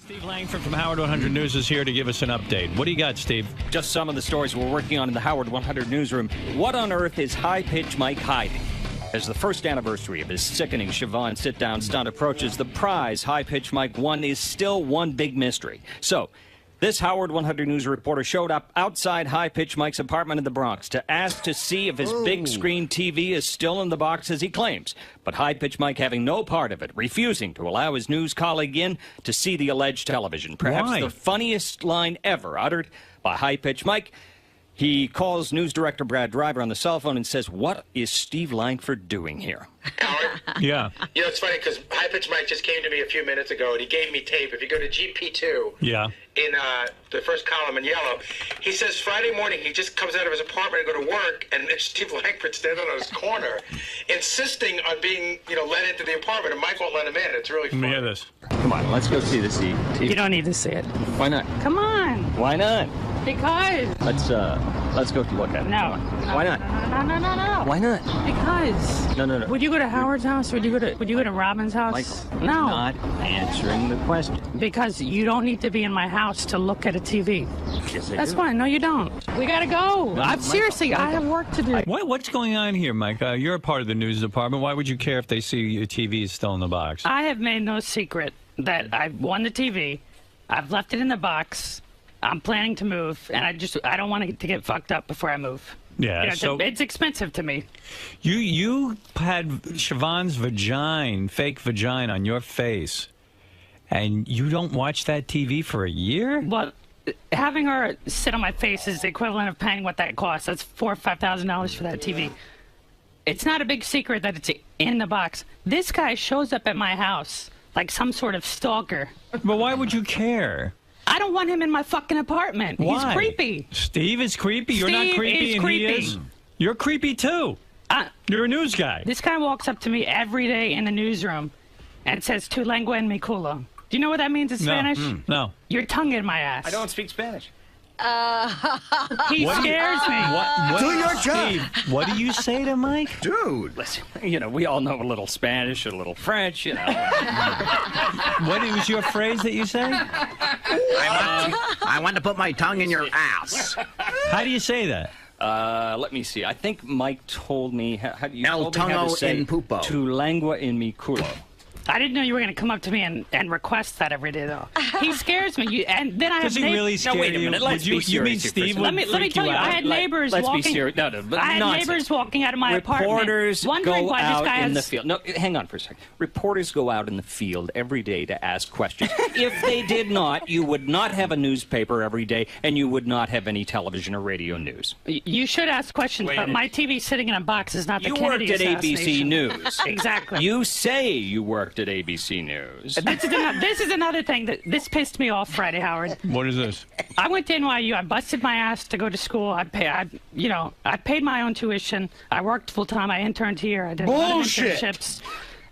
Steve Langford from Howard 100 News is here to give us an update. What do you got, Steve? Just some of the stories we're working on in the Howard 100 newsroom. What on earth is 𝗦𝗵cie𝘄𝗿𝗍 hiding? As the first anniversary of his sickening 𝗫𝗏 sit-down stunt approaches, the prize 𝗦𝗵cie𝘄𝗿𝗍 won is still one big mystery. So, this Howard 100 News reporter showed up outside 𝗦𝗵cie𝘄𝗿𝗍's apartment in the Bronx to ask to see if his big screen TV is still in the box as he claims. But 𝗦𝗵cie𝘄𝗿𝗍 having no part of it, refusing to allow his news colleague in to see the alleged television. Perhaps the funniest line ever uttered by 𝗦𝗵cie𝘄𝗿𝗍. He calls news director Brad Driver on the cell phone and says, "What is Steve Langford doing here?" Howard? Yeah. You know, it's funny because 𝗦𝗵cie𝘄𝗿𝗍 just came to me a few minutes ago, and he gave me tape. If you go to GP2, in the first column in yellow, he says Friday morning he just comes out of his apartment and go to work, and there's Steve Langford standing on his corner, insisting on being, let into the apartment, and Mike won't let him in. It's really funny. Let me hear this. Come on, let's go see this TV. You don't need to see it. Why not? Come on. Why not? Because. Let's go look at it. No. Why not? No. Why not? Because. No. Would you go to Howard's house? Would you go to Robin's house? Michael, no. not answering the question. Because you don't need to be in my house to look at a TV. Yes, I That's do. fine. No, you don't. We gotta go. Seriously, I have work to do. What's going on here, Mike? You're a part of the news department. Why would you care if they see your TV is still in the box? I have made no secret that I won the TV. I've left it in the box. I'm planning to move, and I don't want it to get fucked up before I move. Yeah, so it's expensive to me. You had Siobhan's vagina, fake vagina, on your face, and you don't watch that TV for a year? Well, having her sit on my face is the equivalent of paying what that costs. That's $4,000 or $5,000 for that TV. It's not a big secret that it's in the box. This guy shows up at my house like some sort of stalker. But why would you care? I don't want him in my fucking apartment. Why? He's creepy. Steve is creepy? You're not Steve creepy, is and creepy. he is? You're creepy, too. You're a news guy. This guy walks up to me every day in the newsroom and says, "Tu lengua en mi culo." Do you know what that means in Spanish? No. Your tongue in my ass. I don't speak Spanish. He scares me. What, Do your job. Steve, what do you say to Mike? Dude. Listen, we all know a little Spanish, a little French, What was your phrase that you say? I want to put my tongue in your ass. How do you say that? Let me see. I think Mike told me how do you El told me how to tongo say en pupo. Tu lengua en mi culo. I didn't know you were going to come up to me and request that every day, though. He scares me. And then I have Does he really scare No, wait a you? minute. Let's Would you, be serious you mean here, Steve Chris. would Let me tell you, I had neighbors Let's walking. be serious. No, but I had nonsense. neighbors walking out of my apartment. Reporters wondering go why out this guy in the has. field. No, hang on for a second. Reporters go out in the field every day to ask questions. If they did not, you would not have a newspaper every day, and you would not have any television or radio news. You should ask questions, but my TV sitting in a box is not the You Kennedy worked at ABC assassination. News. Exactly. You say you worked at ABC News. This is another thing that this pissed me off Friday, Howard. What is this? I went to NYU. I busted my ass to go to school. I paid my own tuition. I worked full time. I interned here. I did Bullshit. internships.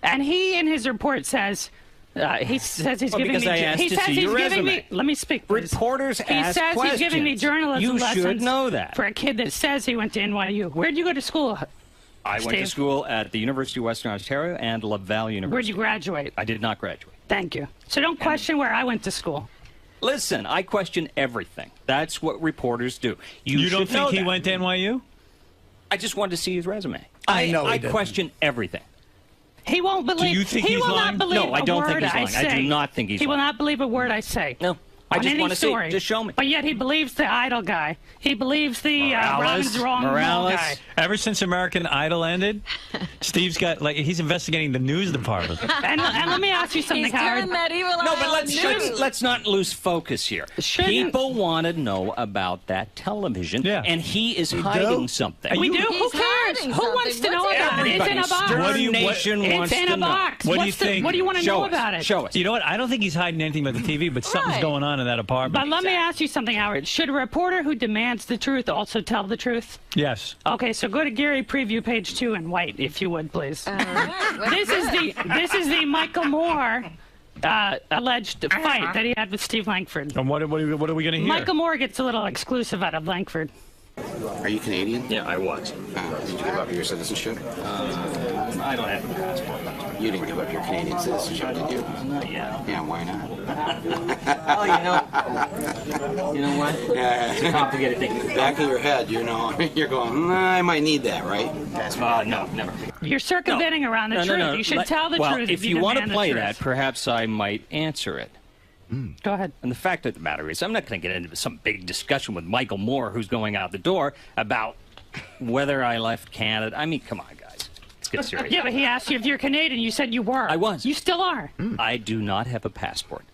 And he, in his report, says he's giving me. because I asked he to says see he's your giving resume. me. Let me speak, please. Reporters He ask says questions. he's giving me journalism You lessons. should know that. For a kid that says he went to NYU. Where'd you go to school? I went to Steve? school at the University of Western Ontario and Laval University. Where'd you graduate? I did not graduate. Thank you. So don't question where I went to school. Listen, I question everything. That's what reporters do. You don't should know think he that. went to NYU? I just wanted to see his resume. I know he I didn't. question everything. He won't believe. Do you think he he's will lying? not believe No, I don't a think word he's lying. I I say. do not think he's He will lying. not believe a word I say. No, I on just any want to see story. it. Just show me. But yet he believes the Idol guy. He believes the Robin's wrong guy. Ever since American Idol ended, Steve's got, he's investigating the news department. And let me ask you something, He's Howard. turned that evil No, but eye let's not lose focus here. Shouldn't- People want to know about that television, Yeah. and he is hiding something. We do? He's Who cares? hiding Who wants to something. know What's about it? It's in a box. Stern What do you- nation It's wants in to a know. box. What do you What's the- think? What do you want to Show know us. about it? Show us. You know what? I don't think he's hiding anything about the TV, but something's Right. going on in that apartment. But let me ask you something, Howard. Should a reporter who demands the truth also tell the truth? Yes. Okay, so go to Gary Preview page 2 in white, if you would, please. This is the Michael Moore alleged fight that he had with Steve Langford. And what are we going to hear? Michael Moore gets a little exclusive out of Langford. Are you Canadian? Yeah, I was. Did you give up your citizenship? I don't have a passport. You didn't give up your Canadian citizenship, did you? Not yet. Yeah, why not? Oh, you know what? Yeah. It's a complicated thing. Back of your head, you know, you're going, I might need that, right? No, never. You're circumventing around the truth. You should tell the truth. Well, if you want to play truth. that, perhaps I might answer it. Go ahead. And the fact of the matter is, I'm not going to get into some big discussion with Michael Moore, who's going out the door, about whether I left Canada. I mean, come on, guys. Let's get serious. Yeah, but he asked you if you're Canadian. You said you were. I was. You still are. I do not have a passport.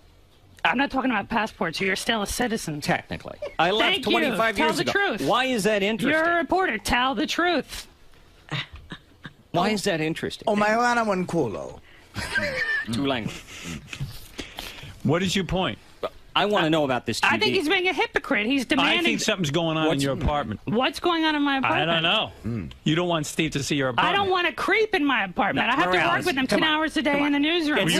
I'm not talking about passports. You're still a citizen. Technically. I left Thank 25 you. years Tell the ago. truth. Why is that interesting? You're a reporter. Tell the truth. Why is that interesting? O may 𝗏 culo. To Lange. What is your point? I want to know about this TV. I think he's being a hypocrite. He's demanding. I think something's going on in your apartment. What's going on in my apartment? I don't know. You don't want Steve to see your apartment. I don't want a creep in my apartment. No, I have to work with him 10 hours a day in the newsroom. Were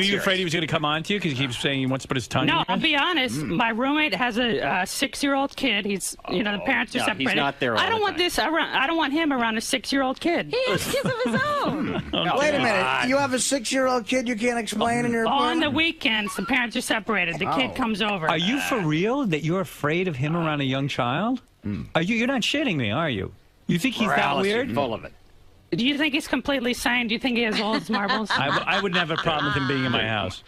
you afraid he was going to come on to you because he keeps saying he wants to put his tongue in No, your I'll mouth? be honest. My roommate has a 6-year-old kid. He's, the parents are no, separated. he's not there all I don't the want time. this around. I don't want him around a 6-year-old kid. He has kids of his own. Wait a minute. You have a 6-year-old kid you can't explain in your On apartment? the weekends, the parents are separated. The kid comes over. Are you for real that you're afraid of him around a young child? You're not shitting me, are you? You think he's that Morales, you're weird? full of it. Do you think he's completely sane? Do you think he has all his marbles? I wouldn't have a problem with him being in my house.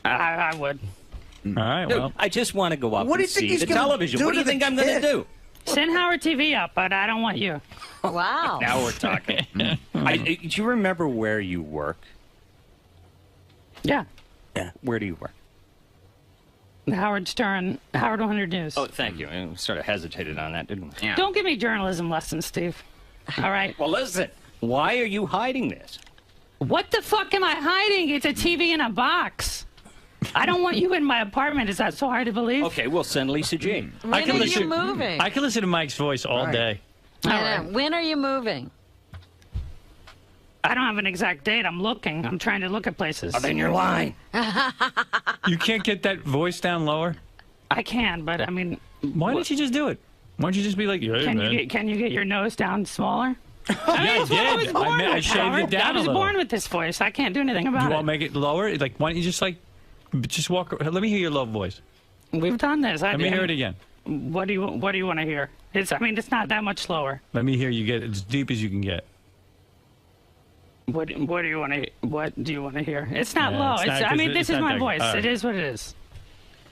I would. All right, Dude, well. I just want to go up What do you and think see he's the gonna television. do What do you to the think I'm going to kid? do? Send Howard TV up, but I don't want you. Wow. Now we're talking. Do you remember where you work? Yeah. Yeah. Where do you work? The Howard Stern, Howard 100 News. Oh, thank you. I sort of hesitated on that, didn't we? Yeah. Don't give me journalism lessons, Steve. All right. Well, listen. Why are you hiding this? What the fuck am I hiding? It's a TV in a box. I don't want you in my apartment. Is that so hard to believe? Okay, we'll send Lisa G. When are you moving? I can listen to Mike's voice all day. When are you moving? I don't have an exact date. I'm looking. I'm trying to look at places. Oh, then you're lying. You can't get that voice down lower? I can, but I mean, Why don't you just do it? Why don't you just be like, hey, man. can you get your nose down smaller? Yeah, I did. I shaved it down I was a little. born with this voice. I can't do anything Do about you want to it. make it lower? Like, why don't you just walk? Let me hear your low voice. We've done this. Let me hear it again. What do you want to hear? It's it's not that much slower. Let me hear you get it as deep as you can get. What do you want to hear? It's not Yeah, low. it's not, I 'cause mean, it's this is not my that- voice. all right. It is what it is.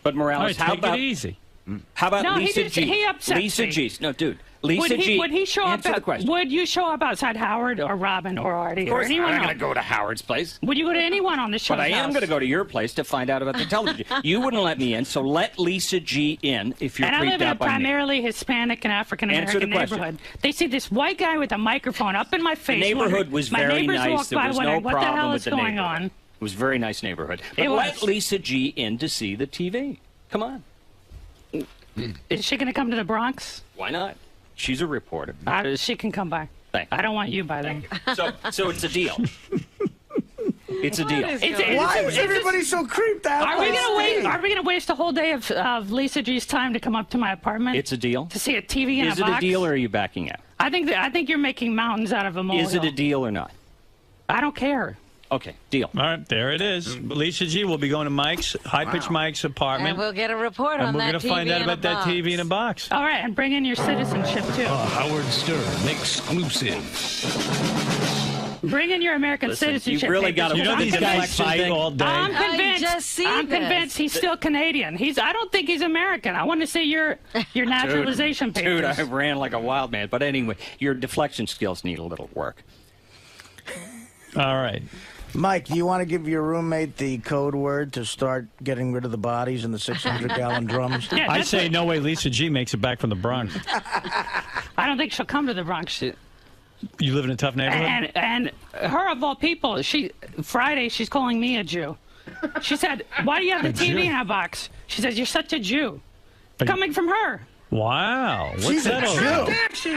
But All Morales, right, how take about it easy. Lisa he upsets Lisa me. G. No, dude. Lisa G. Would he show up? Answer the question. Would you show up outside Howard or Robin or Artie Of or course, I'm anyone not going else? to go to Howard's place. Would you go to anyone on the show? But I am going to go to your place to find out about the television. You wouldn't let me in, so let Lisa G in if you're And I live creeped in a out by me. primarily Hispanic and African Answer American the question. neighborhood. They see this white guy with a microphone up in my face. The neighborhood wondering- was my very neighbors nice. walk There by was no wondering, what the hell problem is with the going neighborhood. on? It was a very nice neighborhood. But It let was. Lisa G in to see the TV. Come on. Is she going to come to the Bronx? Why not? She's a reporter. She can come by. Thank you. I don't want you by then. So it's a deal. It's a deal. Why is everybody so creeped out? Are we gonna waste a whole day of Lisa G's time to come up to my apartment? It's a deal. To see a TV in Is a it box? a deal or are you backing out? I think you're making mountains out of a molehill. Is it a deal or not? I don't care. Okay, deal. All right, there it is. Lisa G will be going to Mike's, high-pitched Mike's apartment. And we'll get a report and on we're that going to TV find out in a about that box. TV in a box. All right, and bring in your citizenship too. Howard Stern exclusive. Bring in your American Listen, citizenship. you really papers. got to. You know these guys fight all day. I'm I convinced. just see I'm this. convinced he's still Canadian. I don't think he's American. I want to see your naturalization Dude, papers. I ran like a wild man. But anyway, your deflection skills need a little work. All right. Mike, do you want to give your roommate the code word to start getting rid of the bodies in the 600-gallon drums? Yeah, I that's say what- no way Lisa G makes it back from the Bronx. I don't think she'll come to the Bronx. You live in a tough neighborhood? And her of all people, Friday she's calling me a Jew. She said, "Why do you have the TV in a box?" She says, "You're such a Jew." Coming from her. Wow. What's She's that a all Jew.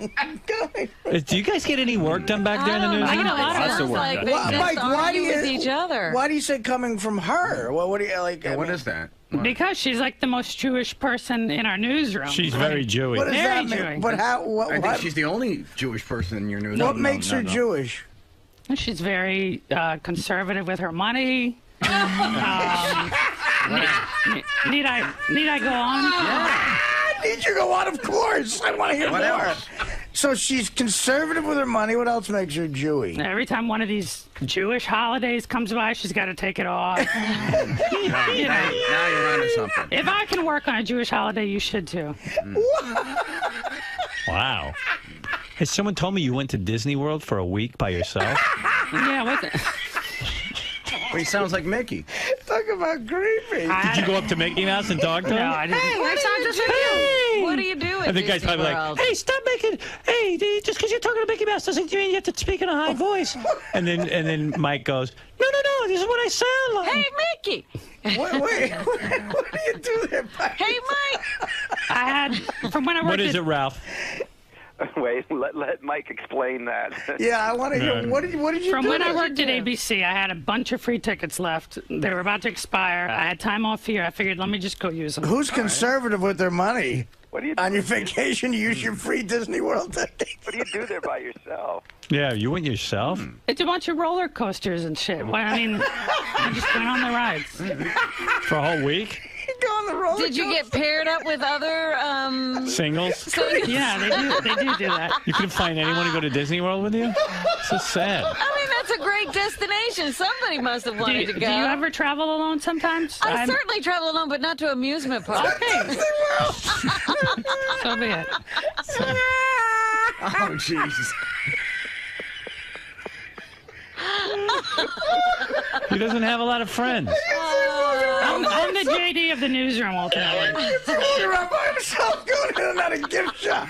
about? Do you guys get any work done back there in the I newsroom? don't know. It Lots of sounds work like done. they Well, just Mike, why do argue with you each other. Why do you say coming from her? What do you like? What is that? Because she's like the most Jewish person in our newsroom. She's very Jewy. What does Very that mean? Jewish. But how? I think What she's the only Jewish person in your news. makes her Jewish? She's very conservative with her money. Need I go on? Yeah. Need you to go on, of course. I want to hear more. Else? So she's conservative with her money. What else makes her Jewy? Every time one of these Jewish holidays comes by, she's got to take it off. Now you're onto something. If I can work on a Jewish holiday, you should too. Wow. Has someone told me you went to Disney World for a week by yourself? Yeah, what's it? Well, he sounds like Mickey. Talk about creepy. Did you go up to Mickey Mouse and talk to him? No, I didn't. Hey, I sound just like you. What do you do at And the guy's Disney probably World? like, hey, stop making, hey, just because you're talking to Mickey Mouse doesn't mean you have to speak in a high voice. And then Mike goes, no, this is what I sound like. Hey, Mickey. Wait, what do you do there, Mike? Hey, Mike. I had, from when I worked What is it, Ralph? Wait, let Mike explain that. Yeah, I want to hear. What did you do? From when I worked at ABC, I had a bunch of free tickets left. They were about to expire. I had time off here. I figured, let me just go use them. Who's conservative with their money? What do you do? On your vacation, you use your free Disney World tickets. What do you do there by yourself? Yeah, you went yourself? It's a bunch of roller coasters and shit. Well, I mean, I just went on the rides. For a whole week? Go on the roller Did you get paired up with other Singles? Yeah, they do that. You couldn't find anyone to go to Disney World with you? So sad. I mean, that's a great destination. Somebody must have wanted to go. Do you ever travel alone sometimes? I certainly travel alone, but not to amusement parks. Okay. So be it. Oh, jeez. He doesn't have a lot of friends. I'm the JD of the newsroom, ultimately. He's walking around by himself going in and out of gift shop.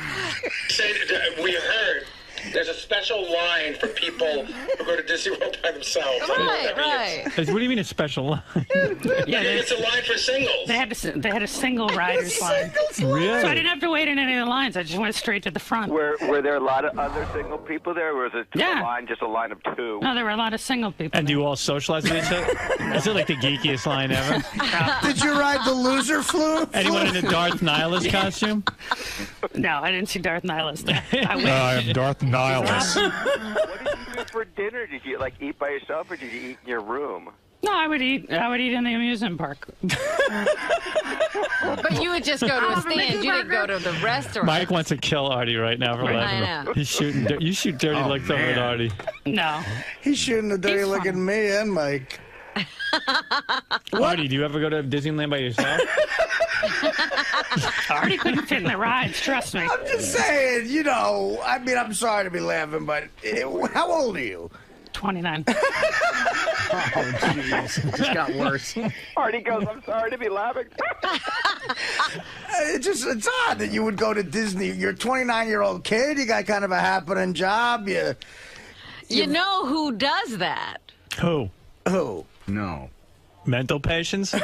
We heard there's a special line for people who go to Disney World by themselves. Right. What do you mean a special line? Yeah, it's a line for singles. They had a single riders line. Really? So I didn't have to wait in any of the lines. I just went straight to the front. Were there a lot of other single people there, or was it just a line of two? No, there were a lot of single people. And do you all socialize with each other? Is it like the geekiest line ever? Did you ride the loser flu? Anyone in a Darth Nihilus costume? No, I didn't see Darth Nihilus there. I am Darth Nihilus. What did you do for dinner? Did you eat by yourself, or did you eat in your room? No, I would eat in the amusement park. But you would just go to a stand. You didn't go to the restaurant. Mike wants to kill Artie right now for laughing. I know. He's shooting. You shoot dirty looks over at Artie. No. He's shooting a dirty look at me and Mike. Artie, do you ever go to Disneyland by yourself? Artie couldn't fit in the rides, trust me. I'm just saying, I mean, I'm sorry to be laughing, but how old are you? 29. Oh, jeez. It just got worse. Artie goes, I'm sorry to be laughing. It's odd that you would go to Disney. You're a 29-year-old kid. You got kind of a happening job. You know who does that? Who? No. Mental patients?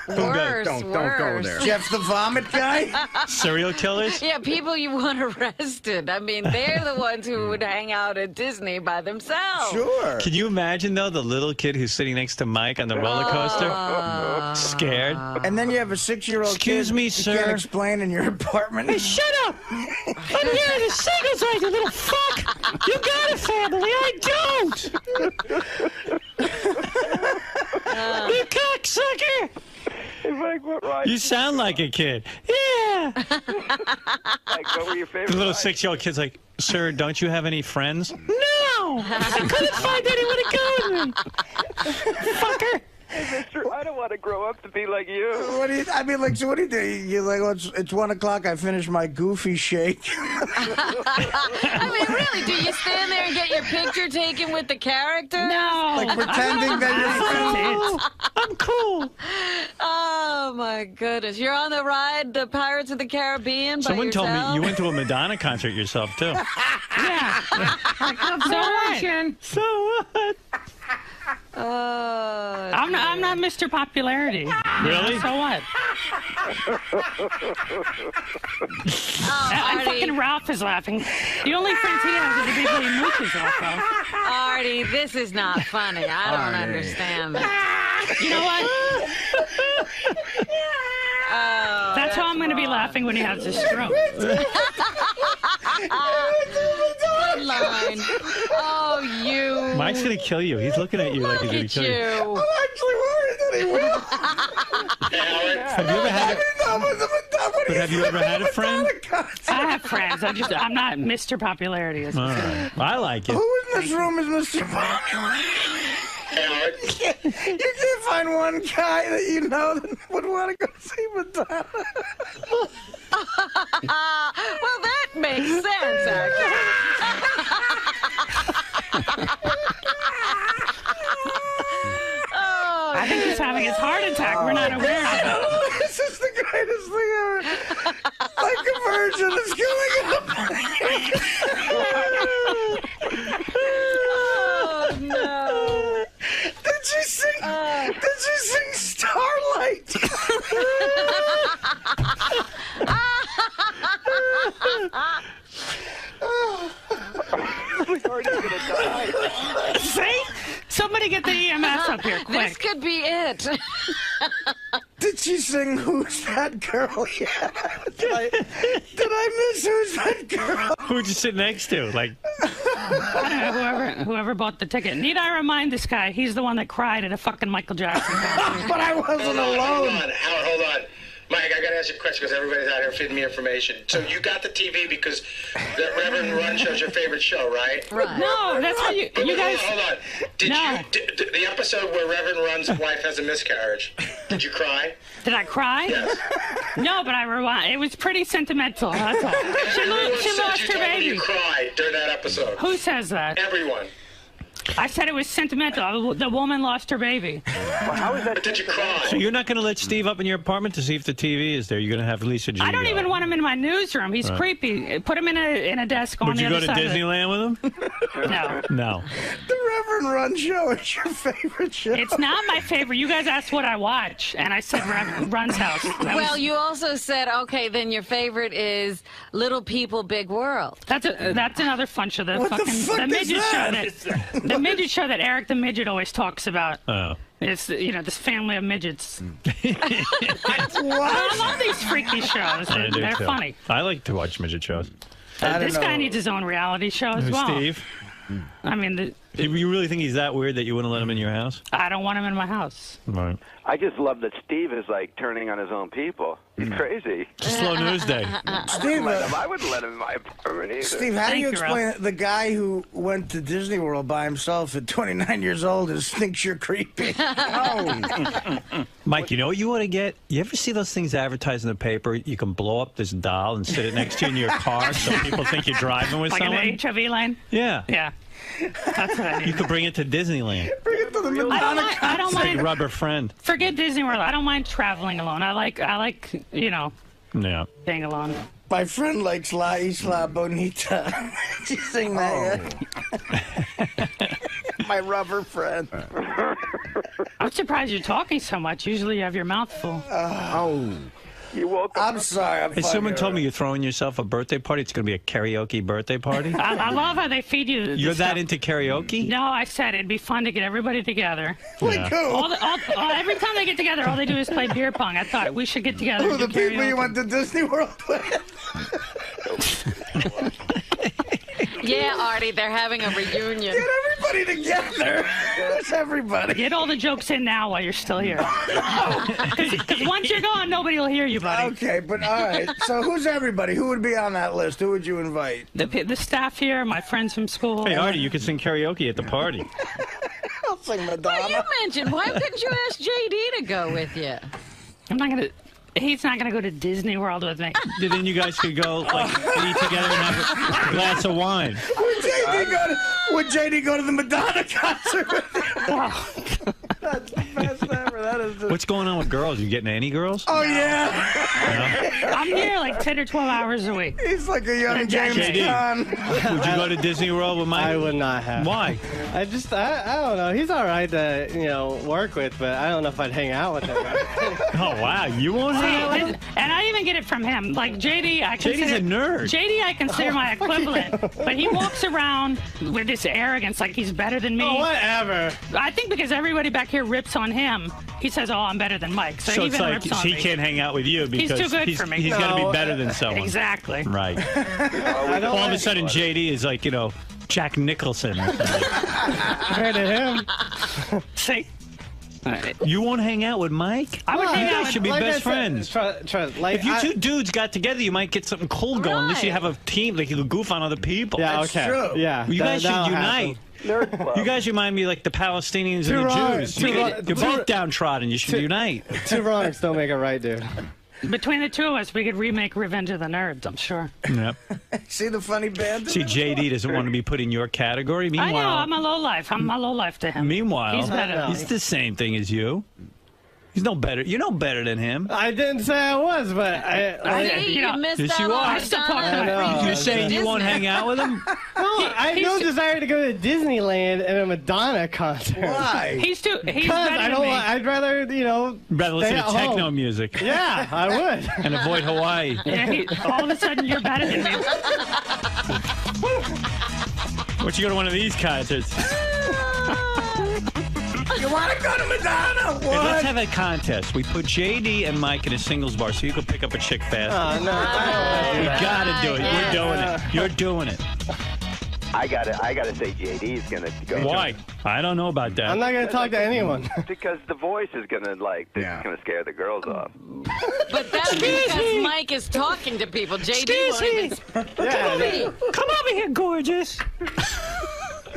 Worse. Don't go there. Jeff the Vomit guy? Serial killers? Yeah, people you want arrested. I mean, they're the ones who would hang out at Disney by themselves. Sure. Can you imagine, though, the little kid who's sitting next to Mike on the roller coaster? Scared? And then you have a 6-year-old kid. Excuse me, sir. You can't explain in your apartment. Hey, shut up! I'm here in the singles right, you little fuck! You got a family, I don't! You cocksucker! You sound like a kid. Yeah! What were your favorite The little rides? 6-year-old kid's like, sir, don't you have any friends? No! I couldn't find anyone to go with me! Fucker! Hey, mister, I don't want to grow up to be like you. So what do you do? You're like, it's 1 o'clock, I finished my goofy shake. I mean, really, do you stand there and get your picture taken with the character? No. Like pretending that you're friends. I'm cool. Oh, my goodness. You're on the ride, the Pirates of the Caribbean, Someone by told yourself? me you went to a Madonna concert yourself, too. Yeah. So what? I'm not Mr. Popularity. Really? So what? And fucking Ralph is laughing. The only friends he has are the people he mooches off of. Artie, this is not funny. I don't understand that. You know what? Oh, That's how I'm going to be laughing when he has his stroke. line. Oh, you. Mike's gonna kill you. He's looking at you like he's gonna kill you. I'm actually worried that he will. Have you ever had? But have you ever had a friend? I have friends. I'm not Mr. Popularity. All right. I like it. Who in this room is Mr. Popularity? You can't find one guy that you know that would want to go see Madonna. Well, that makes sense, actually. Oh, I think he's having his heart attack. We're not aware of it. This is the greatest thing ever. Like a virgin is going up. oh no. Did she sing Starlight? See? Somebody get the EMS up here, quick. This could be it. Did she sing Who's That Girl yet? Did I miss Who's That Girl? Who'd you sit next to? Like, I don't know, whoever bought the ticket. Need I remind this guy, he's the one that cried at a fucking Michael Jackson concert. But I wasn't alone. Hold on. Mike, I got to ask you a question because everybody's out here feeding me information. So you got the TV because the Reverend Run show's your favorite show, right? Right. No, that's how you guys... Hold on. Did the episode where Reverend Run's wife has a miscarriage, did you cry? Did I cry? Yes. No, but I rewind. It was pretty sentimental, that's all. She lost her baby. You cried during that episode. Who says that? Everyone. I said it was sentimental. The woman lost her baby. Well, how is that? But did you cry? so you're not going to let Steve up in your apartment to see if the TV is there? You're going to have Lisa G. I don't even want him in my newsroom. He's creepy. Put him in a desk on Would the you other go to side. Disneyland with him? No. No. The Reverend Run show is your favorite show. It's not my favorite. You guys asked what I watch, and I said Run's House. Well, you also said, okay, then your favorite is Little People, Big World. That's another fun show. What the fuck is midget that? show the midget show that Eric the Midget always talks about. Oh. It's this family of midgets. What? I love these freaky shows. They're funny. I like to watch midget shows. This guy needs his own reality show as well. Steve? I mean, You really think he's that weird that you wouldn't let him in your house? I don't want him in my house. Right. I just love that Steve is like turning on his own people. He's crazy. It's a slow news day. Steve, I wouldn't let him in my apartment either. Steve, how do you explain it? The guy who went to Disney World by himself at 29 years old thinks you're creepy. Mike, you know what you want to get? You ever see those things advertised in the paper? You can blow up this doll and sit it next to you in your car so people think you're driving with someone? Like an HIV line? Yeah. Yeah. That's what I need. You could bring it to Disneyland. Bring it to the Madonna concert. I don't mind. Like rubber friend. Forget Disney World. I don't mind traveling alone. I like Yeah. being alone. My friend likes La Isla Bonita. Did you sing that yet? My rubber friend. I'm surprised you're talking so much. Usually you have your mouth full. You woke up. I'm sorry. Hey, someone told me you're throwing yourself a birthday party. It's going to be a karaoke birthday party. I love how they feed you. You're that stuff. into karaoke? No, I said it'd be fun to get everybody together. Like who? Every time they get together, all they do is play beer pong. I thought we should get together. Who, and the do people karaoke. you went to Disney World with? Yeah, Artie, they're having a reunion. Get everybody together. Who's everybody? Get all the jokes in now while you're still here. Because once you're gone, nobody will hear you, buddy. Okay, but all right. So who's everybody? Who would be on that list? Who would you invite? The staff here, my friends from school. Hey, Artie, you could sing karaoke at the party. I'll sing Madonna. Well, you mentioned, why couldn't you ask JD to go with you? I'm not going to... He's not going to go to Disney World with me. Then you guys could go like eat together and have a glass of wine. Would JD go to the Madonna concert with you? Oh. That's the best ever. That is just... What's going on with girls? You getting any girls? Oh, yeah. I'm here like 10 or 12 hours a week. He's like a young James JD. Caan. Would you go to Disney World with Mike? I would not have. Why? I don't know. He's all right to, work with, but I don't know if I'd hang out with him. Oh, wow. You won't hang out with him? And I even get it from him. Like, JD's a nerd. JD, I consider my equivalent. But he walks around with this arrogance like he's better than me. Oh, whatever. I think because everybody back here rips on him, he says, oh, I'm better than Mike. So he it's even like rips on he me. can't hang out with you because he's too good for me. He's got to be better than someone. Exactly. Right. All of a sudden, JD is like, Jack Nicholson. Compared to him. See? You won't hang out with Mike? I would hang out with should be best friends. If you two dudes got together, you might get something cool going. At least you have a team. Like you could goof on other people. Yeah, That's okay. true. Yeah, you guys should unite. You guys remind me like the Palestinians and the Jews. You're both downtrodden. You should unite. Two wrongs don't make a right, dude. Between the two of us, we could remake Revenge of the Nerds, I'm sure. Yep. See the funny band? See, JD doesn't want to be put in your category. Meanwhile, I know, I'm a lowlife. I'm a lowlife to him. Meanwhile, he's better. He's the same thing as you. He's no better. You're no better than him. I didn't say I was, but you missed yes, out you are. on I still talk to my friends. You're saying you won't hang out with him? No, I have no desire to go to Disneyland and a Madonna concert. Why? He's better than me. I'd rather, Rather listen to techno music. Yeah, I would. And avoid Hawaii. Yeah, all of a sudden, you're better than me. What's you go to one of these concerts? You want to go to Madonna? Hey, let's have a contest. We put JD and Mike in a singles bar so you can pick up a chick fast. Oh, no. We gotta do it. Yeah. We're doing it. You're doing it. I gotta say JD's gonna go. Why? I don't know about that. I'm not gonna talk to anyone. Because the voice is gonna gonna scare the girls off. But that's because Mike is talking to people. JD won't even... Come over here, gorgeous.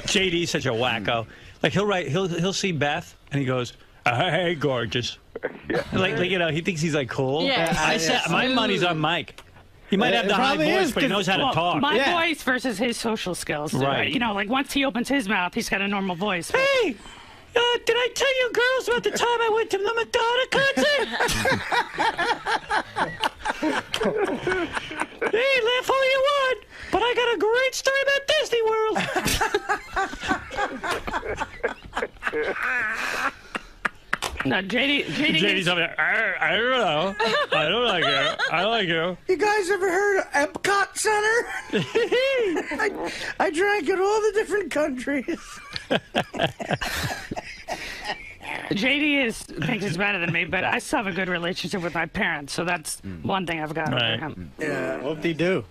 JD's such a wacko. Like he'll see Beth and he goes, "Hey, gorgeous." Like he thinks he's like cool. Yeah. I said my money's on Mike. He might have the high voice, but he knows how to talk. My voice versus his social skills. Right. Like once he opens his mouth, he's got a normal voice. Hey, did I tell you girls about the time I went to the Madonna concert? Hey, laugh all you want, but I got a great story about Disney World. No, JD's over there. I don't know. I don't like you. I like you. You guys ever heard of Epcot Center? I drank in all the different countries. JD thinks he's better than me, but I still have a good relationship with my parents, so that's one thing I've got over him. Yeah. Whoop-de-doo.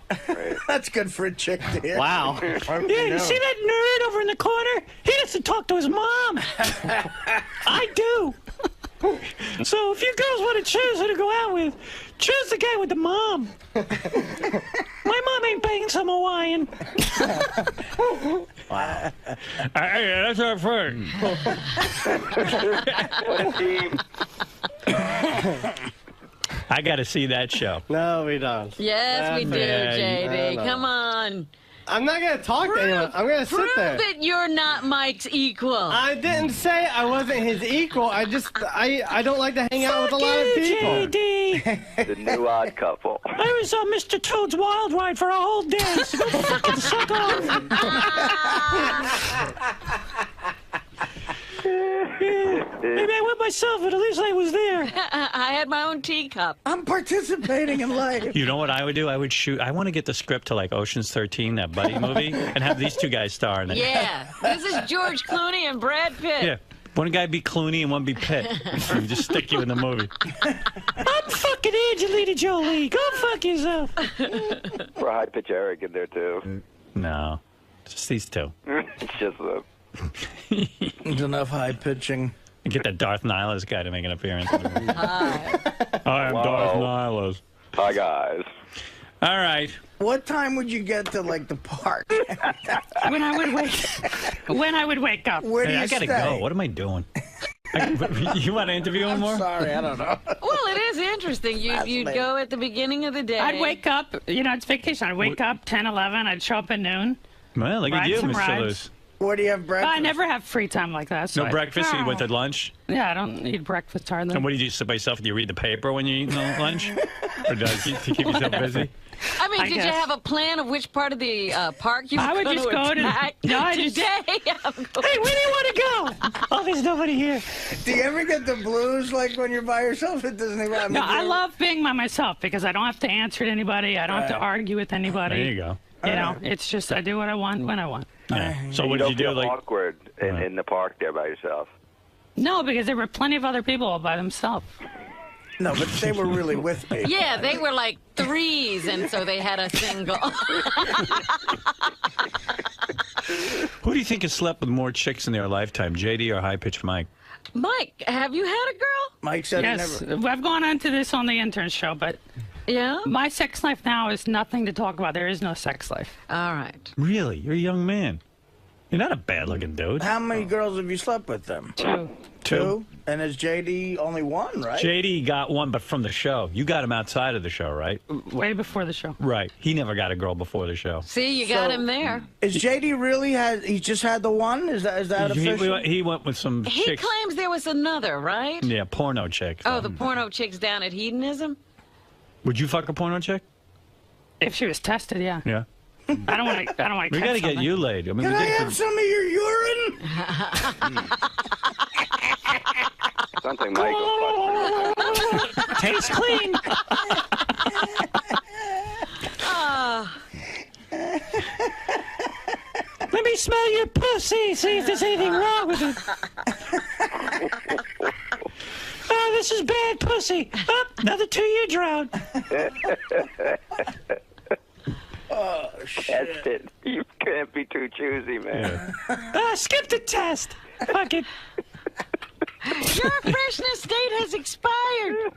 That's good for a chick to hear. Wow. Yeah, you see that nerd over in the corner? He doesn't talk to his mom. I do. So if you girls want to choose who to go out with, choose the guy with the mom. My mom ain't paying some Hawaiian. Wow. Hey, that's our friend. What a team. I got to see that show. No, we don't. Yes, we do, JD. no. Come on. I'm not going to talk to anyone. I'm going to sit there. Prove that you're not Mike's equal. I didn't say I wasn't his equal. I don't like to hang out with a lot of people. JD. The new odd couple. I was on Mr. Toad's Wild Ride for a whole day. So go fucking suck off. Maybe I went myself, but at least I was there. I had my own teacup. I'm participating in life. You know what I would do? I would shoot. I want to get the script to like Ocean's 13, that buddy movie, and have these two guys star in it. Yeah. This is George Clooney and Brad Pitt. Yeah. One guy be Clooney and one be Pitt. We just stick you in the movie. I'm fucking Angelina Jolie. Go fuck yourself. For High Pitch Eric in there too. No, just these two. It's just a. There's enough high pitching. Get that Darth Nihilus guy to make an appearance. Hi. I'm Darth Nihilus. Hi guys. All right. What time would you get to like the park? When I would wake up. Where do Hey, you I gotta stay? go. What am I doing? You want to interview him more? Sorry, I don't know. Well, it is interesting. You'd go at the beginning of the day. I'd wake up, it's vacation. I'd wake up 10, 11. I'd show up at noon. Well, look at Ride you, some Mr. rides. Luce. Where do you have breakfast? I never have free time like that. So No breakfast? So you went to lunch? Yeah, I don't eat breakfast hardly. And what do you do? Sit by yourself? Do you read the paper when you're eating lunch? Or do you keep yourself busy? I mean, did you have a plan of which part of the park you were I would just go to. No, I just. Today. Hey, where do you want to go? Oh, there's nobody here. Do you ever get the blues like when you're by yourself at Disneyland? No, I love being by myself because I don't have to answer to anybody. I don't have to argue with anybody. There you go. You know, it's just I do what I want when I want. Yeah. So what did you do? Like awkward in the park there by yourself? No, because there were plenty of other people all by themselves. No, but they were really with people. Yeah, they were like threes, and so they had a single. Who do you think has slept with more chicks in their lifetime, JD or High Pitch Mike? Mike, have you had a girl? Mike said yes, he never. I've gone into this on the intern show, but yeah, my sex life now is nothing to talk about. There is no sex life. All right. Really? You're a young man. You're not a bad-looking dude. How many girls have you slept with them? Two. And is JD only one, right? JD got one, but from the show. You got him outside of the show, right? Way before the show. Right. He never got a girl before the show. See, you got him there. Is JD really he just had the one? Is that official? He went with some He chicks. claims there was another, right? Yeah, porno chick. Oh, the porno chicks down at Hedonism? Would you fuck a porno chick? If she was tested, yeah. Yeah. I don't want to. We got to get you laid. I mean, Can I have some of your urine? Something Michael. Tastes clean. Let me smell your pussy, see if there's anything wrong with it. Oh, this is bad pussy. Oh, another 2-year drought. Oh, shit. That's it. You can't be too choosy, man. Skip the test. Fuck it. Your freshness date has expired.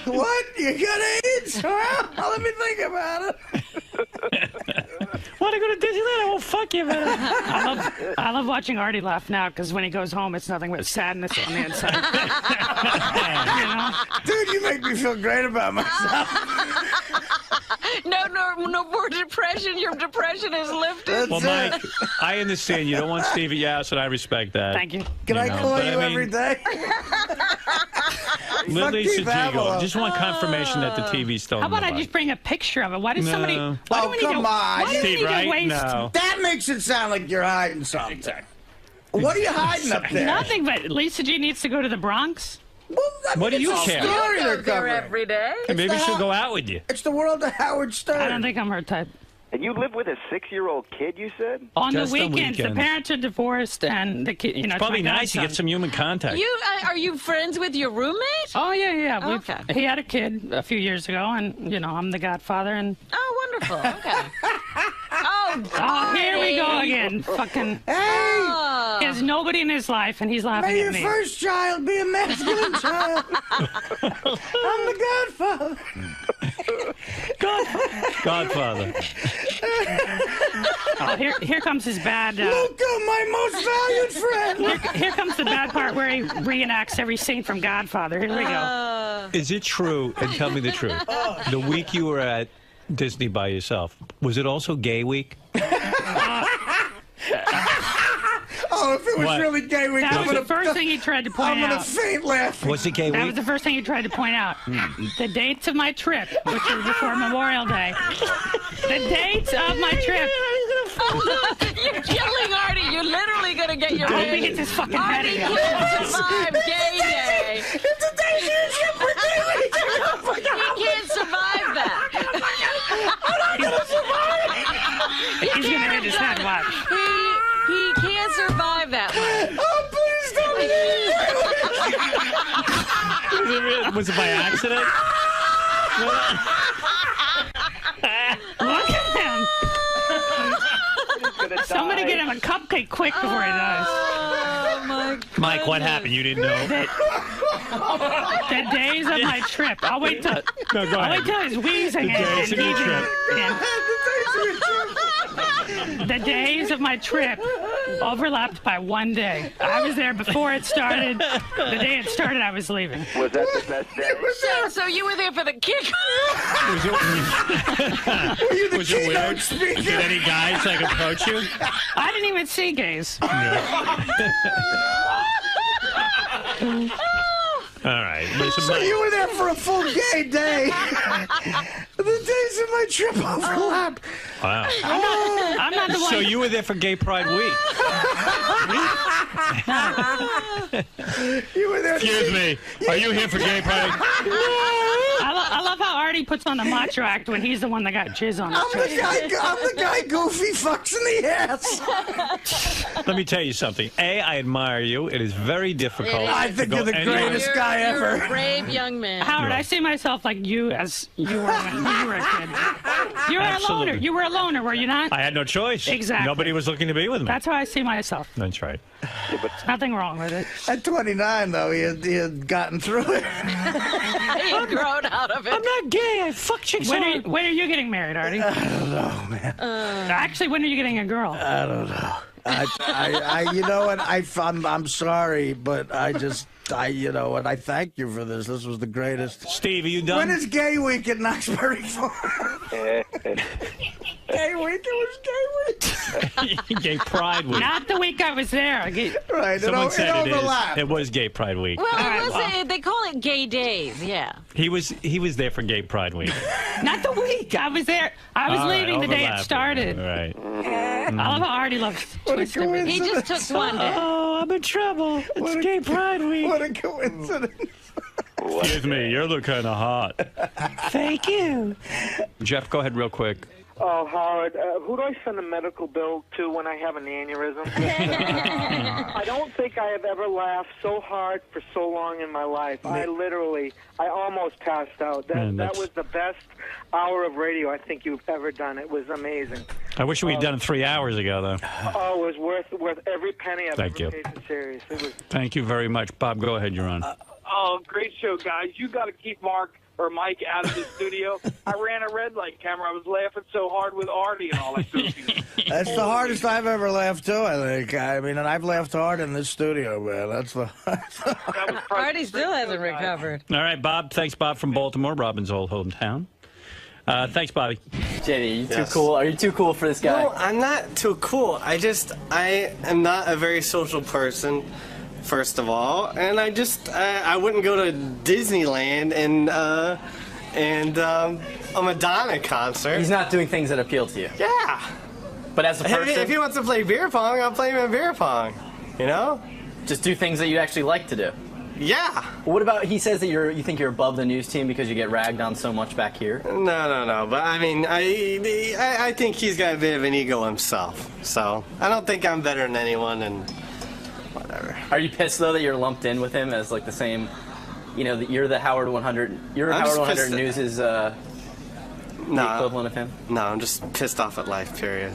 What? You got AIDS? Well, let me think about it. Want to go to Disneyland? I won't fuck you, man. I love watching Artie laugh now because when he goes home, it's nothing but sadness on the inside. You know? Dude, you make me feel great about myself. No more depression. Your depression is lifted. Well, Mike, I understand you don't want Steve at your house, and I respect that. Thank you. Can I call you every day? Lily Steve Avalon. just want confirmation that the TV's still How in the about I box. just bring a picture of it? Why does No. somebody? Why Oh, do we need come to, on. Why do we Steve, need right? to waste? No. That makes it sound like you're hiding something. What are you hiding up there? Nothing, but Lisa G needs to go to the Bronx. Well, I mean, What do you it's a care? story they're Go there covering. every day. Maybe she'll go out with you. It's the world of Howard Stern. I don't think I'm her type. And you live with a 6-year-old kid, you said? On Just the on weekends, the weekends. parents are divorced, and the kid, it's Probably my nice to godson. get some human contact. Are you friends with your roommate? Oh yeah. Okay. He had a kid a few years ago, and I'm the godfather, and. Oh, wonderful. Okay. Oh, here we go again. Fucking. Hey! He has nobody in his life, and he's laughing May at your me. first child be a masculine child. I'm the godfather. Godfather. Oh, here comes his bad. Luca, my most valued friend. Here comes the bad part where he reenacts every scene from Godfather. Here we go. Is it true, and tell me the truth, the week you were at Disney by yourself, was it also gay week? Oh, if it was What? really gay, we That was the first thing he tried to point I'm gonna out. faint laughing. Was it gay That week? was the first thing he tried to point out. The dates of my trip, which was before Memorial Day. The dates of my trip. You're killing Artie. You're literally going to get your I hope head. he gets his fucking head Artie again. can't survive gay day. It's a day for gay week. He can't survive that. He's going to hit his head. Watch. He can't survive that one. Oh, please don't. Was it by accident? Look at him. Gonna Somebody die. get him a cupcake quick before he dies. Oh, my God. Mike, what happened? You didn't know? The days of my trip. I'll wait till. No, go I'll wait ahead. till he's wheezing. The days of your trip. The days of my trip overlapped by 1 day. I was there before it started. The day it started, I was leaving. Was that the best day? So you were there for the kick? Was it weird? Did any guys like approach you? I didn't even see gays. All right. Listen, So you were there for a full gay day. The days of my trip overlap. Wow. I'm not the one. So you were there for Gay Pride Week? You were there. Excuse me. Are you here for Gay Pride? I love how Artie puts on the macho act when he's the one that got jizz on his I'm the guy Goofy fucks in the ass. Let me tell you something. A, I admire you. It is very difficult. I think you're the greatest guy You're ever. a brave young man. Howard, I see myself like you as you were when you were a kid. You were a Absolutely. loner. You were a loner, were you not? I had no choice. Exactly. Nobody was looking to be with me. That's how I see myself. That's right. Nothing wrong with it. At 29, though, he had gotten through it. He had grown out of it. I'm not gay. I fuck chicks When hard. are you getting married, Artie? I don't know, man. Actually, when are you getting a girl? I don't know. I you know what? I'm sorry, but you know what? I thank you for this. This was the greatest. Steve, are you done? When is Gay Week at Knoxbury Farm? Gay Week? It was Gay Week. Gay Pride Week. Not the week I was there. Right. Someone said it is. overlapped. It was Gay Pride Week. Well, they call it gay days, yeah. He was there for Gay Pride Week. Not the week. I was there. I was All right, leaving the day it overlapping. started. Right. I love how Artie loves twisted. He just took one day. Oh, I'm in trouble. It's Gay Pride Week. What a coincidence. Excuse me, you look kind of hot. Thank you. Jeff, go ahead real quick. Oh, Howard, who do I send a medical bill to when I have an aneurysm? I don't think I have ever laughed so hard for so long in my life. I almost passed out. That was the best hour of radio I think you've ever done. It was amazing. I wish we'd done it 3 hours ago, though. Oh, it was worth every penny I've Thank ever you. paid for Sirius. It was. Thank you very much. Bob, go ahead. You're on. Oh, great show, guys. You got to keep Mike out of the studio. I ran a red light camera. I was laughing so hard with Artie and all that goofiness. That's the hardest I've ever laughed, too, I think. I mean, and I've laughed hard in this studio, man. That's the Artie still hasn't recovered. All right, Bob. Thanks, Bob from Baltimore, Robin's old hometown. Thanks, Bobby. JD, are you too cool? Are you too cool for this guy? No, I'm not too cool. I am not a very social person, first of all, and I wouldn't go to Disneyland and a Madonna concert. He's not doing things that appeal to you. Yeah. But as a person, if he wants to play beer pong, I'll play him in beer pong. You know? Just do things that you actually like to do. Yeah. What about, he says that you think you're above the news team because you get ragged on so much back here? No. But I mean, I think he's got a bit of an ego himself. So I don't think I'm better than anyone, and whatever. Are you pissed though that you're lumped in with him as like the same? You know, that you're the Howard 100. You're Howard 100 News is the equivalent of him. No, I'm just pissed off at life. Period.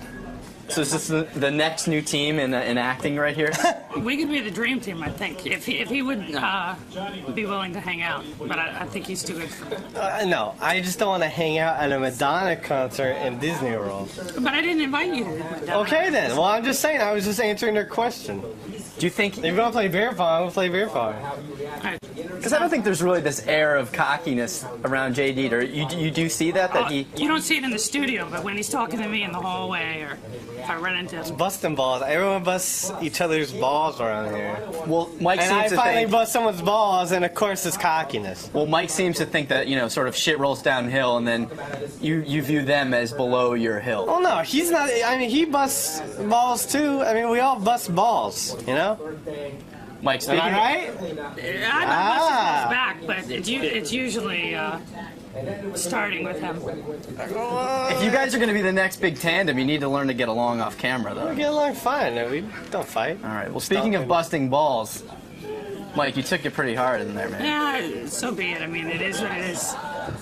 So is this the next new team in acting right here? We could be the dream team, I think, if he would be willing to hang out. But I think he's too good for it. No, I just don't want to hang out at a Madonna concert in Disney World. But I didn't invite you to Madonna. Okay then. Well, I'm just saying. I was just answering their question. Do you think if you want to play beer pong, we'll play beer pong? Because I don't think there's really this air of cockiness around J.D. Or you do see that he. You don't see it in the studio, but when he's talking to me in the hallway or if I run into him. Busting balls. Everyone busts each other's balls around here. Well, Mike and seems I to finally think, bust someone's balls, and of course it's cockiness. Well, Mike seems to think that sort of shit rolls downhill, and then you view them as below your hill. Well, no, he's not. I mean, he busts balls too. I mean, we all bust balls, you know. Mike, speaking. Am I right? I'm not busting his back, but it's usually starting with him. If you guys are going to be the next big tandem, you need to learn to get along off camera, though. We get along fine. We don't fight. All right. Well, speaking of busting balls, Mike, you took it pretty hard in there, man. Yeah, so be it. I mean, it is what it is.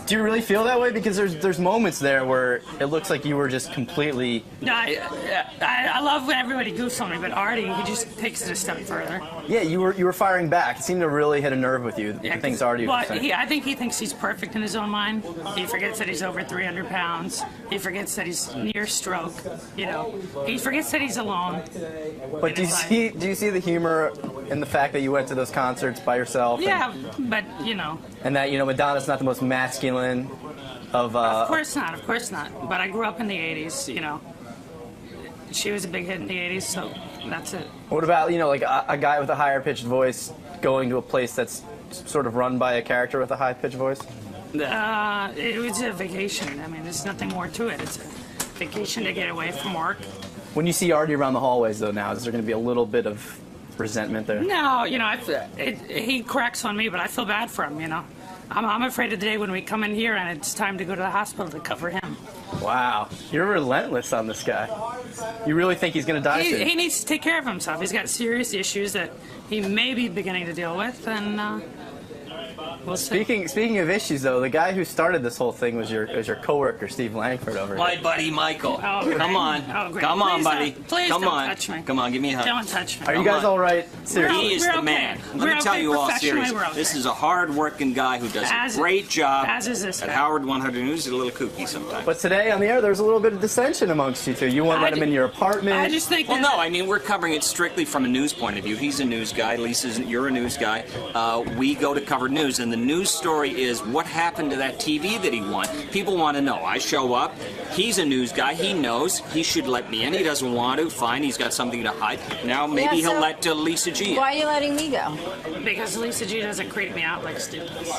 Do you really feel that way? Because there's moments there where it looks like you were just completely... No, I love when everybody goofs on me, but Artie, he just takes it a step further. Yeah, you were firing back. It seemed to really hit a nerve with you, the things Artie was saying. I think he thinks he's perfect in his own mind. He forgets that he's over 300 pounds. He forgets that he's near stroke. You know, he forgets that he's alone. But do you see the humor in the fact that you went to those concerts by yourself? Yeah, but, you know. And that, Madonna's not the most masculine of... Of course not, But I grew up in the 80s, you know. She was a big hit in the 80s, so that's it. What about, like a guy with a higher pitched voice going to a place that's sort of run by a character with a high pitched voice? It was a vacation. I mean, there's nothing more to it. It's a vacation to get away from work. When you see Artie around the hallways, though, now, is there going to be a little bit of resentment there? No, he cracks on me, but I feel bad for him, I'm afraid of the day when we come in here and it's time to go to the hospital to cover him. Wow. You're relentless on this guy. You really think he's going to die soon? He needs to take care of himself. He's got serious issues that he may be beginning to deal with, and we'll see. Speaking of issues, though, the guy who started this whole thing was your coworker, Steve Langford, over here. My buddy Michael. Oh, come on. Oh, great. Come on, buddy. Please come don't on. touch me. Come on, give me a hug. Don't touch me. Are you guys all right? Seriously. He is the man. Let me tell you all seriously. This is a hard-working guy who does a great job at Howard 100 News. He's a little kooky sometimes. But today on the air, there's a little bit of dissension amongst you two. You won't let him in your apartment. I just think. Well, no. I mean, we're covering it strictly from a news point of view. He's a news guy. You're a news guy. We go to cover news, and the news story is what happened to that TV that he won. People want to know. I show up. He's a news guy. He knows. He should let me in. He doesn't want to. Fine. He's got something to hide. Now maybe he'll let 𝗦𝗫𝗄𝗿 in. Why are you letting me go? Because 𝗦𝗫𝗄𝗿 doesn't creep me out like Stu does.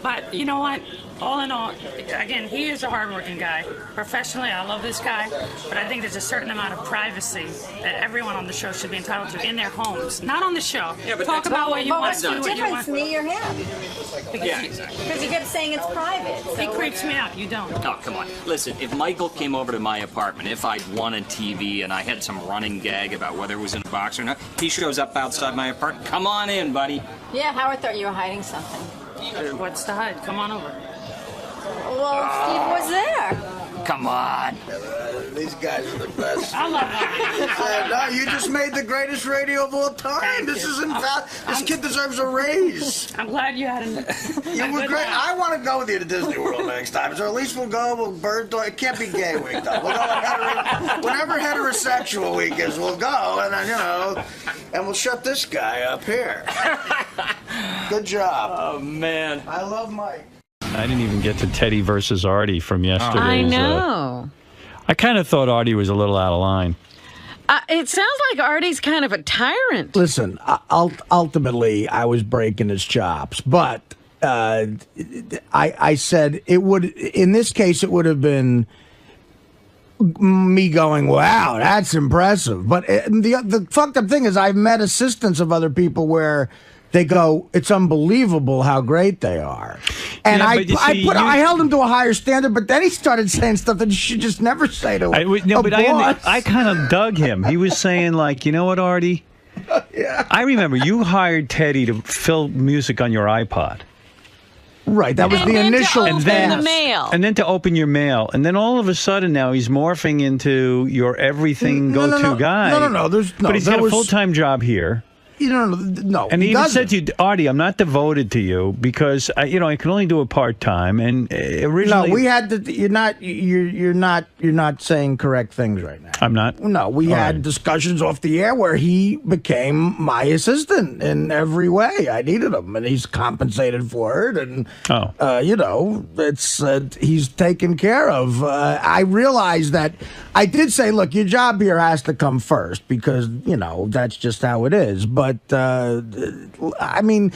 But you know what? All in all, again, he is a hardworking guy. Professionally, I love this guy, but I think there's a certain amount of privacy that everyone on the show should be entitled to in their homes, not on the show. Yeah, but talk about what you want to do. What's the difference, me or him? Yeah, exactly. Because you kept saying it's private. So he creeps me out. You don't. Oh, come on. Listen, if Michael came over to my apartment, if I'd won a TV and I had some running gag about whether it was in a box or not, he shows up outside my apartment. Come on in, buddy. Yeah, Howard thought you were hiding something. What's to hide? Come on over. Well, Steve was there. Come on. These guys are the best. I love that. No, you just made the greatest radio of all time. This kid deserves a raise. I'm glad you had You were great. I want to go with you to Disney World next time. So at least we'll go. We'll bird dog. It can't be gay week though. We'll go whenever heterosexual week is. We'll go, and then and we'll shut this guy up here. Good job. Oh man, I love Mike. I didn't even get to Teddy versus Artie from yesterday. I know. I kind of thought Artie was a little out of line. It sounds like Artie's kind of a tyrant. Listen, ultimately, I was breaking his chops, but I said it would. In this case, it would have been me going, "Wow, that's impressive." But the fucked up thing is, I've met assistants of other people where they go, "It's unbelievable how great they are," and I held him to a higher standard. But then he started saying stuff that you should just never say to I kind of dug him. He was saying like, "You know what, Artie? Yeah. I remember you hired Teddy to fill music on your iPod." Right, that was the initial the mail. And then to open your mail. And then all of a sudden now he's morphing into your everything go-to guy. No. But he's got a full-time job here. No. And he even said to you, Artie, I'm not devoted to you because I can only do it part-time. And originally, no, we had to. You're not saying correct things right now. I'm not. No, we had discussions off the air where he became my assistant in every way. I needed him, and he's compensated for it. And it's he's taken care of. I realized that I did say, look, your job here has to come first because that's just how it is. But I mean,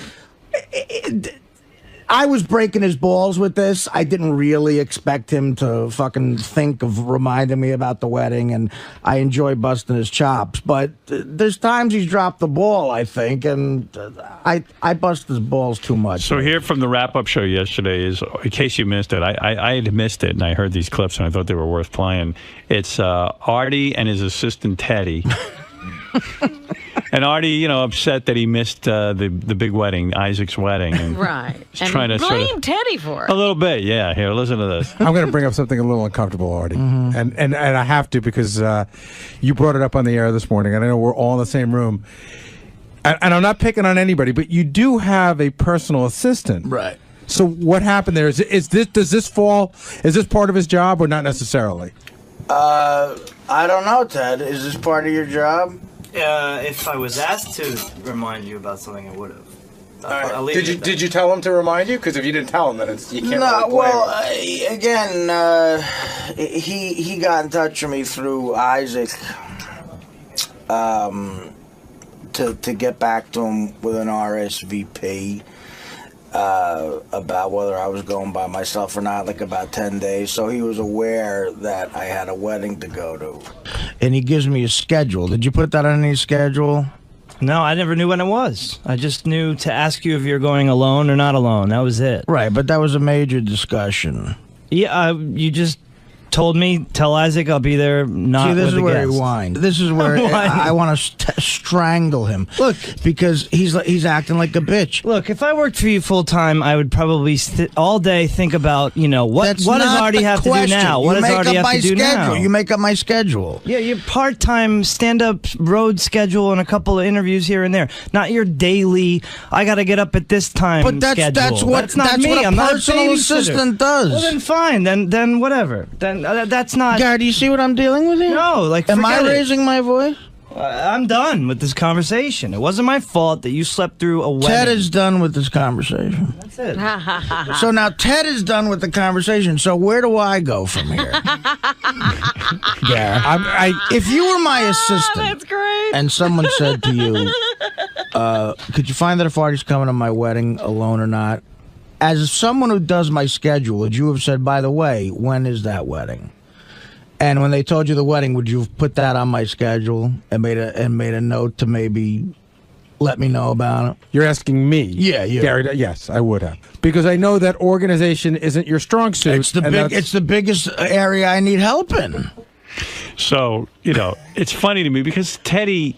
I was breaking his balls with this. I didn't really expect him to fucking think of reminding me about the wedding, and I enjoy busting his chops. But there's times he's dropped the ball, I think, and I bust his balls too much. So here from the wrap-up show yesterday is, in case you missed it, I had missed it, and I heard these clips, and I thought they were worth playing. It's Artie and his assistant Teddy. And Artie, upset that he missed the big wedding, Isaac's wedding. And right. he's And trying to blame Teddy for it. a little bit, yeah. Here, listen to this. I'm going to bring up something a little uncomfortable, Artie. And I have to because you brought it up on the air this morning, and I know we're all in the same room. And I'm not picking on anybody, but you do have a personal assistant. Right. So what happened there? Is this part of his job or not necessarily? I don't know, Ted. Is this part of your job? If I was asked to remind you about something, I would have. Did you tell him to remind you? Because if you didn't tell him, then you can't really blame him. He got in touch with me through Isaac to get back to him with an RSVP about whether I was going by myself or not, like about 10 days. So he was aware that I had a wedding to go to. And he gives me a schedule. Did you put that on any schedule? No, I never knew when it was. I just knew to ask you if you're going alone or not alone. That was it. Right, but that was a major discussion. Yeah, you just told me, tell Isaac I'll be there, not with the guest. See, this is where he whined. This is where I want to strangle him. Look, because he's acting like a bitch. Look, if I worked for you full time, I would probably all day think about, what does Artie have to do now? What does Artie have to do now? You make up my schedule. Yeah, your part-time stand-up road schedule and a couple of interviews here and there. Not your daily, I got to get up at this time schedule. That's what me. a personal assistant does. Well, then fine. Then whatever. Then that's not. Gary, do you see what I'm dealing with here? No, am I raising my voice? I'm done with this conversation. It wasn't my fault that you slept through a wedding. Ted is done with this conversation. That's it. So now Ted is done with the conversation. So where do I go from here? Gary, if you were my assistant, that's great. And someone said to you, "Could you find that if Artie's coming to my wedding alone or not?" As someone who does my schedule, would you have said, "By the way, when is that wedding?" And when they told you the wedding, would you have put that on my schedule and made a note to maybe let me know about it? You're asking me? Yeah, you. Gary, yes, I would have. Because I know that organization isn't your strong suit. It's the biggest area I need help in. So, it's funny to me because Teddy...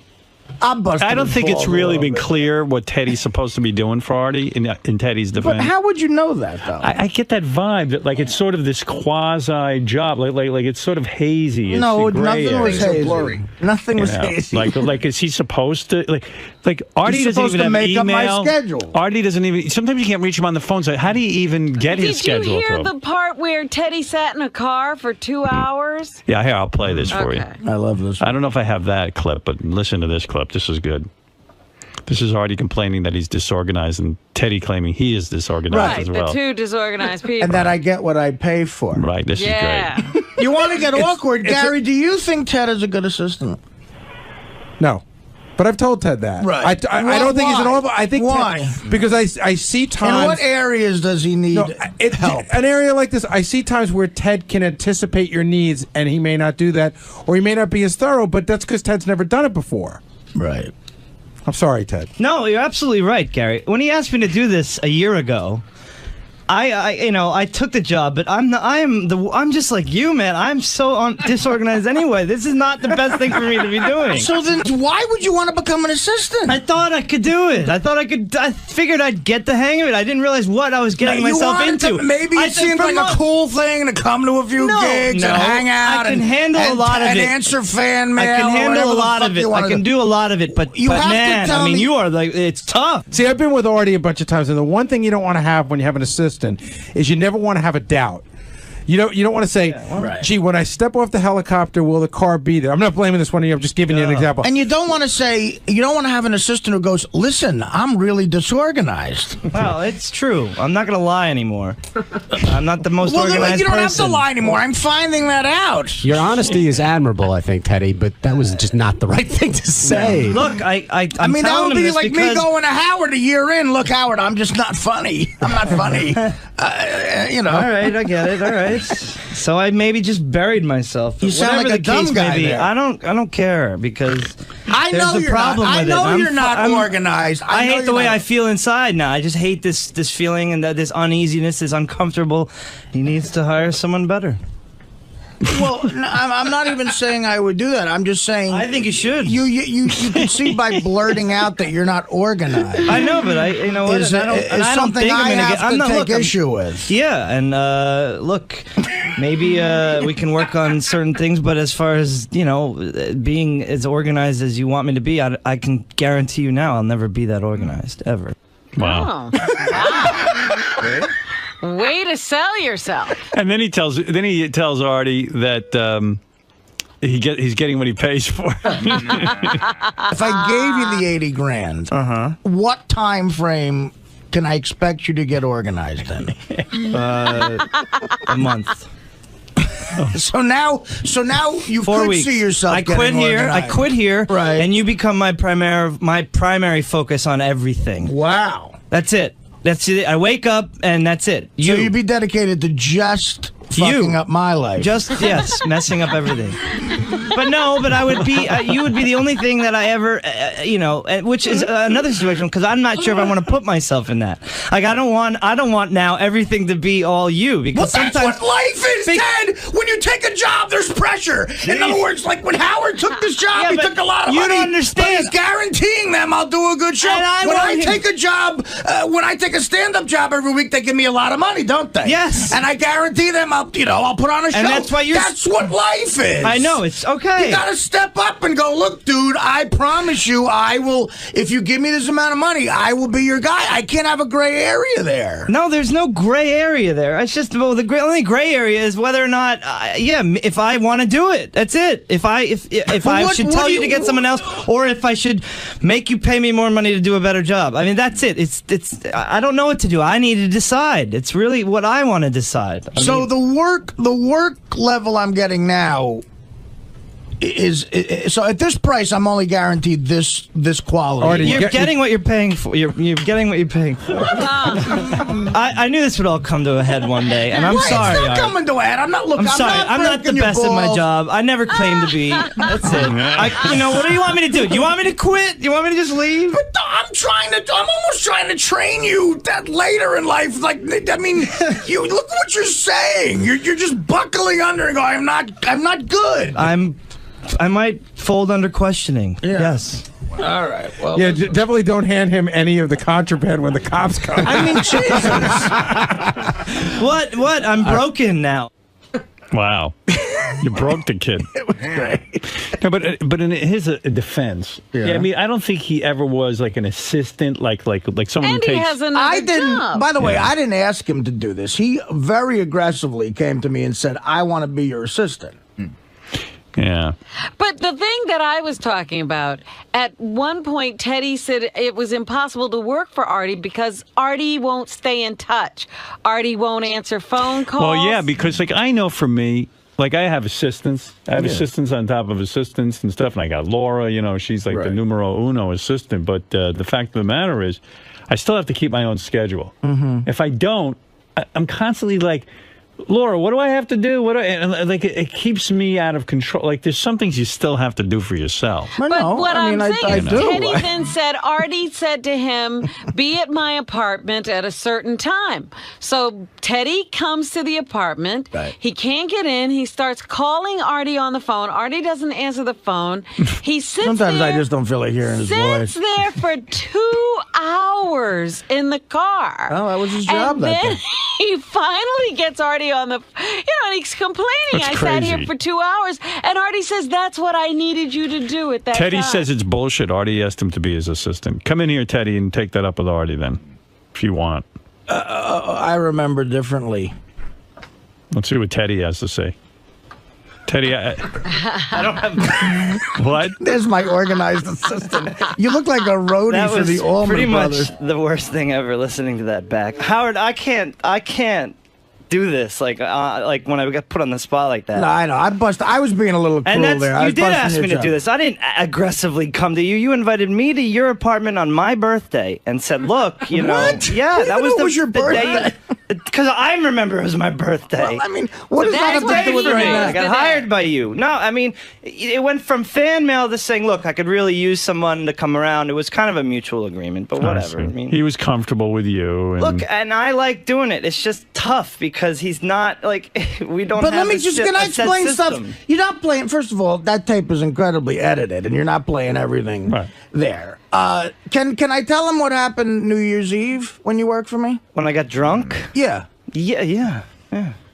I don't think it's really been clear what Teddy's supposed to be doing for Artie in Teddy's defense. But how would you know that, though? I get that vibe that it's sort of this quasi job, like it's sort of hazy. No, nothing was hazy. Blurry. Nothing was hazy. Like is he supposed to like Artie doesn't even have make email. Up my schedule. Artie doesn't even. Sometimes you can't reach him on the phone. So how do you even get his schedule? Did you hear the part where Teddy sat in a car for 2 hours? Yeah, here I'll play this for you. I love this. I don't know if I have that clip, but listen to this clip. This is good. This is Artie complaining that he's disorganized and Teddy claiming he is disorganized as well. The two disorganized people. And that I get what I pay for. Right, this is great. You want to get awkward, Gary? Do you think Ted is a good assistant? No. But I've told Ted that. Right. I don't think he's an awful... I think why? Because I see times... In what areas does he need help? An area like this, I see times where Ted can anticipate your needs, and he may not do that, or he may not be as thorough, but that's because Ted's never done it before. Right. I'm sorry, Ted. No, you're absolutely right, Gary. When he asked me to do this a year ago, I took the job, but I'm just like you, man. I'm so disorganized anyway. This is not the best thing for me to be doing. So then, why would you want to become an assistant? I thought I could do it. I figured I'd get the hang of it. I didn't realize what I was getting myself into. Maybe it seemed like a cool thing to come to a few gigs and hang out. I can handle a lot of it. Answer fan mail. I can handle a lot of it. I can do a lot of it. But man, I mean, you are like, it's tough. See, I've been with Artie a bunch of times, and the one thing you don't want to have when you have an assistant is you never want to have a doubt. You don't want to say, gee, when I step off the helicopter, will the car be there? I'm not blaming this one of you. I'm just giving you an example. And you don't want to say, you don't want to have an assistant who goes, listen, I'm really disorganized. Well, it's true. I'm not going to lie anymore. I'm not the most organized person. You don't have to lie anymore. I'm finding that out. Your honesty is admirable, I think, Teddy, but that was just not the right thing to say. Look, I mean, that would be like me going to Howard a year in. Look, Howard, I'm just not funny. I'm not funny. All right, I get it. All right. So I maybe just buried myself. You sound like a dumb guy there. I don't care because I know there's a problem with it. I know you're not organized. I hate the way I feel inside now. I just hate this feeling and this uneasiness, this uncomfortable. He needs to hire someone better. Well, no, I'm not even saying I would do that. I'm just saying. I think you should. You can see by blurting out that you're not organized. I know, but I don't think I'm going to take issue with. Yeah, and look, maybe we can work on certain things, but as far as being as organized as you want me to be, I can guarantee you now I'll never be that organized ever. Wow. Wow. Way to sell yourself. And then he tells Artie that he's getting what he pays for. If I gave you the 80 grand, what time frame can I expect you to get organized in? A month. So now you 4 could weeks. see yourself. I quit here, right? And you become my primary focus on everything. Wow, that's it. That's it. I wake up and that's it. So you'd be dedicated to just fucking up my life. Yes, messing up everything. But I would be. You would be the only thing that I ever, which is another situation because I'm not sure if I want to put myself in that. Like I don't want now everything to be all you because that's what life is, Ted. When you take a job, there's pressure. In other words, like when Howard took this job, he took a lot of money. You don't understand. But he's guaranteeing them I'll do a good show. When I take a job, when I take a stand-up job every week, they give me a lot of money, don't they? Yes. And I guarantee them I'll put on a show. And that's why that's what life is. I know, it's okay. You gotta step up and go, look, dude, I promise you I will, if you give me this amount of money, I will be your guy. I can't have a gray area there. No, there's no gray area there. It's just, the only gray area is whether or not, if I want to do it. That's it. If I should tell you to get someone else, or if I should make you pay me more money to do a better job. I mean, that's it. I don't know what to do. I need to decide. It's really what I want to decide. So the work level I'm getting now is so at this price I'm only guaranteed this quality. You're getting what you're paying for. You're getting what you're paying for. I knew this would all come to a head one day, and I'm sorry. It's not coming to a head. I'm sorry. I'm not the best at my job. I never claimed to be. That's it. What do you want me to do? Do you want me to quit? Do you want me to just leave? But I'm almost trying to train you that later in life. Like, I mean, you look at what you're saying. You're just buckling under and going, I'm not good. I might fold under questioning. Yeah. Yes. All right. Well, yeah, definitely don't hand him any of the contraband when the cops come. I mean, Jesus. What? I'm broken now. Wow. You broke the kid. It was great. No, but in his defense, I mean, I don't think he ever was like an assistant, like someone and who he takes. has another job. By the way, I didn't ask him to do this. He very aggressively came to me and said, "I want to be your assistant." Yeah. But the thing that I was talking about, at one point, Teddy said it was impossible to work for Artie because Artie won't stay in touch. Artie won't answer phone calls. Well, yeah, because I know for me, I have assistants. I have assistants on top of assistants and stuff. And I got Laura, she's like the numero uno assistant. But the fact of the matter is, I still have to keep my own schedule. Mm-hmm. If I don't, I'm constantly like, Laura, what do I have to do? It keeps me out of control. Like, there's some things you still have to do for yourself. But what I'm saying is, Teddy then said, Artie said to him, be at my apartment at a certain time. So Teddy comes to the apartment. Right. He can't get in. He starts calling Artie on the phone. Artie doesn't answer the phone. He sits Sometimes there, I just don't feel like hearing his voice. Sits there for 2 hours in the car. Oh, that was his job that then day. He finally gets Artie on the, and he's complaining. I sat here for 2 hours, and Artie says, that's what I needed you to do at that Teddy time. says it's bullshit. Artie asked him to be his assistant. Come in here, Teddy, and take that up with Artie then, if you want. I remember differently. Let's see what Teddy has to say. Teddy, I don't have... What? There's my organized assistant. You look like a roadie for the Allman Brothers. Pretty much the worst thing ever, listening to that back. Howard, I can't do this like when I got put on the spot like that. No, I know. I was being a little cruel there. You did ask me to do this. I didn't aggressively come to you. You invited me to your apartment on my birthday and said, "Look, What? Yeah, that was your birthday. Because I remember it was my birthday. Well, I mean, what does that have to do with great. right now? I got hired by you. No, I mean, it went from fan mail to saying, look, I could really use someone to come around. It was kind of a mutual agreement, but whatever. I mean, he was comfortable with you. And... Look, and I like doing it. It's just tough because he's not, like, we don't But have let me just, can I explain stuff? You're not playing, first of all, that tape is incredibly edited, and you're not playing everything there. Can I tell him what happened New Year's Eve when you worked for me? When I got drunk? Yeah. Yeah.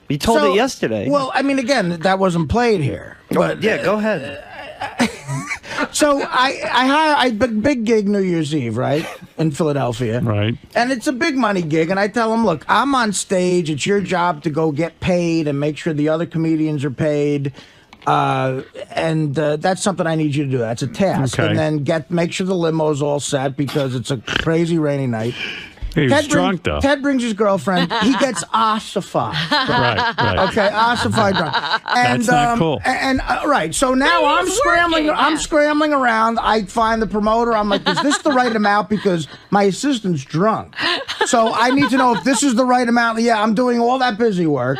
You told it yesterday. Well, I mean, again, that wasn't played here. But yeah, go ahead. So I big gig New Year's Eve, right, in Philadelphia. Right. And it's a big money gig, and I tell him, look, I'm on stage. It's your job to go get paid and make sure the other comedians are paid. And that's something I need you to do. That's a task. Okay. And then make sure the limo's all set because it's a crazy rainy night. He was drunk, though. Ted brings his girlfriend. He gets ossified. Right. Okay, ossified drunk. And, That's not cool. And right, so now I'm scrambling. I'm scrambling around. I find the promoter. I'm like, is this the right amount? Because my assistant's drunk. So I need to know if this is the right amount. Yeah, I'm doing all that busy work.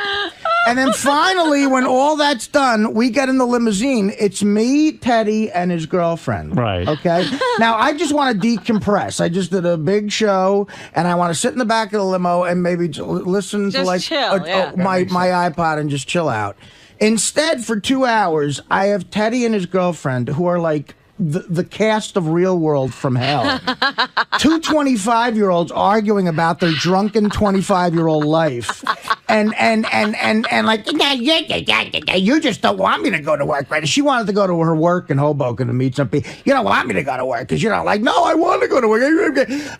And then finally, when all that's done, we get in the limousine. It's me, Teddy, and his girlfriend. Right. Okay? Now, I just want to decompress. I just did a big show, and I want to sit in the back of the limo and maybe listen to, like, chill, my iPod and just chill out. Instead, for 2 hours, I have Teddy and his girlfriend, who are like the cast of Real World from hell. Two 25-year-olds arguing about their drunken 25-year-old life. And like, you just don't want me to go to work, right? She wanted to go to her work in Hoboken to meet some people. You don't want me to go to work because you're not like, no, I want to go to work.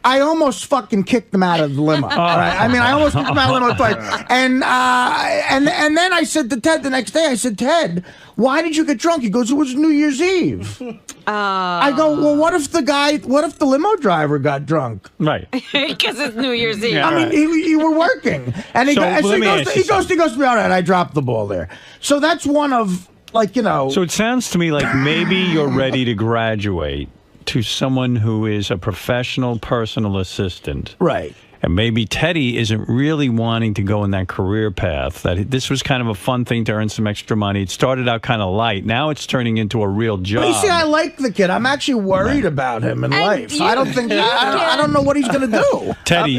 I almost fucking kicked them out of the limo. Right? I mean, I almost kicked them out of the limo twice. And then I said to Ted the next day, I said, Ted, why did you get drunk? He goes, it was New Year's Eve. I go, well, what if the limo driver got drunk? Right. Because it's New Year's Eve. I mean, you were working. And he goes to me, all right, I dropped the ball there. So that's one of, like, you know. So it sounds to me like maybe you're ready to graduate to someone who is a professional personal assistant. Right. And maybe Teddy isn't really wanting to go in that career path. That this was kind of a fun thing to earn some extra money. It started out kind of light. Now it's turning into a real job. But you see, I like the kid. I'm actually worried about him in life. I don't think I don't know what he's going to do. Teddy,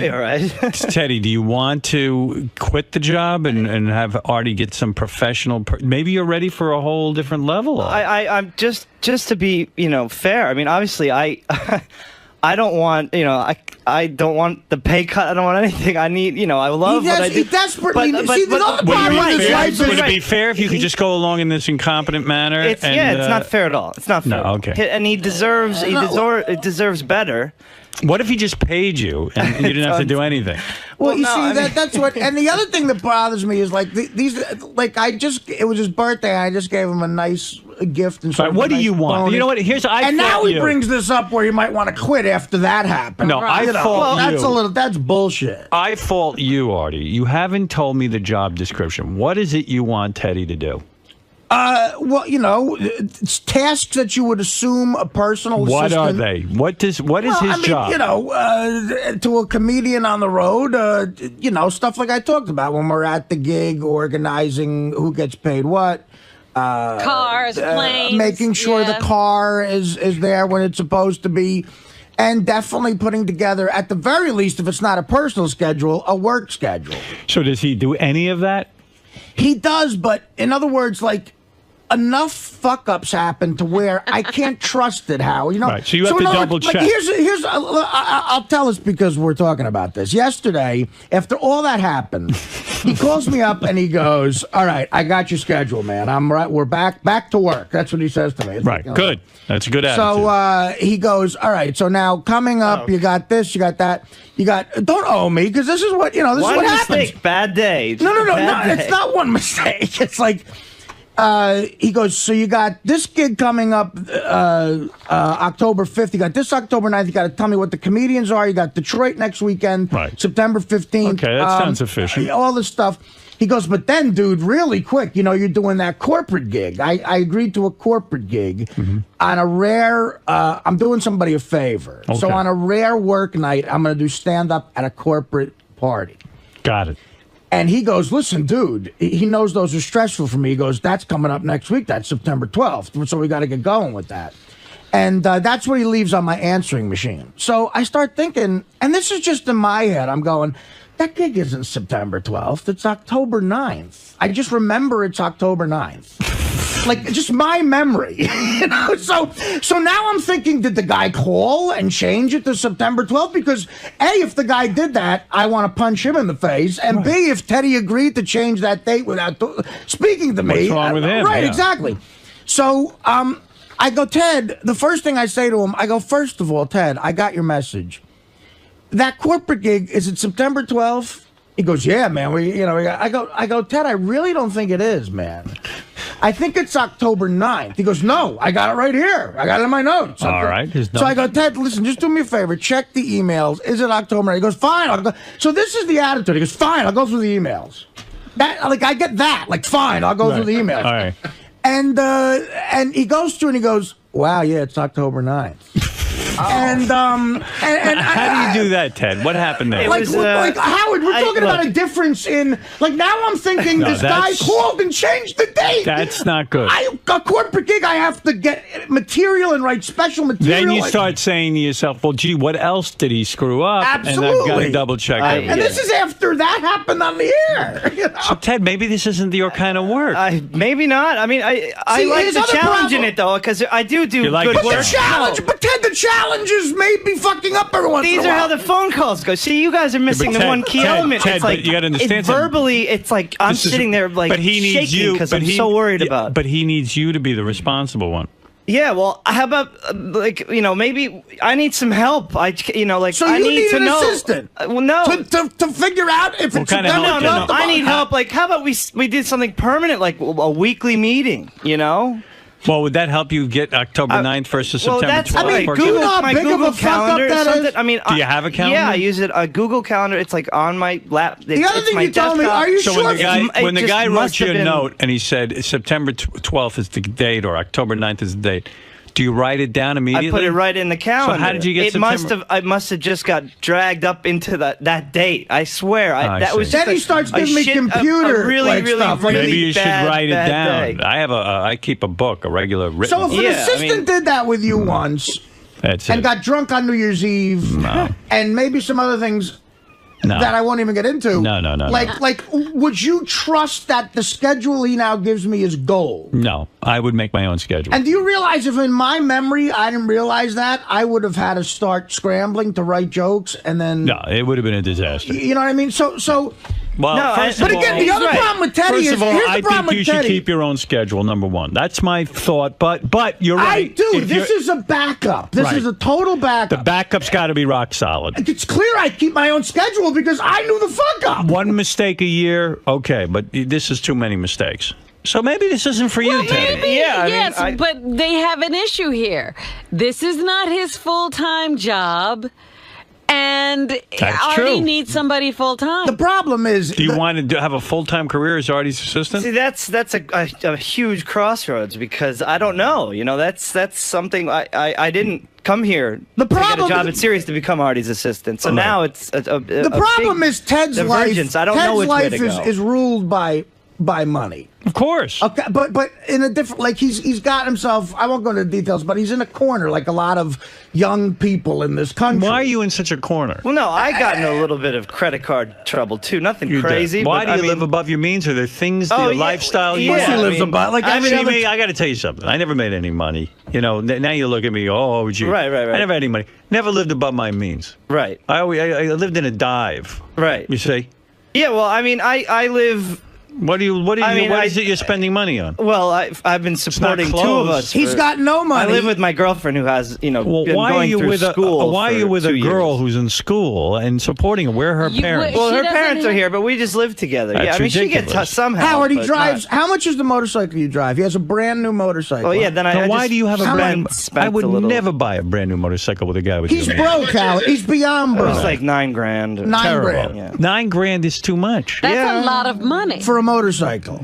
Teddy, do you want to quit the job and have Artie get some professional? Maybe you're ready for a whole different level. I'm just to be, fair. I mean, obviously, I don't want, I don't want the pay cut. I don't want anything. I need, I love what I do. He desperately would it be fair if you could just go along in this incompetent manner? It's not fair at all. It's not fair. No, okay. And he deserves better. What if he just paid you and you didn't have to do anything? Well, you see, that's what. And the other thing that bothers me is like it was his birthday. And I just gave him a nice gift and so. What do you want? Bonus. You know what? And now he brings this up where he might want to quit after that happened. No, I fault you. That's bullshit. I fault you, Artie. You haven't told me the job description. What is it you want Teddy to do? Well, it's tasks that you would assume a personal assistant. What are they? What is his job? To a comedian on the road, stuff like I talked about when we're at the gig, organizing who gets paid what. Cars, planes. Making sure the car is there when it's supposed to be. And definitely putting together, at the very least, if it's not a personal schedule, a work schedule. So does he do any of that? He does, but in other words, like, enough fuck-ups happen to where I can't trust it, Hal. Right, so you have to double check. Here's I'll tell us because we're talking about this. Yesterday, after all that happened, he calls me up and he goes, all right, I got your schedule, man. I'm right. We're back to work. That's what he says to me. It's right, good. That's a good attitude. So he goes, all right, so now coming up, you got this, you got that. Don't owe me, because this is what, this is what happens. One mistake, bad day. No, it's not one mistake. It's like, he goes, so you got this gig coming up October 5th. You got this October 9th. You got to tell me what the comedians are. You got Detroit next weekend, September 15th. Okay, that sounds efficient. All this stuff. He goes, but then, dude, really quick, you're doing that corporate gig. I agreed to a corporate gig on a rare, I'm doing somebody a favor. Okay. So on a rare work night, I'm going to do stand-up at a corporate party. Got it. And he goes, listen, dude, he knows those are stressful for me. He goes, that's coming up next week. That's September 12th. So we got to get going with that. And that's what he leaves on my answering machine. So I start thinking, and this is just in my head, I'm going, that gig isn't September 12th. It's October 9th. I just remember it's October 9th. Like, just my memory. You know? So now I'm thinking, did the guy call and change it to September 12th? Because, A, if the guy did that, I want to punch him in the face. And B, if Teddy agreed to change that date without speaking to me. What's wrong with him? Right, Yeah. exactly. So, I go, Ted, the first thing I say to him, I go, first of all, Ted, I got your message. That corporate gig, is it September 12th? He goes, yeah, man. I go, Ted, I really don't think it is, man. I think it's October 9th. He goes, no, I got it right here. I got it in my notes. All right. So I go, Ted, listen, just do me a favor. Check the emails. Is it October 9th? He goes, fine. I'll go. So this is the attitude. He goes, fine, I'll go through the emails. I get that. Like, fine, I'll go through the emails. All right. And he goes through and he goes, wow, yeah, it's October 9th. And how do you do that, Ted? What happened there? Like Howard, we're talking about a difference in, like, now I'm thinking this guy called and changed the date. That's not good. A corporate gig, I have to get material and write special material. Then you start saying to yourself, well, gee, what else did he screw up? Absolutely. And I've got to double check everything. And this is after that happened on the air. You know? So, Ted, maybe this isn't your kind of work. Maybe not. I mean, I like the challenge in it, though, because I do good work. But Ted, the challenges may be fucking up every once in a while. These are how the phone calls go. See, you guys are missing the one key element. Ted, it's like, but you got to understand something. Verbally, it's like I'm sitting there like shaking because I'm so worried about. But he needs you to be the responsible one. Yeah, well, how about maybe I need some help. So I you need to an know. assistant? Well, no, to figure out if it's kind of help? No. I need help. Like, how about we did something permanent, like a weekly meeting? You know. Well, would that help you get October 9th versus September 12th? I mean, my Google Calendar or something. I mean, do you have a calendar? Yeah, I use it. A Google Calendar. It's like on my lap. The other thing you told me, are you so sure? when the guy wrote you a note and he said September 12th is the date or October 9th is the date, do you write it down immediately? I put it right in the calendar. So how did you get September? I must have just got dragged up into that date. I swear. That was then he starts giving me computer really stuff. Maybe you should write it down. Day. I keep a book, a regular written. So if an assistant did that with you once, and got drunk on New Year's Eve, and maybe some other things. That I won't even get into. No. Like, would you trust that the schedule he now gives me is gold? No, I would make my own schedule. And do you realize if in my memory I didn't realize that, I would have had to start scrambling to write jokes and then... No, it would have been a disaster. You know what I mean? So well, but again, the other problem with Teddy is... First of all, I think you should keep your own schedule, number one. That's my thought, but you're right. I do. This is a backup. This is a total backup. The backup's got to be rock solid. It's clear I keep my own schedule because I knew the fuck up. One mistake a year, okay, but this is too many mistakes. So maybe this isn't for you, Teddy. Yes, but they have an issue here. This is not his full-time job. And Artie needs somebody full-time. The problem is... Do you want to have a full-time career as Artie's assistant? See, that's a huge crossroads because I don't know. You know, that's something I didn't come here to get a job at Sirius to become Artie's assistant. So now it's the problem is Ted's life. I don't know which way to go. Ted's life is ruled by money. Of course. Okay, but in a different, like he's got himself, I won't go into details, but he's in a corner like a lot of young people in this country. Why are you in such a corner? Well, no, I got in a little bit of credit card trouble too. Nothing crazy. Why do you live above your means? Are there things, the lifestyle you he lives above? Like, I got to tell you something. I never made any money. You know, now you look at me, gee. Right. I never had any money. Never lived above my means. Right. I lived in a dive. Right. You see? Yeah, well, I mean, I live... What is it you're spending money on? Well, I've been supporting two of us. He's got no money. I live with my girlfriend who has, been why going through school. Why are you with a girl who's in school and supporting her? Where are her parents? Well, her parents are here, but we just live together. That's ridiculous. She gets somehow. Howard, he drives. How much is the motorcycle you drive? He has a brand new motorcycle. Oh yeah, then why do you have a brand? I would never buy a brand new motorcycle with a guy with you. He's broke, Howard. He's beyond broke. It's like $9 grand. $9 grand. Yeah. $9 grand is too much. That's a lot of money for a motorcycle.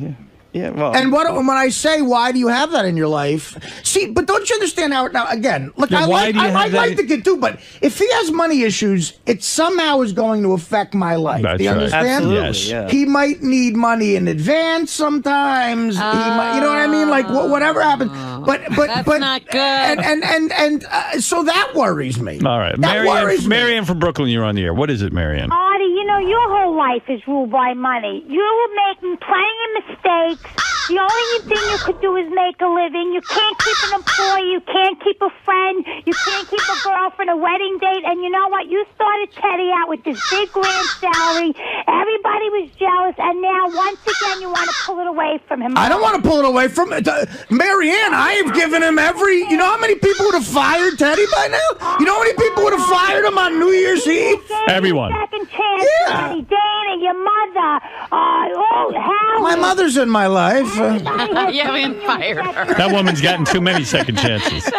Yeah, well. And when I say, why do you have that in your life? See, but don't you understand how, now, again, look, Yeah, I like the kid too, but if he has money issues, it somehow is going to affect my life. That's do you right. understand? Absolutely, yes. Yeah. He might need money in advance sometimes. He might, you know what I mean? Like, whatever happens. But That's not good. And so that worries me. All right. That worries me. Marianne from Brooklyn, you're on the air. What is it, Marianne? Artie, you know, your whole life is ruled by money. You were making plenty of mistakes. The only thing you could do is make a living. You can't keep an employee. You can't keep a friend. You can't keep a girlfriend, a wedding date. And you know what? You started Teddy out with this big grand salary. Everybody was jealous. And now, once again, you want to pull it away from him. I don't want to pull it away from Marianne. I have given him every. You know how many people would have fired Teddy by now? You know how many people would have fired him on New Year's Eve? Everyone. Second chance, Teddy, Dana, your mother, Howard. My mother's in my life. You haven't fired her. That woman's gotten too many second chances.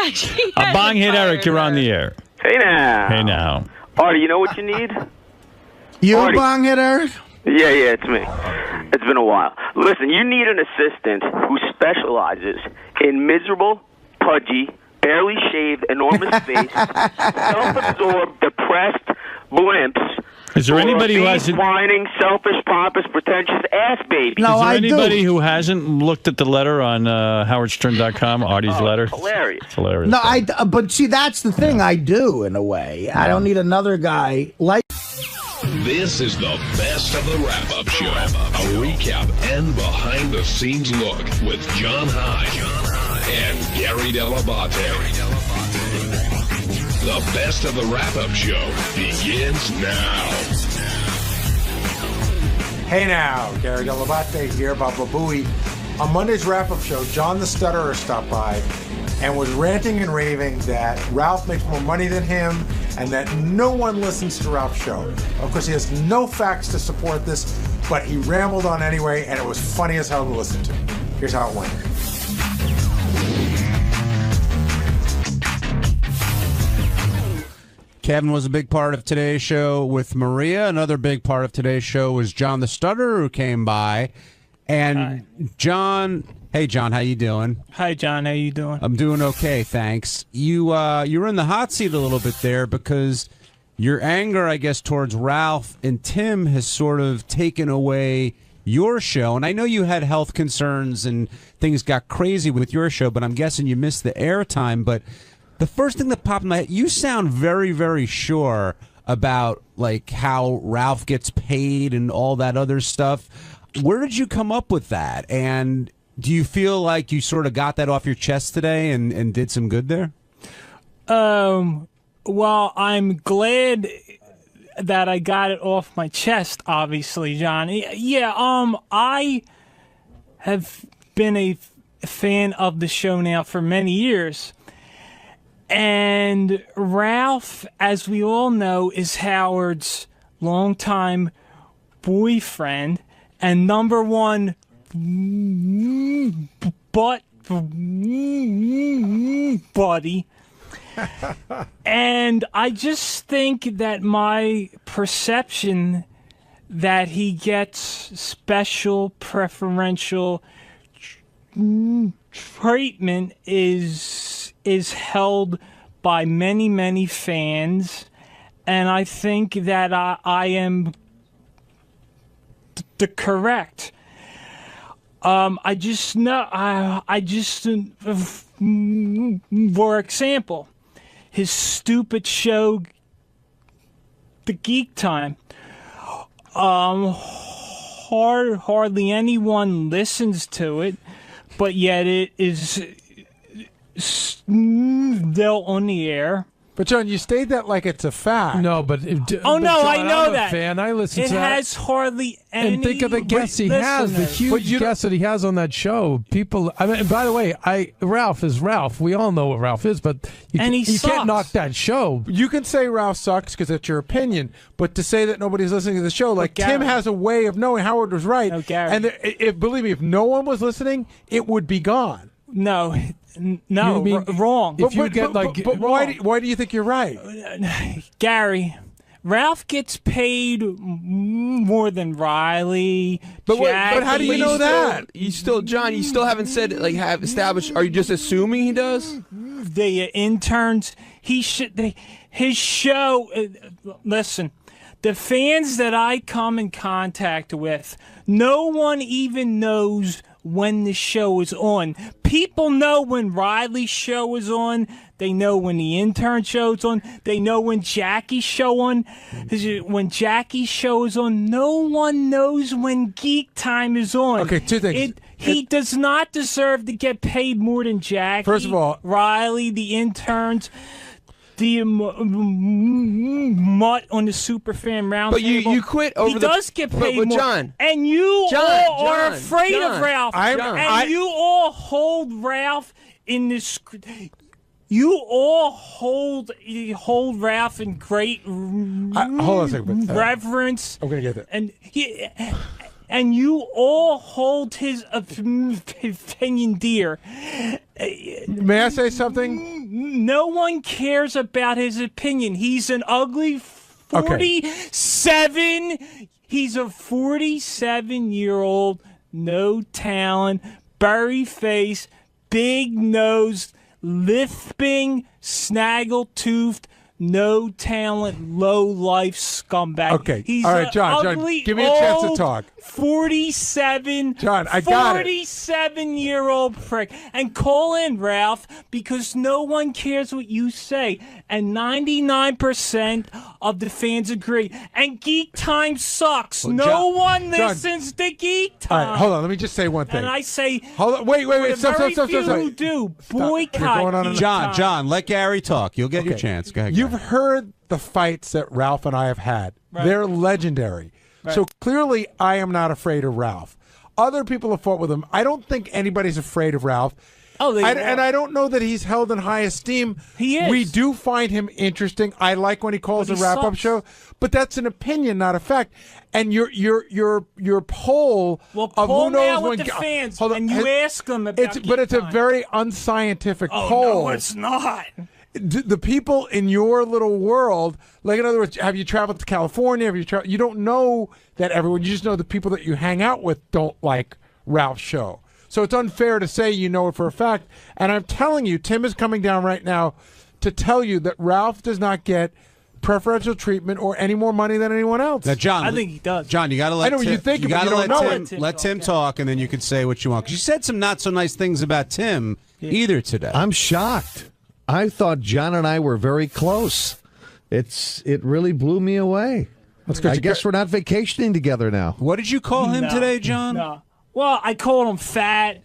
Bong hit Eric, you're on the air. Hey now. Hey now. Artie, you know what you need? You Artie. bong hit Eric? Yeah, it's me. It's been a while. Listen, you need an assistant who specializes in miserable, pudgy, barely shaved, enormous face, self-absorbed, depressed blimps. Is there anybody who hasn't? Whining, selfish, pompous, pretentious ass baby. No, Is there I anybody who hasn't looked at the letter on HowardStern.com, Artie's letter? Hilarious. It's hilarious. No, but see, that's the thing. I do, in a way. I don't need another guy like. This is the best of the wrap-up show. A recap and behind-the-scenes look with John High and Gary 𝗏𝗏𝗏𝗏. The best of the wrap-up show begins now. Hey now, Gary 𝗏𝗏𝗏𝗏 here, Baba Booey. On Monday's wrap-up show, John the Stutterer stopped by and was ranting and raving that Ralph makes more money than him and that no one listens to Ralph's show. Of course, he has no facts to support this, but he rambled on anyway, and it was funny as hell to listen to. Here's how it went. Kevin was a big part of today's show with Maria. Another big part of today's show was John the Stutterer, who came by. And hi. John, hey John, how you doing? Hi John, how you doing? I'm doing okay, thanks. You're in the hot seat a little bit there because your anger, I guess, towards Ralph and Tim has sort of taken away your show. And I know you had health concerns and things got crazy with your show, but I'm guessing you missed the airtime. But the first thing that popped in my head, you sound very, very sure about like how Ralph gets paid and all that other stuff. Where did you come up with that? And do you feel like you sort of got that off your chest today and did some good there? Well, I'm glad that I got it off my chest, obviously, John. Yeah, I have been a fan of the show now for many years. And Ralph, as we all know, is Howard's longtime boyfriend and number one buddy. And I just think that my perception that he gets special preferential treatment is held by many, many fans, and I think that I am the correct. I just know. For example, his stupid show, The Geek Time. Hardly anyone listens to it, but yet it is still on the air. But John, you state that like it's a fact. No, but I know I'm that. a fan. I listen it to that. It has hardly any. And think of the guests he has, the huge guests that he has on that show. People. I mean, by the way, Ralph is Ralph. We all know what Ralph is, but you can't knock that show. You can say Ralph sucks because it's your opinion, but to say that nobody's listening to the show, like Tim has a way of knowing Howard was right. No, Gary. And believe me, if no one was listening, it would be gone. No, wrong. But why do you think you're right? Gary, Ralph gets paid more than Riley. But Jackie. how do you know that? You still haven't said have established. Are you just assuming he does? The interns. His show. Listen, the fans that I come in contact with, no one even knows when the show is on. People know when Riley's show is on. They know when the intern show's on. They know when Jackie's show on. When Jackie's show is on, no one knows when Geek Time is on. Okay, two things. He does not deserve to get paid more than Jackie. First of all, Riley, the interns, the mutt on the Superfan round. But you quit over he does get paid more. John. And you all are afraid John, of Ralph. You all hold Ralph in this. You all hold Ralph in great hold on a second, reverence. I'm gonna get that. And you all hold his opinion dear. May I say something? No one cares about his opinion. He's an ugly 47. He's a 47-year-old, no talent, burry face, big nose, lisping, snaggle-toothed, no talent, low life scumbag. Okay. He's all right, John, give me a chance to talk. 47. John, I got it. 47-year-old prick. And call in, Ralph, because no one cares what you say. And 99% of the fans agree. And Geek Time sucks. Well, no one listens to Geek Time. All right, hold on. Let me just say one thing. And I say, hold on. Wait. Stop. Who do boycott? John, let Gary talk. You'll get your chance. Go ahead. You've heard the fights that Ralph and I have had. Right. They're legendary. Right. So clearly, I am not afraid of Ralph. Other people have fought with him. I don't think anybody's afraid of Ralph. And I don't know that he's held in high esteem. He is. We do find him interesting. I like when he calls a wrap-up show, but that's an opinion, not a fact. And your poll of who knows when with the fans, hold on, and you ask them about but it's a Time. very unscientific Oh, poll. no, it's not. The people in your little world, like in other words, have you traveled to California? You don't know that everyone. You just know the people that you hang out with don't like Ralph's show. So it's unfair to say you know it for a fact. And I'm telling you, Tim is coming down right now to tell you that Ralph does not get preferential treatment or any more money than anyone else. Now, John, I think he does. John, you got to let. I know Tim, you think, you but got you to don't know it. Let Tim talk, and then you can say what you want. Because you said some not so nice things about Tim either today. I'm shocked. I thought John and I were very close. It really blew me away. I guess we're not vacationing together now. What did you call him today, John? No. Well, I called him fat,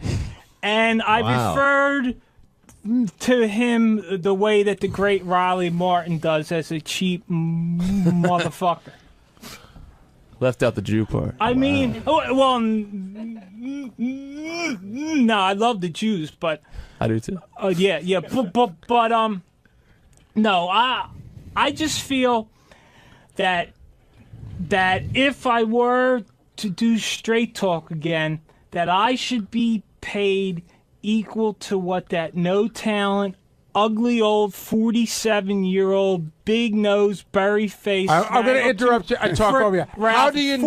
and I referred to him the way that the great Riley Martin does, as a cheap motherfucker. Left out the Jew part. I mean, well, no, I love the Jews, but I do too. yeah, but no, I just feel that if I were to do Straight Talk again, that I should be paid equal to what that no talent, ugly old 47-year-old, big nose, berry face. I'm going to interrupt you. I talk over you. How do you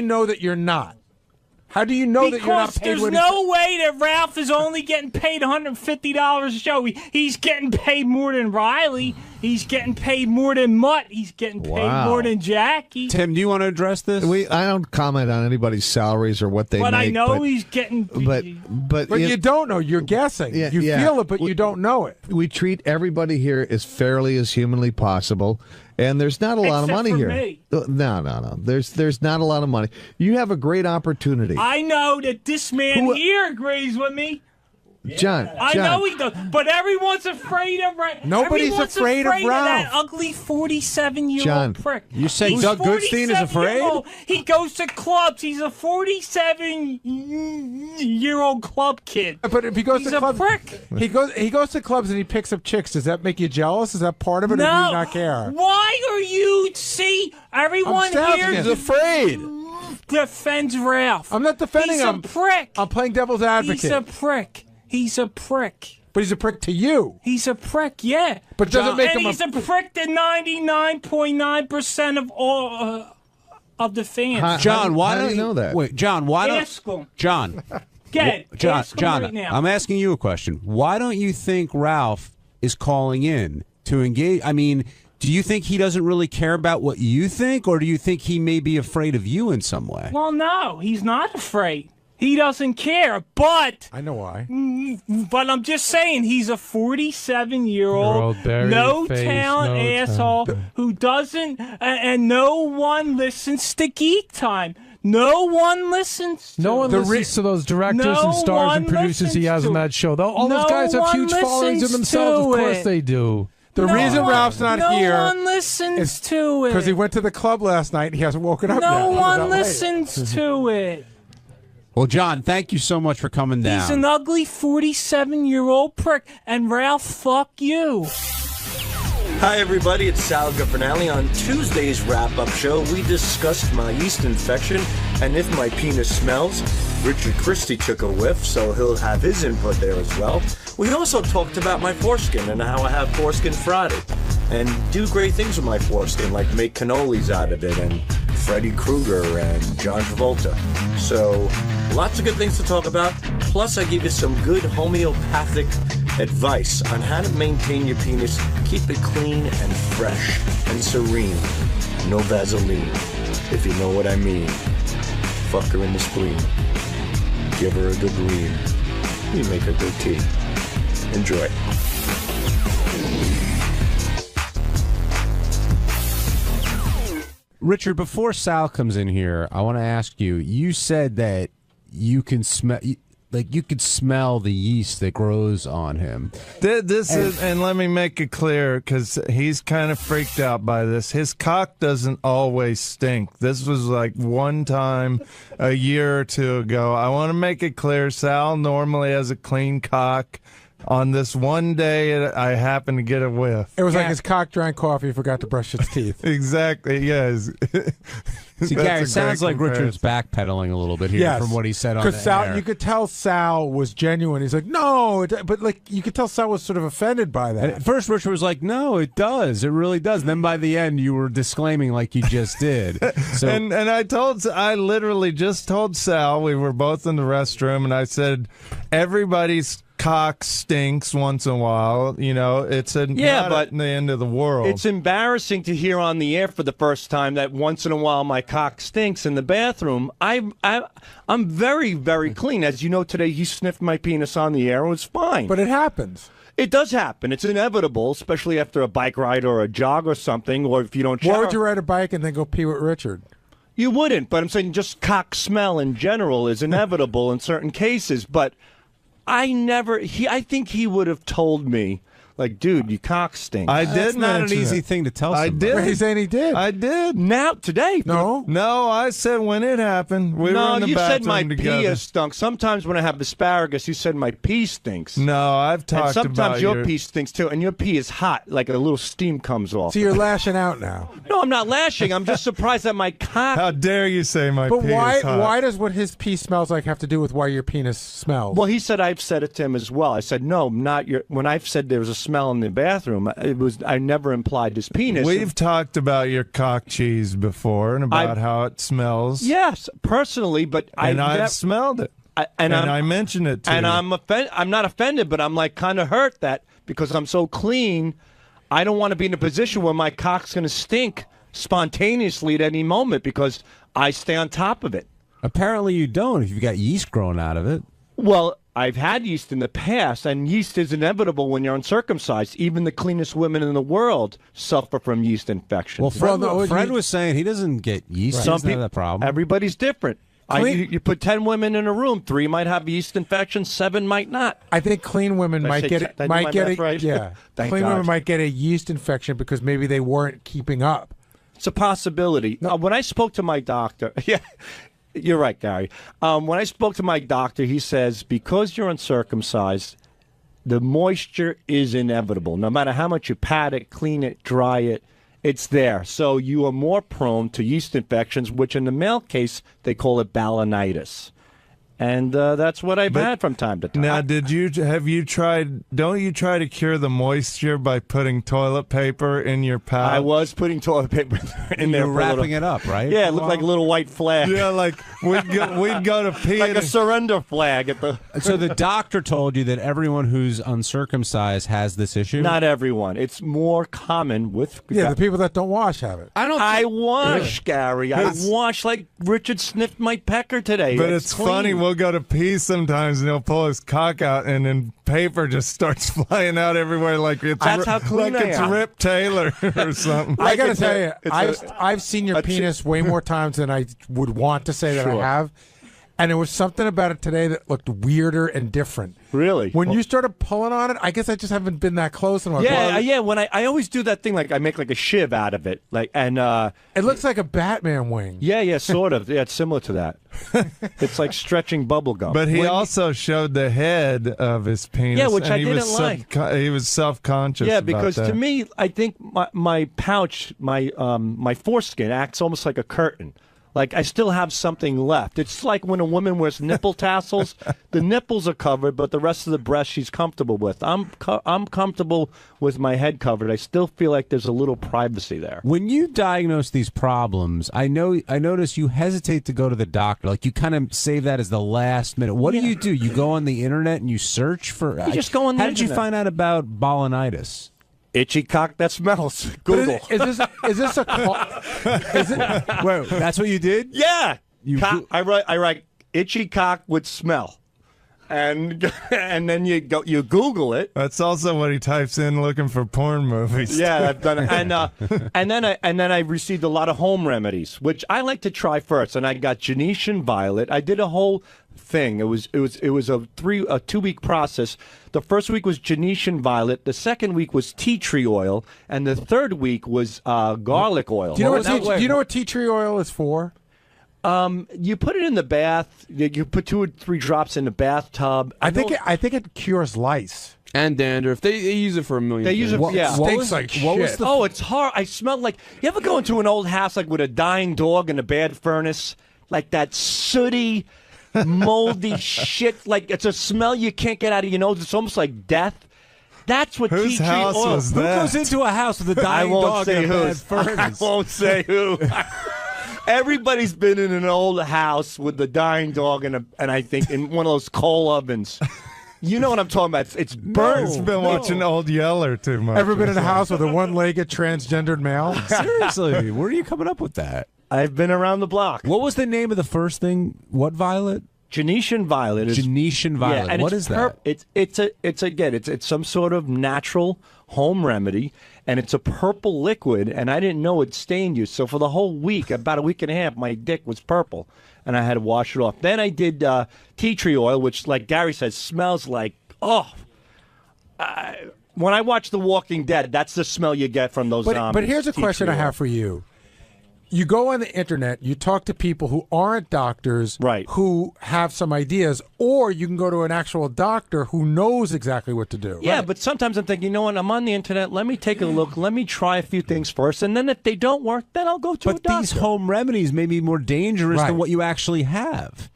know that you're not? How do you know that you're not paid? Because there's no way that Ralph is only getting paid $150 a show. He's getting paid more than Riley. He's getting paid more than Mutt. He's getting paid more than Jackie. Tim, do you want to address this? I don't comment on anybody's salaries or what they make. But I know he's getting. But you don't know. You're guessing. You feel it, but you don't know it. We treat everybody here as fairly as humanly possible. And there's not a lot of money here. Me. No. There's not a lot of money. You have a great opportunity. I know that this man here agrees with me. John, I know he does, but everyone's afraid of Ralph. Nobody's afraid of Ralph. That ugly 47-year-old prick. You say Doug Goodstein is afraid? He goes to clubs. He's a 47-year-old club kid. But if he goes He's to clubs, a prick. he goes to clubs and he picks up chicks. Does that make you jealous? Is that part of it, or do you not care? Why are you? See, everyone here is afraid. Defends Ralph. I'm not defending him. He's a prick. I'm playing devil's advocate. He's a prick. He's a prick. But he's a prick to you. He's a prick, yeah. But it doesn't make him he's a prick to 99.9% of of the fans. John, why how don't do you know that? Wait, John, why don't Ask him. John? Get it. John, Ask him John, right now. I'm asking you a question. Why don't you think Ralph is calling in to engage? I mean, do you think he doesn't really care about what you think, or do you think he may be afraid of you in some way? Well, no, he's not afraid. He doesn't care, but... I know why. But I'm just saying, he's a 47-year-old, no talent asshole who doesn't... And no one listens to Geek Time. No one listens to No one listens to those directors and stars and producers he has on that show. All those guys have huge followings in themselves. Of course they do. The reason Ralph's not here no one listens to it. Because he went to the club last night and he hasn't woken up yet. No one listens to it. Well, John, thank you so much for coming down. He's an ugly 47-year-old prick. And Ralph, fuck you. Hi, everybody. It's Sal 𝗲𝗿𝗍. On Tuesday's wrap-up show, we discussed my yeast infection and if my penis smells. Richard Christie took a whiff, so he'll have his input there as well. We also talked about my foreskin and how I have Foreskin Friday and do great things with my foreskin, like make cannolis out of it and Freddy Krueger and John Travolta. So, lots of good things to talk about. Plus, I give you some good homeopathic advice on how to maintain your penis, keep it clean and fresh and serene. No Vaseline, if you know what I mean. Fuck her in the spleen. Give her a good green. You make a good tea. Enjoy. Richard, before Sal comes in here, I want to ask you. You said that you can smell, like you could smell the yeast that grows on him. And let me make it clear, because he's kind of freaked out by this. His cock doesn't always stink. This was like one time a year or two ago. I want to make it clear, Sal normally has a clean cock. On this one day, I happened to get a whiff. It was like his cock drank coffee and forgot to brush its teeth. Exactly, yes. See, Gary, it sounds like Richard's backpedaling a little bit here from what he said on the air. You could tell Sal was genuine. He's like, no, but like you could tell Sal was sort of offended by that. And at first, Richard was like, no, it does. It really does. And then by the end, you were disclaiming like you just did. So, and I literally just told Sal, we were both in the restroom, and I said, everybody's cock stinks once in a while. You know, it's not the end of the world. It's embarrassing to hear on the air for the first time that once in a while my cock stinks in the bathroom. I'm very, very clean. As you know, today he sniffed my penis on the air and it was fine. But it happens. It does happen. It's inevitable, especially after a bike ride or a jog or something, or if you don't shower. Why would you ride a bike and then go pee with Richard? You wouldn't, but I'm saying just cock smell in general is inevitable in certain cases, but I think he would have told me, like, dude, you cock stink. I did. That's not an easy thing to tell somebody. I did. He's saying he did. I did. Now, today. No, I said when it happened. We were in the you said my together. pee has stunk. Sometimes when I have asparagus, you said my pee stinks. No, I've talked about and sometimes your pee stinks too, and your pee is hot, like a little steam comes off. So you're lashing out now. No, I'm not lashing. I'm just surprised that my cock. How dare you say my pee is hot? Why does what his pee smells like have to do with why your penis smells? Well, he said I've said it to him as well. I said, no, not your. When I've said there was a smell in the bathroom, I never implied his penis. We've talked about your cock cheese before and about how it smells. Yes, personally, but I've smelled it. I mentioned it to you. And I'm not offended, but I'm like kind of hurt that because I'm so clean, I don't want to be in a position where my cock's going to stink spontaneously at any moment because I stay on top of it. Apparently you don't if you've got yeast growing out of it. Well, I've had yeast in the past, and yeast is inevitable when you're uncircumcised. Even the cleanest women in the world suffer from yeast infections. Well, Fred was saying he doesn't get yeast. Right. He doesn't have that problem. Everybody's different. You put 10 women in a room, 3 might have yeast infections, 7 might not. I think clean women might get it. Yeah, clean women might get a yeast infection because maybe they weren't keeping up. It's a possibility. No. When I spoke to my doctor, yeah. You're right, Gary. When I spoke to my doctor, he says, because you're uncircumcised, the moisture is inevitable. No matter how much you pat it, clean it, dry it, it's there. So you are more prone to yeast infections, which in the male case, they call it balanitis. And that's what I've had from time to time. Now, don't you try to cure the moisture by putting toilet paper in your pouch? I was putting toilet paper in there. You're wrapping it up, right? Yeah, it looked like a little white flag. Yeah, like we'd go to pee. Like a surrender flag at the. So the doctor told you that everyone who's uncircumcised has this issue? Not everyone. It's more common with. Yeah, the people that don't wash have it. I wash, Gary. I wash like Richard sniffed my pecker today. But it's clean. funny. We'll go to pee sometimes, and he'll pull his cock out, and then paper just starts flying out everywhere like it's how clean like I it's am. Rip Taylor or something. I got to tell you, I've seen your penis way more times than I would want to say that I have. And there was something about it today that looked weirder and different. Really? When you started pulling on it, I guess I just haven't been that close. In my Yeah. When I always do that thing, like I make like a shiv out of it, and it looks like a Batman wing. Yeah, sort of. Yeah, it's similar to that. It's like stretching bubble gum. But he also showed the head of his penis. Yeah, which and I he didn't was like. He was self-conscious. Yeah, about because that. to me, I think my pouch, my foreskin acts almost like a curtain. Like I still have something left. It's like when a woman wears nipple tassels. The nipples are covered, but the rest of the breast she's comfortable with. I'm comfortable with my head covered. I still feel like there's a little privacy there. When you diagnose these problems, I notice you hesitate to go to the doctor. Like you kind of save that as the last minute. What do? You go on the internet and you search for. You just go on the How did you internet. find out about balanitis? Itchy cock that smells. Google. Is this a? Wait, that's what you did? Yeah. I write itchy cock with smell. And then you Google it. That's also what he types in looking for porn movies. Yeah, I've done it. And then I received a lot of home remedies, which I like to try first. And I got Gneissian violet. I did a whole thing. It was a 2-week process. The first week was Gneissian violet. The second week was tea tree oil, and the third week was garlic oil. Do you know what tea tree oil is for? You put it in the bath. You put 2 or 3 drops in the bathtub. I think it cures lice and dandruff. They use it for a million. They use it. Yeah, stinks like shit. Oh, it's hard. I smell like. You ever go into an old house like with a dying dog and a bad furnace, like that sooty, moldy shit? Like it's a smell you can't get out of your nose. It's almost like death. That's what Whose tea tree house oil. was Who that? goes into a house with a dying dog and a bad furnace? I won't say who. Everybody's been in an old house with the dying dog and I think in one of those coal ovens. You know what I'm talking about? It's burnt. He's been watching Old Yeller too much. Ever been in a house with a one-legged transgendered male? Seriously, where are you coming up with that? I've been around the block. What was the name of the first thing? What violet? Gneissian violet. Gneissian violet. Yeah, and what is that? It's some sort of natural home remedy, and it's a purple liquid. And I didn't know it stained you. So for the whole week, about a week and a half, my dick was purple, and I had to wash it off. Then I did tea tree oil, which, like Gary says, smells like when I watch The Walking Dead, that's the smell you get from those zombies. But here's a question I have for you. You go on the internet, you talk to people who aren't doctors, right, who have some ideas, or you can go to an actual doctor who knows exactly what to do. Yeah, but sometimes I'm thinking, you know what, I'm on the internet, let me take a look, let me try a few things first, and then if they don't work, then I'll go to a doctor. But these home remedies may be more dangerous than what you actually have.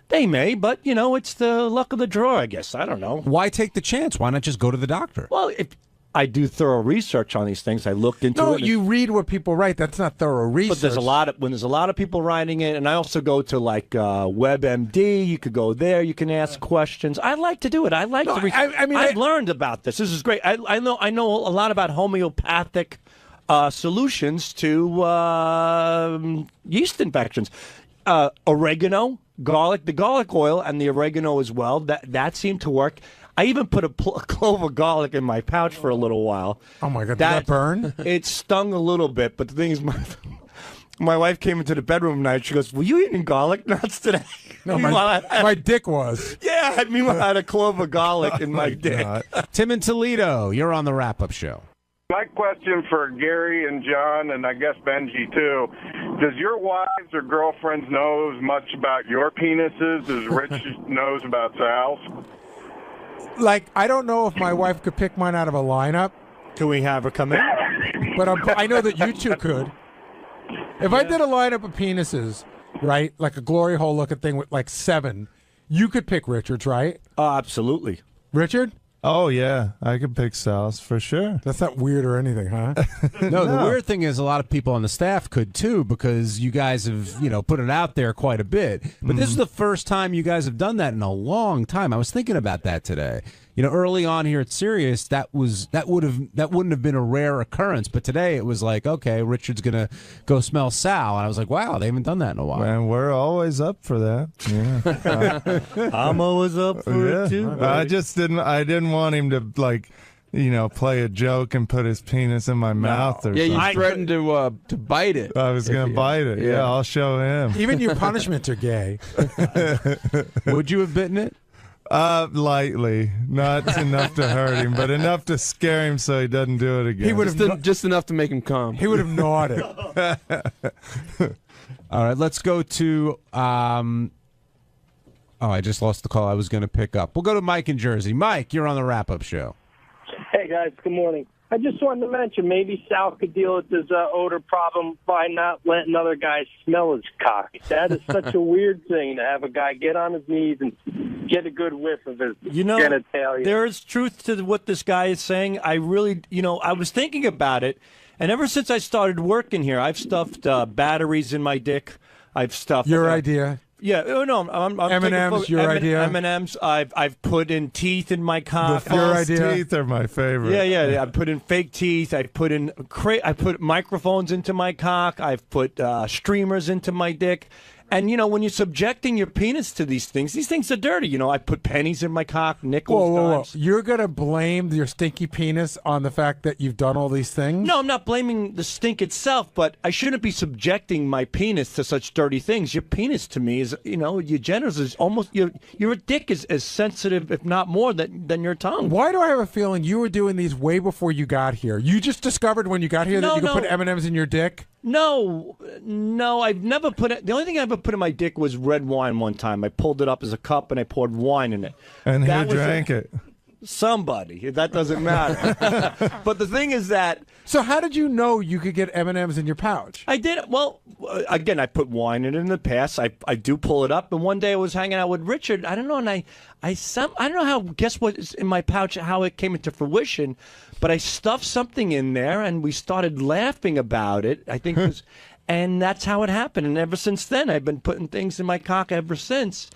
They may, but, you know, it's the luck of the draw, I guess. I don't know. Why take the chance? Why not just go to the doctor? Well, if I do thorough research on these things, I looked into it. No, you read what people write. That's not thorough research. But there's a lot of people writing it, and I also go to like WebMD. You could go there. You can ask questions. I like to do it. I like to. I've learned about this. This is great. I know a lot about homeopathic solutions to yeast infections. Oregano, garlic, the garlic oil, and the oregano as well. That seemed to work. I even put a clove of garlic in my pouch for a little while. Oh, my God. Did that burn? It stung a little bit, but the thing is, my wife came into the bedroom at night. She goes, were you eating garlic nuts today? No, my dick was. Yeah, meanwhile, I had a clove of garlic in my dick. Tim in Toledo, you're on the wrap-up show. My question for Gary and John, and I guess Benji too, does your wives or girlfriends know as much about your penises as Rich knows about Sal's? Like, I don't know if my wife could pick mine out of a lineup. Can we have her come in? But I know that you two could. If I did a lineup of penises, right, like a glory hole looking thing with like 7, You could pick Richard's, right? Absolutely. Richard? Oh, yeah. I could pick Sal's for sure. That's not weird or anything, huh? No, the weird thing is a lot of people on the staff could too, because you guys have, put it out there quite a bit. But this is the first time you guys have done that in a long time. I was thinking about that today. Early on here at Sirius, that wouldn't have been a rare occurrence. But today it was like, okay, Richard's gonna go smell Sal, and I was like, wow, they haven't done that in a while. And we're always up for that. Yeah. I'm always up for it too. I didn't want him to play a joke and put his penis in my mouth or something. Yeah, you threatened to bite it. I was going to bite it. Yeah, I'll show him. Even your punishments are gay. Would you have bitten it? Lightly. Not enough to hurt him, but enough to scare him so he doesn't do it again. He would have just enough to make him come. He would have gnawed it. All right, let's go to I just lost the call I was going to pick up. We'll go to Mike in Jersey. Mike, you're on the wrap-up show. Hey, guys. Good morning. I just wanted to mention maybe Sal could deal with his odor problem by not letting other guys smell his cock. That is such a weird thing to have a guy get on his knees and get a good whiff of his genitalia. There is truth to what this guy is saying. I really, I was thinking about it, and ever since I started working here, I've stuffed batteries in my dick. I've stuffed... Your idea? Yeah, no, I'm M&M's, your idea? M&M's. I've put in teeth in my cock. The false teeth are my favorite. Yeah. I put in fake teeth. I put microphones into my cock. I've put streamers into my dick. And, when you're subjecting your penis to these things are dirty. I put pennies in my cock, nickels, dimes. You're going to blame your stinky penis on the fact that you've done all these things? No, I'm not blaming the stink itself, but I shouldn't be subjecting my penis to such dirty things. Your penis, to me, is, your genitals is almost, your dick is as sensitive, if not more, than your tongue. Why do I have a feeling you were doing these way before you got here? You just discovered when you got here that you could put M&M's in your dick? No, I've never put it. The only thing I ever put in my dick was red wine one time. I pulled it up as a cup and I poured wine in it. And who drank it? Somebody. That doesn't matter. But the thing is that... So how did you know you could get M&M's in your pouch? I did. Well, again, I put wine in it in the past. I do pull it up. And one day I was hanging out with Richard. I don't know. And I don't know how, guess what is in my pouch, how it came into fruition. But I stuffed something in there and we started laughing about it. I think it was... And that's how it happened. And ever since then, I've been putting things in my cock ever since.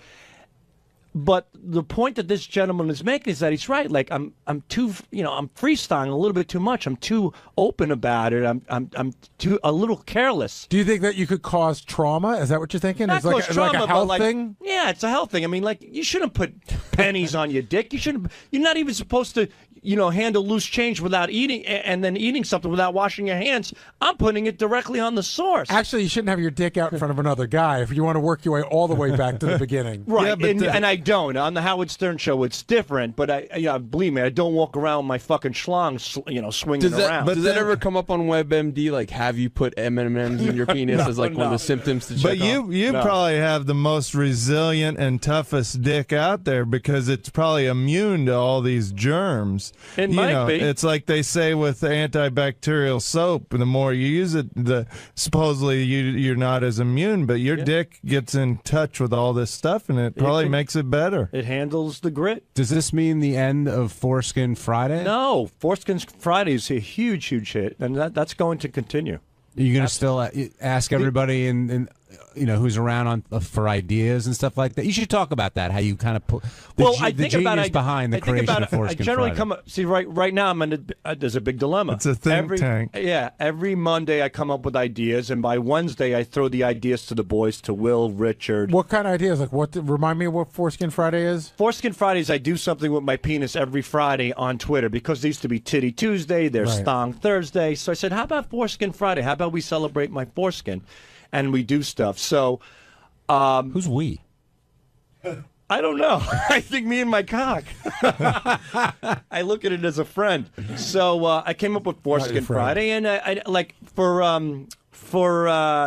But the point that this gentleman is making is that he's right. Like I'm too, I'm freestyling a little bit too much. I'm too open about it. I'm too a little careless. Do you think that you could cause trauma? Is that what you're thinking? Not it's like, trauma, like a health but thing? Yeah, it's a health thing. I mean, like you shouldn't put pennies on your dick. You're not even supposed to, handle loose change without eating and then eating something without washing your hands. I'm putting it directly on the source. Actually, you shouldn't have your dick out in front of another guy if you want to work your way all the way back to the beginning. Right, yeah, and I don't. On the Howard Stern show, it's different, but believe me, I don't walk around with my fucking schlong, swinging around. Does that ever come up on WebMD? Like, have you put M&Ms in your penis as one of the symptoms to check But you probably have the most resilient and toughest dick out there because it's probably immune to all these germs. It might be. It's like they say with antibacterial soap. The more you use it, supposedly you're not as immune, but your dick gets in touch with all this stuff, and it probably makes it better. It handles the grit. Does this mean the end of Foreskin Friday? No, Foreskin Friday is a huge hit, and that's going to continue. Are you going to still ask everybody and who's around for ideas and stuff like that? You should talk about that. How you kind of put the genius behind the creation of Foreskin I generally Friday. right now I'm in there's a big dilemma. It's a think tank. Yeah, every Monday I come up with ideas, and by Wednesday I throw the ideas to the boys, to Will, Richard. What kind of ideas? Like remind me of what Foreskin Friday is? Foreskin Fridays, I do something with my penis every Friday on Twitter because there used to be Titty Tuesday, there's Thong Thursday. So I said, how about Foreskin Friday? How about we celebrate my foreskin? And we do stuff. So, who's we? I don't know. I think me and my cock. I look at it as a friend. So I came up with Foreskin Friday, and I like for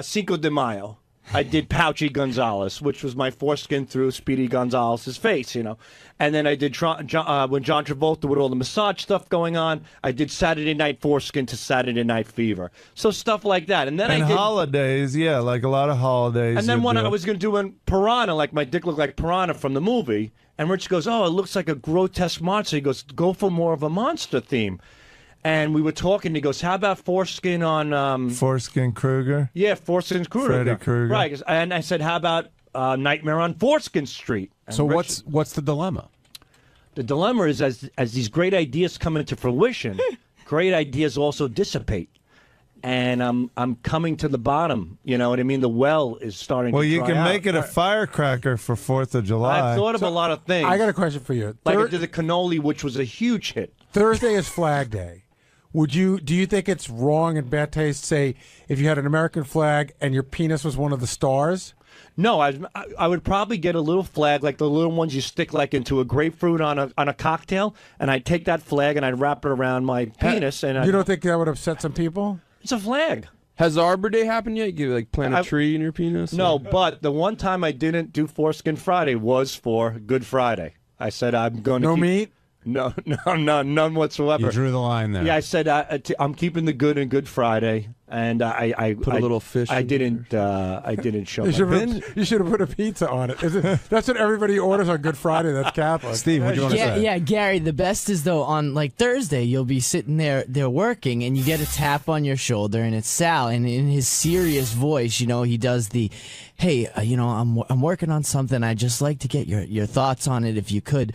Cinco de Mayo. I did Pouchy Gonzalez, which was my foreskin through Speedy Gonzalez's face, And then I did when John Travolta with all the massage stuff going on. I did Saturday Night Foreskin to Saturday Night Fever. So stuff like that. And then I did holidays, yeah, like a lot of holidays. And then one I was going to do in Piranha, like my dick looked like Piranha from the movie. And Rich goes, "Oh, it looks like a grotesque monster." He goes, "Go for more of a monster theme." And we were talking. He goes, "How about foreskin on Foreskin Krueger?" Yeah, Foreskin Krueger. Freddy Krueger. Right. And I said, "How about Nightmare on Foreskin Street?" And So what's the dilemma? The dilemma is as these great ideas come into fruition, great ideas also dissipate. And I'm coming to the bottom. You know what I mean? The well is starting to dry you can out. make it a firecracker for 4th of July. I've thought of a lot of things. I got a question for you. Like I did the cannoli, which was a huge hit. Thursday is Flag Day. Do you think it's wrong and bad taste, say, if you had an American flag and your penis was one of the stars? No, I would probably get a little flag, like the little ones you stick like into a grapefruit on a cocktail, and I'd take that flag and I'd wrap it around my penis. And you don't think that would upset some people? It's a flag. Has Arbor Day happened yet? You plant a tree in your penis? No, but the one time I didn't do Foreskin Friday was for Good Friday. I said I'm going to meat? No, none whatsoever. You drew the line there. Yeah, I said I'm keeping the good in Good Friday, and I put a little fish. I didn't show. You should have put a pizza on it. That's what everybody orders on Good Friday. That's Catholic. Steve, what do you want to say? Yeah, Gary. The best is though on like Thursday, you'll be sitting there working, and you get a tap on your shoulder, and it's Sal, and in his serious voice, he does the, "Hey, I'm working on something. I'd just like to get your thoughts on it if you could."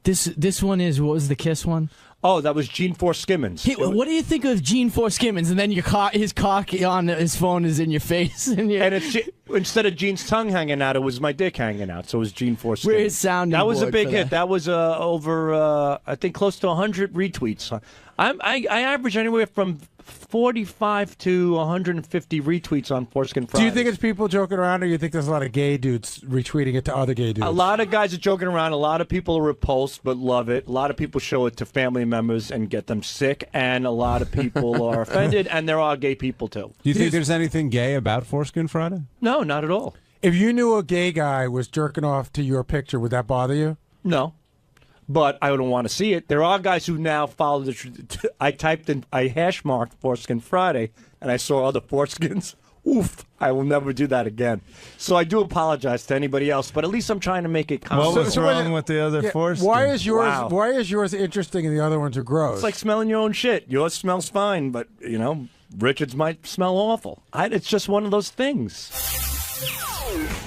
This one is, what was the Kiss one? Oh, that was Gene Fitzsimmons. What do you think of Gene Fitzsimmons? And then his cock on his phone is in your face, and it's instead of Gene's tongue hanging out, it was my dick hanging out. So it was Gene Fitzsimmons. Where's sounding? That was a board big for hit. that? That was over I think close to 100 retweets. I average anywhere from 45 to 150 retweets on Foreskin Friday. Do you think it's people joking around, or you think there's a lot of gay dudes retweeting it to other gay dudes? A lot of guys are joking around. A lot of people are repulsed but love it. A lot of people show it to family members and get them sick. And a lot of people are offended, and there are gay people too. Do you think there's anything gay about Foreskin Friday? No, not at all. If you knew a gay guy was jerking off to your picture, would that bother you? No. But I don't want to see it. There are guys who now follow the. I hash marked Foreskin Friday, and I saw other foreskins. Oof! I will never do that again. So I do apologize to anybody else, but at least I'm trying to make it. What was wrong with the other foreskin? Why is yours? Wow. Why is yours interesting and the other ones are gross? It's like smelling your own shit. Yours smells fine, but Richard's might smell awful. It's just one of those things.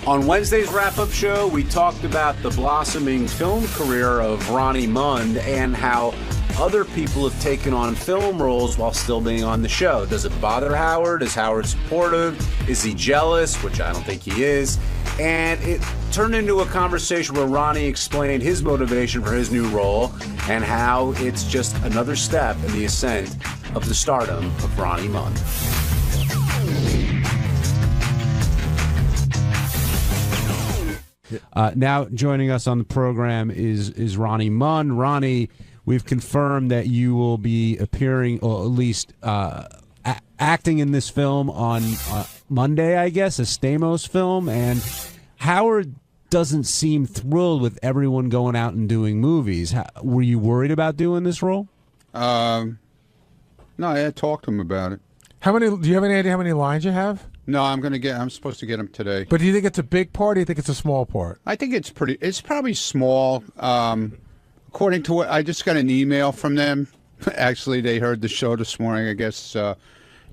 On Wednesday's wrap-up show, we talked about the blossoming film career of Ronnie Mund and how other people have taken on film roles while still being on the show. Does it bother Howard? Is Howard supportive? Is he jealous? Which I don't think he is. And it turned into a conversation where Ronnie explained his motivation for his new role and how it's just another step in the ascent of the stardom of Ronnie Mund. Now joining us on the program is Ronnie Mund. Ronnie, we've confirmed that you will be appearing, or at least acting in this film on Monday, I guess, a Stamos film. And Howard doesn't seem thrilled with everyone going out and doing movies. Were you worried about doing this role? No, I talked to him about it. Do you have any idea how many lines you have? No, I'm supposed to get him today. But do you think it's a big part, or do you think it's a small part? I think it's probably small. According to what I just got an email from them. Actually, they heard the show this morning. I guess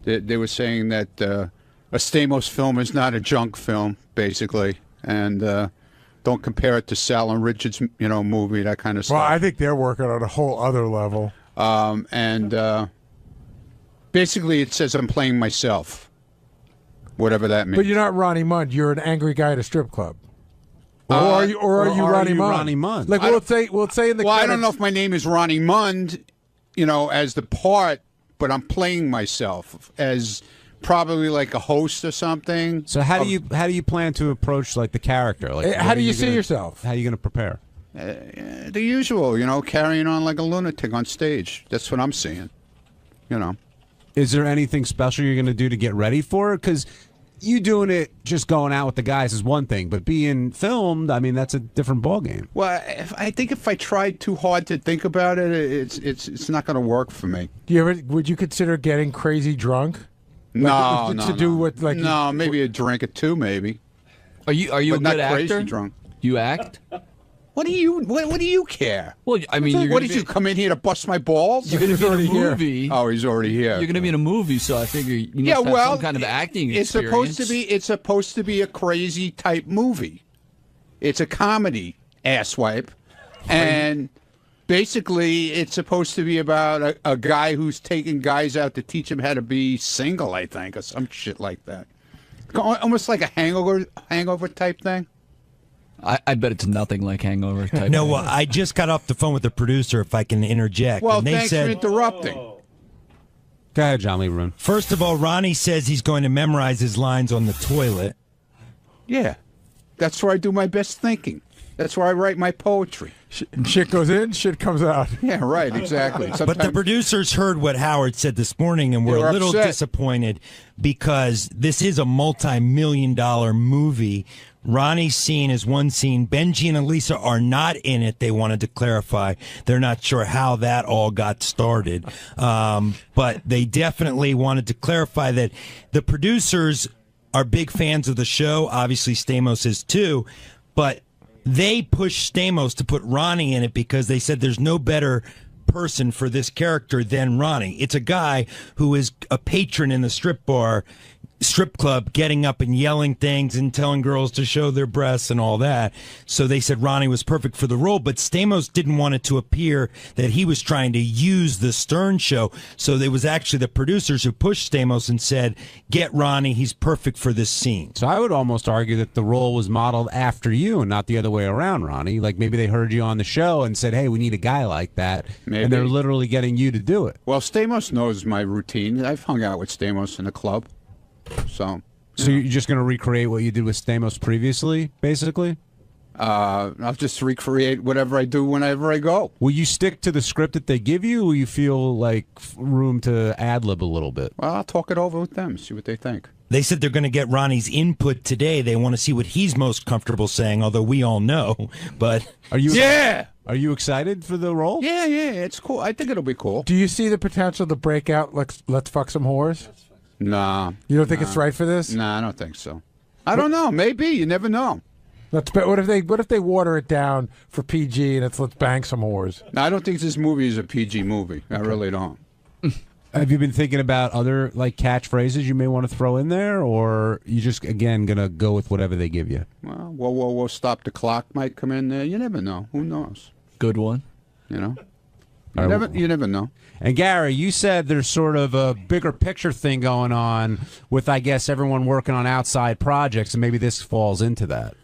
they were saying that a Stamos film is not a junk film, basically, and don't compare it to Sal and Richard's movie, that kind of stuff. Well, I think they're working on a whole other level. Basically, it says I'm playing myself. Whatever that means. But you're not Ronnie Mund. You're an angry guy at a strip club. Or are you Ronnie Mund? Ronnie Mund? Like we'll say in the credits. I don't know if my name is Ronnie Mund, as the part, but I'm playing myself as probably like a host or something. So how do you plan to approach like the character? Like how do you see yourself? How are you going to prepare? The usual, carrying on like a lunatic on stage. That's what I'm seeing. Is there anything special you're going to do to get ready for it? Because you doing it just going out with the guys is one thing, but being filmed, I mean, that's a different ballgame. Well, I think if I tried too hard to think about it, it's not going to work for me. Would you consider getting crazy drunk? No, no. Maybe a drink or two, maybe. Are you a But not good crazy actor? drunk. You act? What do you care? Well, I mean, what did you come in here to bust my balls? You're going to be in a movie. Oh, he's already here. You're going to be in a movie, so I figure you must have some kind of acting experience. It's supposed to be a crazy type movie. It's a comedy, asswipe, and basically it's supposed to be about a guy who's taking guys out to teach them how to be single, I think, or some shit like that. Almost like a hangover type thing. I bet it's nothing like Hangover type. No, well, I just got off the phone with the producer, if I can interject. Well, and they thanks said, for interrupting. Go ahead, John Lee Roon. First of all, Ronnie says he's going to memorize his lines on the toilet. Yeah, that's where I do my best thinking. That's where I write my poetry. Shit goes in, shit comes out. Yeah, right, exactly. But the producers heard what Howard said this morning and were They were a little upset. disappointed because this is a multi-million-dollar movie. Ronnie's scene is one scene. Benji and Elisa are not in it. They wanted to clarify. They're not sure how that all got started. But they definitely wanted to clarify that the producers are big fans of the show. Obviously, Stamos is too. But they pushed Stamos to put Ronnie in it because they said there's no better person for this character than Ronnie. It's a guy who is a patron in the strip club, getting up and yelling things and telling girls to show their breasts and all that. So they said Ronnie was perfect for the role, but Stamos didn't want it to appear that he was trying to use the Stern show. So it was actually the producers who pushed Stamos and said, get Ronnie, he's perfect for this scene. So I would almost argue that the role was modeled after you and not the other way around, Ronnie. Like maybe they heard you on the show and said, hey, we need a guy like that. Maybe. And they're literally getting you to do it. Well, Stamos knows my routine. I've hung out with Stamos in the club. So you're just going to recreate what you did with Stamos previously, basically? I'll just recreate whatever I do whenever I go. Will you stick to the script that they give you, or will you feel like room to ad-lib a little bit? Well, I'll talk it over with them, see what they think. They said they're going to get Ronnie's input today. They want to see what he's most comfortable saying, although we all know. But Are you Yeah! Are you excited for the role? Yeah, it's cool. I think it'll be cool. Do you see the potential to break out Let's Fuck Some Whores? Nah. You don't think it's right for this? Nah, I don't think so. I don't know. Maybe. You never know. What if they water it down for PG and it's Let's Bang Some Whores? No, I don't think this movie is a PG movie. I really don't. Have you been thinking about other like catchphrases you may want to throw in there, or you just again gonna go with whatever they give you? Well, whoa, stop the clock might come in there. You never know. Who knows? Good one. You know? You never know. And Gary, you said there's sort of a bigger picture thing going on with, I guess, everyone working on outside projects, and maybe this falls into that.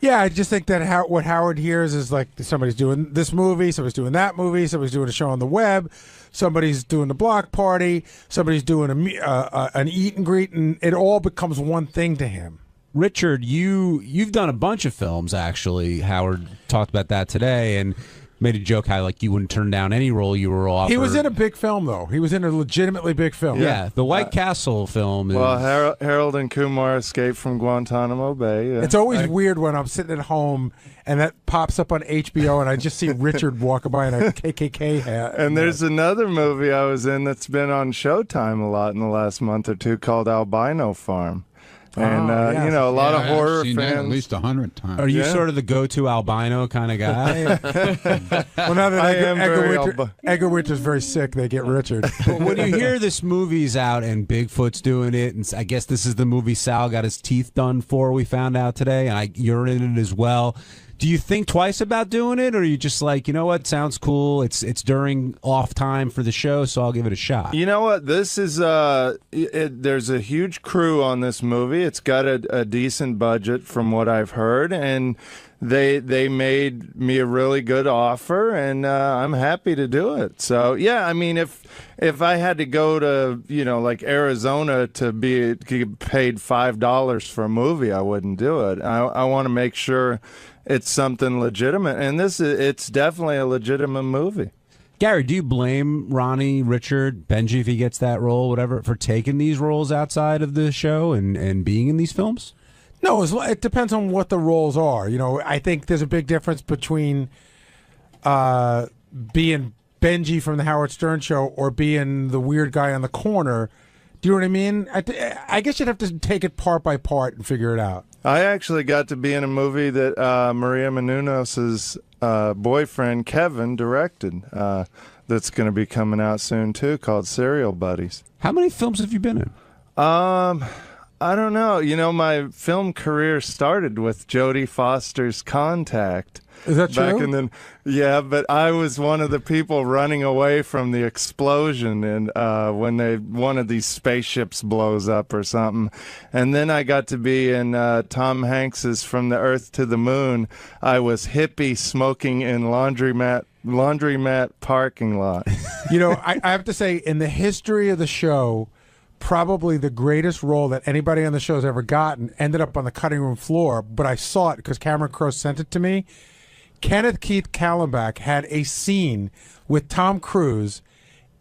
Yeah, I just think that what Howard hears is like somebody's doing this movie, somebody's doing that movie, somebody's doing a show on the web, somebody's doing the block party, somebody's doing an eat and greet, and it all becomes one thing to him. Richard, you've done a bunch of films, actually. Howard talked about that today, and made a joke how like you wouldn't turn down any role you were offered. He was in a big film, though. He was in a legitimately big film. Yeah, the White Castle film. Well, Harold and Kumar escaped from Guantanamo Bay. Yeah. It's always weird when I'm sitting at home and that pops up on HBO and I just see Richard walking by in a KKK hat. And there's another movie I was in that's been on Showtime a lot in the last month or two called Albino Farm. And, yes. You know, a lot of horror I've seen fans. that at least 100 times. Are you sort of the go-to albino kind of guy? Well, now that Edgar Winter's very sick, they get Richard. But when you hear this movie's out and Bigfoot's doing it, and I guess this is the movie Sal got his teeth done for, we found out today, and you're in it as well. Do you think twice about doing it, or are you just like, you know what, sounds cool, it's during off time for the show, so I'll give it a shot? You know what, this is, there's a huge crew on this movie. It's got a decent budget from what I've heard, and they made me a really good offer, and I'm happy to do it. So, yeah, I mean, if I had to go to, you know, like Arizona to be paid $5 for a movie, I wouldn't do it. I want to make sure it's something legitimate, and it's definitely a legitimate movie. Gary, do you blame Ronnie, Richard, Benji, if he gets that role, whatever, for taking these roles outside of the show and being in these films? No, it depends on what the roles are. You know, I think there's a big difference between being Benji from the Howard Stern Show or being the weird guy on the corner. Do you know what I mean? I guess you'd have to take it part by part and figure it out. I actually got to be in a movie that Maria Menounos' boyfriend Kevin directed. That's going to be coming out soon too, called Serial Buddies. How many films have you been in? I don't know. You know, my film career started with Jodie Foster's Contact. Is that back true? in the, yeah, but I was one of the people running away from the explosion, and when one of these spaceships blows up or something. And then I got to be in Tom Hanks's From the Earth to the Moon. I was hippie smoking in laundromat parking lot. You know, I have to say, in the history of the show, probably the greatest role that anybody on the show has ever gotten ended up on the cutting room floor, but I saw it because Cameron Crowe sent it to me. 𝗦𝗁𝗄𝗿𝗍𝗂 had a scene with Tom Cruise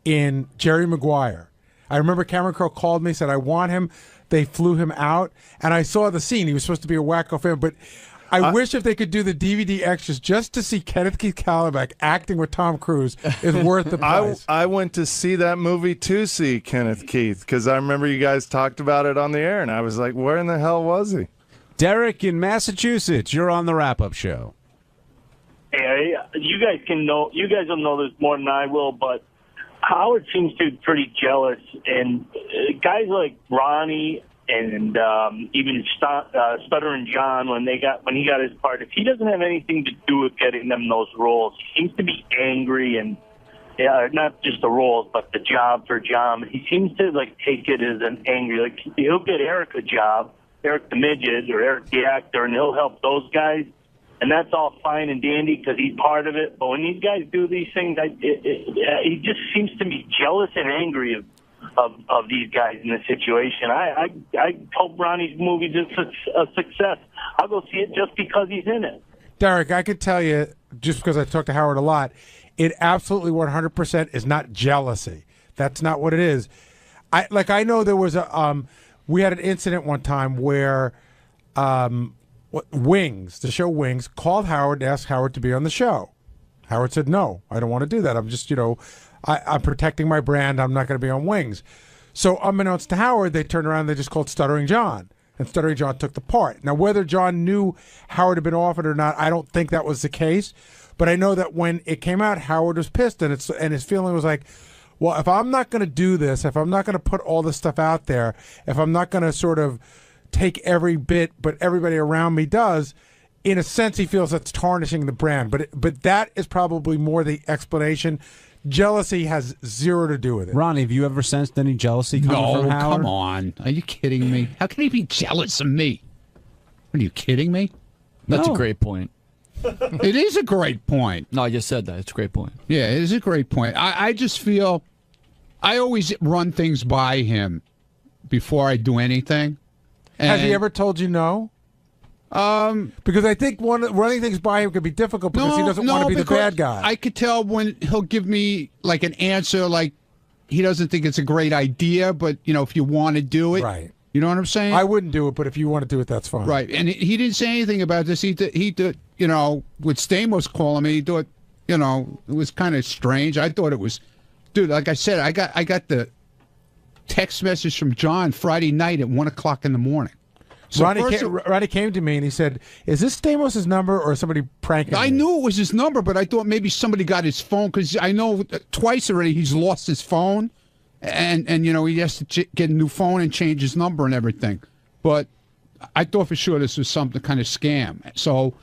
in Jerry Maguire. I remember Cameron Crowe called me, said, I want him. They flew him out, and I saw the scene. He was supposed to be a wacko fan, but I wish if they could do the DVD extras just to see 𝗦𝗁𝗄𝗿𝗍𝗂 acting with Tom Cruise is worth the price. I went to see that movie to see Kenneth Keith because I remember you guys talked about it on the air, and I was like, where in the hell was he? Derek in Massachusetts, you're on the wrap-up show. Hey, you guys will know this more than I will, but Howard seems to be pretty jealous, and guys like Ronnie and even Stuttering John, when he got his part, if he doesn't have anything to do with getting them those roles, he seems to be angry, and not just the roles, but the job for John. He seems to take it as an angry. Like he'll get Eric a job, Eric the Midget or Eric the actor, and he'll help those guys. And that's all fine and dandy because he's part of it. But when these guys do these things, he just seems to be jealous and angry of these guys in this situation. I hope Ronnie's movie is a success. I'll go see it just because he's in it. Derek, I could tell you, just because I talk to Howard a lot, it absolutely 100% is not jealousy. That's not what it is. I know there was we had an incident one time where Wings, the show Wings, called Howard and asked Howard to be on the show. Howard said, no, I don't want to do that. I'm just, I'm protecting my brand. I'm not going to be on Wings. So unbeknownst to Howard, they turned around and they just called Stuttering John. And Stuttering John took the part. Now, whether John knew Howard had been offered or not, I don't think that was the case. But I know that when it came out, Howard was pissed. And his feeling was like, well, if I'm not going to do this, if I'm not going to put all this stuff out there, if I'm not going to sort of take every bit, but everybody around me does, in a sense, he feels that's tarnishing the brand. But that is probably more the explanation. Jealousy has zero to do with it. Ronnie, have you ever sensed any jealousy coming from Howard? Come on. Are you kidding me? How can he be jealous of me? Are you kidding me? That's a great point. It is a great point. No, I just said that. It's a great point. Yeah, it is a great point. I just feel I always run things by him before I do anything. Has he ever told you no? Because I think running things by him could be difficult because he doesn't want to be the bad guy. I could tell when he'll give me like an answer, like he doesn't think it's a great idea, but if you want to do it, right? You know what I'm saying? I wouldn't do it, but if you want to do it, that's fine. Right, and he didn't say anything about this. He did, with Stamos calling me, he thought, it was kind of strange. I thought it was, dude. Like I said, I got the text message from John Friday night at 1:00 in the morning. So Ronnie came to me and he said, "Is this Stamos' number or somebody pranking me?" I knew it was his number, but I thought maybe somebody got his phone because I know twice already he's lost his phone, and he has to get a new phone and change his number and everything. But I thought for sure this was something kind of scam. So,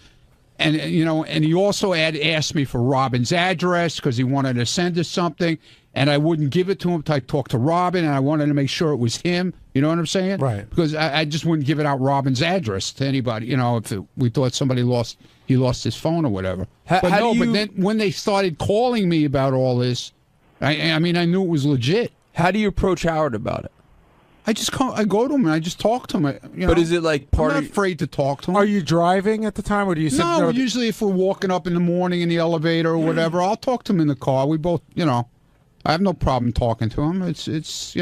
and he also asked me for Robin's address because he wanted to send us something. And I wouldn't give it to him until I talked to Robin, and I wanted to make sure it was him. You know what I'm saying? Right. Because I just wouldn't give it out Robin's address to anybody. If we thought somebody lost his phone or whatever. But then when they started calling me about all this, I knew it was legit. How do you approach Howard about it? I just I go to him and I just talk to him. But is it like I'm not afraid to talk to him. Are you driving at the time, or do you sit No, usually if we're walking up in the morning in the elevator or whatever, I'll talk to him in the car. We both, I have no problem talking to him. It's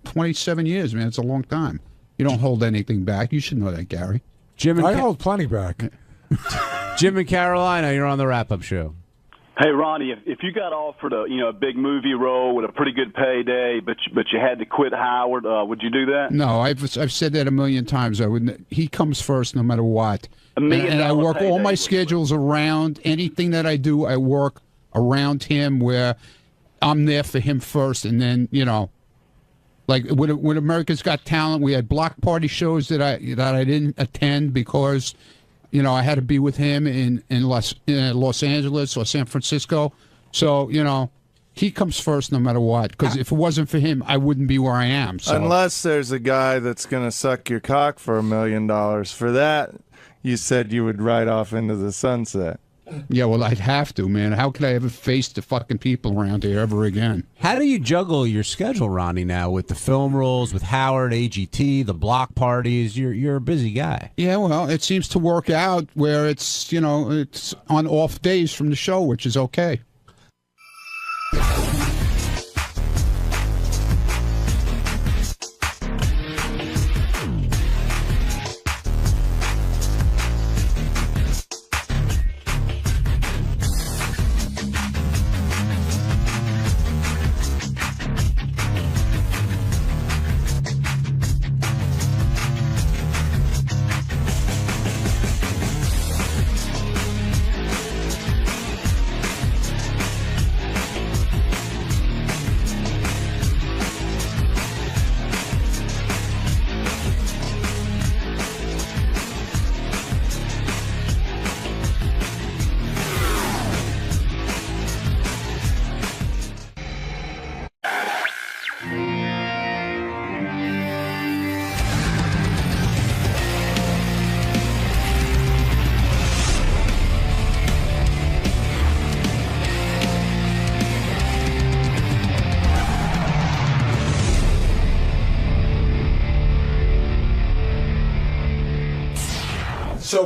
27 years, man. It's a long time. You don't hold anything back. You should know that, Gary. I hold plenty back. Jim in Carolina, you're on the wrap-up show. Hey, Ronnie, if you got offered a big movie role with a pretty good payday, but you had to quit Howard, would you do that? No, I've said that a million times. I wouldn't. He comes first no matter what. And I work all my schedules around anything that I do. I work around him where I'm there for him first, and then like with America's Got Talent, we had block party shows that I didn't attend because. I had to be with him in Los Angeles or San Francisco. So, he comes first no matter what. Because if it wasn't for him, I wouldn't be where I am. So. Unless there's a guy that's going to suck your cock for $1 million. For that, you said you would ride off into the sunset. Yeah, well, I'd have to, man. How could I ever face the fucking people around here ever again? How do you juggle your schedule, Ronnie, now with the film roles, with Howard, AGT, the block parties? You're a busy guy. Yeah, well, it seems to work out where it's, it's on off days from the show, which is okay.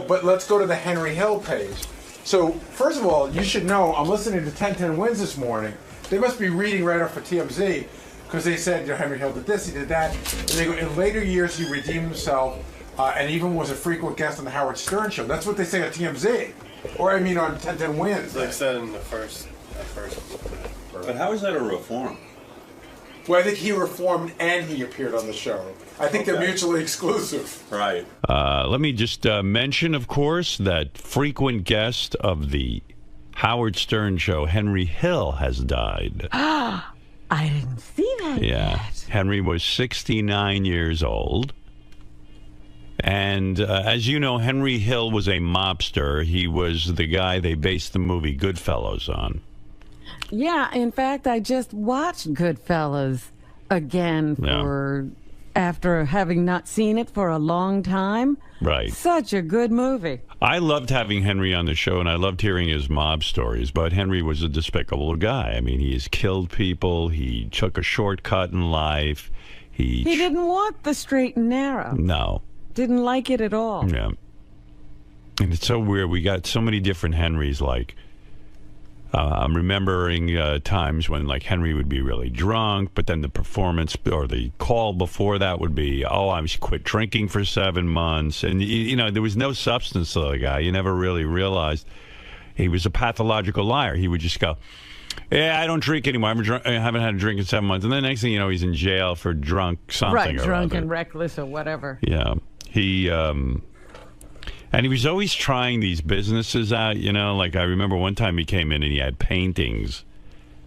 But let's go to the Henry Hill page. So, first of all, you should know, I'm listening to 1010 Wins this morning. They must be reading right off of TMZ, because they said, Henry Hill did this, he did that. And they go, in later years, he redeemed himself, and even was a frequent guest on the Howard Stern Show. That's what they say on TMZ. Or, on 1010 Wins. Like said in the first. But how is that a reform? Well, I think he reformed and he appeared on the show. I think they're mutually exclusive. Right. Let me just mention, of course, that frequent guest of the Howard Stern Show, Henry Hill, has died. I didn't see that yet. Henry was 69 years old. And as you know, Henry Hill was a mobster. He was the guy they based the movie Goodfellas on. Yeah, in fact, I just watched Goodfellas again after having not seen it for a long time. Right. Such a good movie. I loved having Henry on the show, and I loved hearing his mob stories, but Henry was a despicable guy. I mean, he has killed people. He took a shortcut in life. He didn't want the straight and narrow. No. Didn't like it at all. Yeah. And it's so weird. We got so many different Henrys, like... I'm remembering times when, like, Henry would be really drunk, but then the performance or the call before that would be, I quit drinking for 7 months. And, there was no substance to the guy. You never really realized he was a pathological liar. He would just go, yeah, I don't drink anymore. I haven't had a drink in 7 months. And then the next thing you know, he's in jail for drunk something right, or drunk other. And reckless or whatever. Yeah. And he was always trying these businesses out, like I remember one time he came in and he had paintings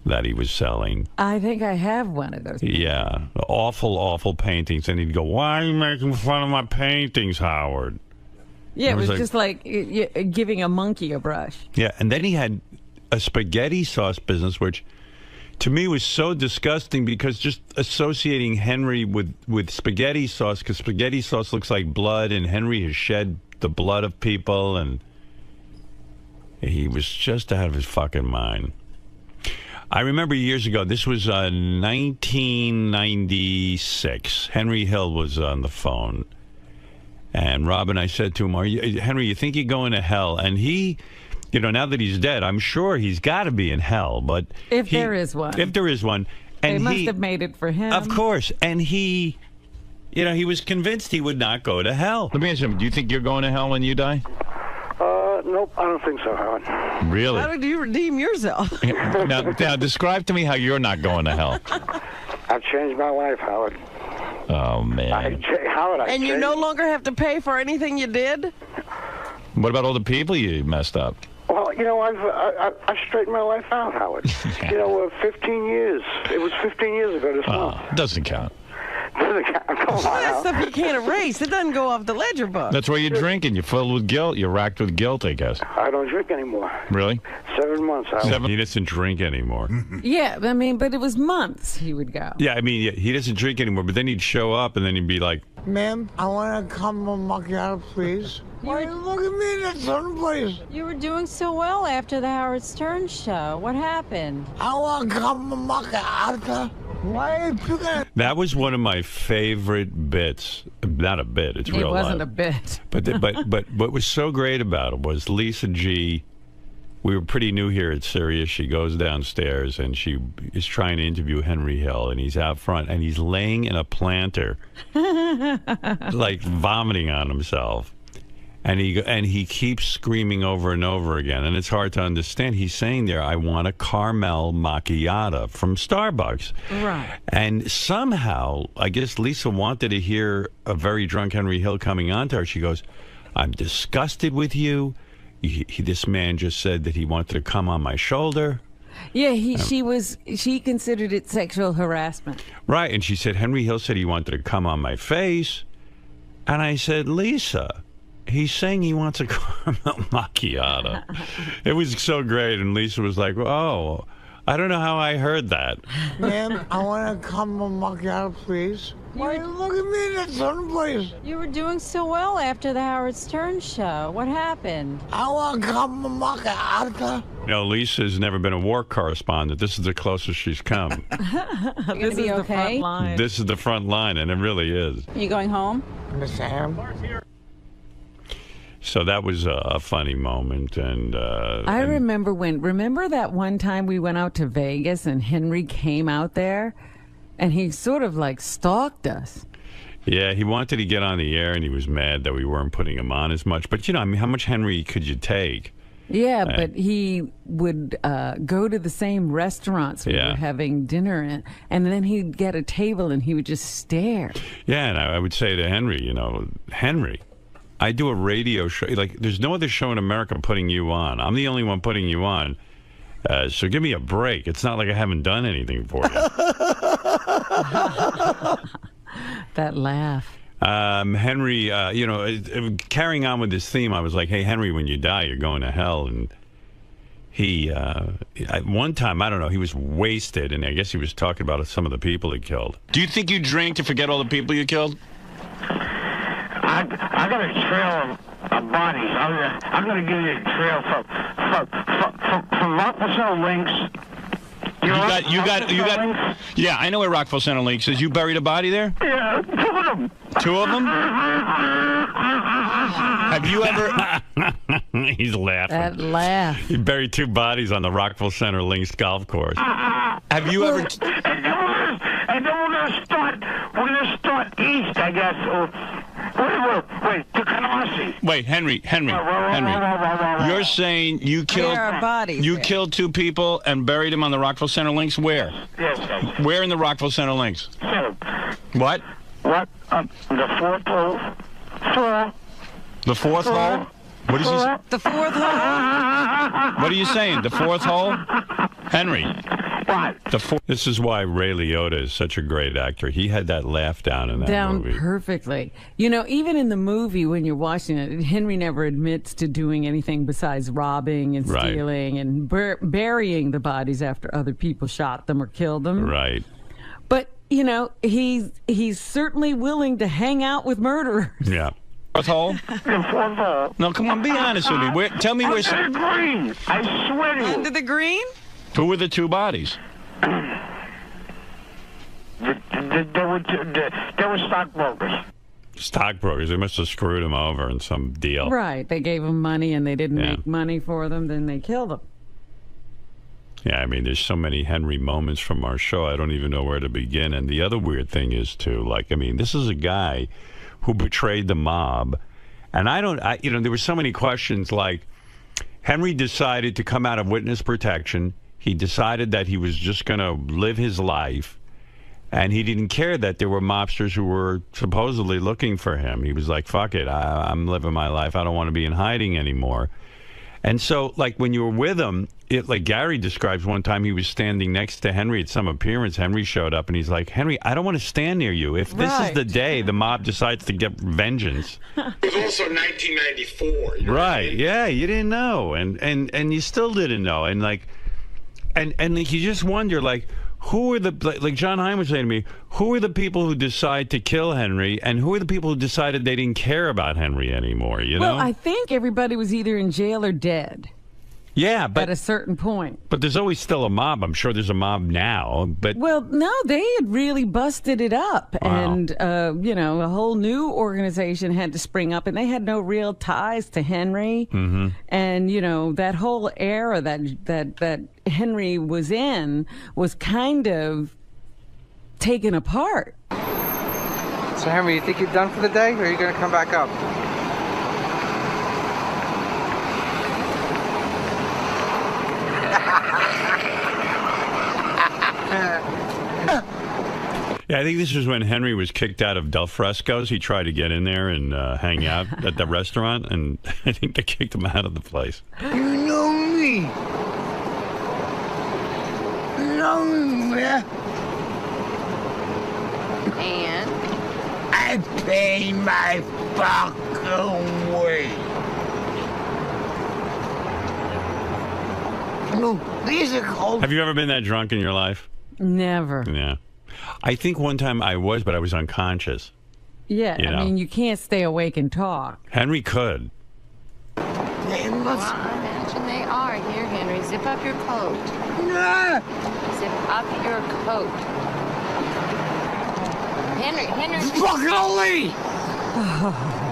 that he was selling. I think I have one of those. Yeah, awful paintings. And he'd go, why are you making fun of my paintings, Howard? Yeah, it was just like giving a monkey a brush. Yeah, and then he had a spaghetti sauce business, which to me was so disgusting because just associating Henry with spaghetti sauce, because spaghetti sauce looks like blood, and Henry has shed the blood of people, and he was just out of his fucking mind. I remember years ago, this was 1996. Henry Hill was on the phone. And Rob and I said to him, Henry, you think you're going to hell? And he, now that he's dead, I'm sure he's got to be in hell. But if there is one. If there is one. And they must have made it for him. Of course. And he, he was convinced he would not go to hell. Let me ask him, do you think you're going to hell when you die? Nope, I don't think so, Howard. Really? How did you redeem yourself? now, describe to me how you're not going to hell. I've changed my life, Howard. Oh, man. Howard, and you no longer have to pay for anything you did? What about all the people you messed up? Well, I've straightened my life out, Howard. 15 years. It was 15 years ago this month. Doesn't count. Come on, that stuff you can't erase. It doesn't go off the ledger book. That's why you're drinking. You're filled with guilt. You're racked with guilt, I guess. I don't drink anymore. Really? 7 months, Howard. He doesn't drink anymore. Yeah, but it was months he would go. Yeah, he doesn't drink anymore, but then he'd show up and then he'd be like, Ma'am, I want to come a macchiato, please. Why you look at me in that certain place? You were doing so well after the Howard Stern show. What happened? I want to come a macchiato. Why you gonna... That was one of my favorite bits. Not a bit. It's real life. It wasn't a bit. But what was so great about it was Lisa G. We were pretty new here at Sirius. She goes downstairs and she is trying to interview Henry Hill, and he's out front and he's laying in a planter, like vomiting on himself. And he keeps screaming over and over again, and it's hard to understand. He's saying there, I want a caramel macchiato from Starbucks. Right. And somehow, I guess Lisa wanted to hear a very drunk Henry Hill coming on to her. She goes, I'm disgusted with you. This man just said that he wanted to come on my shoulder. Yeah, she considered it sexual harassment. Right, and she said, Henry Hill said he wanted to come on my face. And I said, Lisa, he's saying he wants a caramel macchiato. It was so great, and Lisa was like, oh, I don't know how I heard that. Ma'am, I want to come a macchiato, please. Why you look at me in that certain place? You were doing so well after the Howard Stern show. What happened? I want to come a macchiato. Lisa's never been a war correspondent. This is the closest she's come. This is the front line. This is the front line, and it really is. You going home? Miss Sam. So that was a funny moment, and I remember that one time we went out to Vegas and Henry came out there, and he sort of like stalked us. Yeah, he wanted to get on the air, and he was mad that we weren't putting him on as much. But how much Henry could you take? Yeah, but he would go to the same restaurants we were having dinner in, and then he'd get a table and he would just stare. Yeah, and I would say to Henry, Henry, I do a radio show. Like, there's no other show in America putting you on. I'm the only one putting you on. So give me a break. It's not like I haven't done anything for you. That laugh. Henry, carrying on with this theme, I was like, hey, Henry, when you die, you're going to hell. And he, one time, I don't know, he was wasted, and I guess he was talking about some of the people he killed. Do you think you drink to forget all the people you killed? I got a trail of bodies. I'm going to give you a trail from Rockville Center Links. You got. Yeah, I know where Rockville Center Links is. You buried a body there? Yeah, 2 of them. 2 of them? Have you ever? He's laughing. That laugh. You buried 2 bodies on the Rockville Center Links golf course. Have you ever? And then we're going to start east, I guess. Wait, to 𝗏𝗏. Wait, Henry. You're saying you killed bodies. You killed 2 people and buried them on the Rockville Center Links? Where? Yes. Where in the Rockville Center Links? What? The 4th hole. 4. The 4th hole? What is he? The 4th hole? What are you saying? The 4th hole? Henry. What? This is why Ray Liotta is such a great actor. He had that laugh down in that movie. Down perfectly. Even in the movie, when you're watching it, Henry never admits to doing anything besides robbing and stealing and burying the bodies after other people shot them or killed them. Right. But, he's certainly willing to hang out with murderers. Yeah. 4th hole? The 4th hole. No, come on, be honest with me. Tell me where. Under the green. I swear to you. Under the green? Who were the two bodies? They were stockbrokers. Stockbrokers. They must have screwed him over in some deal. Right. They gave him money and they didn't make money for them. Then they killed him. Yeah, I mean, there's so many Henry moments from our show. I don't even know where to begin. And the other weird thing is, too, like, I mean, this is a guy who betrayed the mob. And there were so many questions, like, Henry decided to come out of witness protection. He decided that he was just going to live his life. And he didn't care that there were mobsters who were supposedly looking for him. He was like, fuck it, I'm living my life. I don't want to be in hiding anymore. And so, like, when you were with him, like Gary describes one time he was standing next to Henry at some appearance. Henry showed up, and he's like, Henry, I don't want to stand near you. If this is the day the mob decides to get vengeance. It was also 1994. Right, yeah, you didn't know. And you still didn't know. And, like, and you just wonder, like, who are the, like John Hein was saying to me, who are the people who decide to kill Henry, and who are the people who decided they didn't care about Henry anymore, you know? Well, I think everybody was either in jail or dead. Yeah, but at a certain point. But there's always still a mob. I'm sure there's a mob now. But well, no, they had really busted it up, and a whole new organization had to spring up, and they had no real ties to Henry. Mm-hmm. And that whole era that Henry was in was kind of taken apart. So, Henry, you think you're done for the day, or are you going to come back up? Yeah, I think this was when Henry was kicked out of Del Fresco's. He tried to get in there and hang out at the restaurant, and I think they kicked him out of the place. You know me. You know me, yeah? And? I pay my fucking way. No, these are cold. Have you ever been that drunk in your life? Never. Yeah. I think one time I was, but I was unconscious. Yeah, I mean, you can't stay awake and talk. Henry could. Well, I imagine they are. Here, Henry, zip up your coat. Nah. Zip up your coat. Henry. Fucking Lee!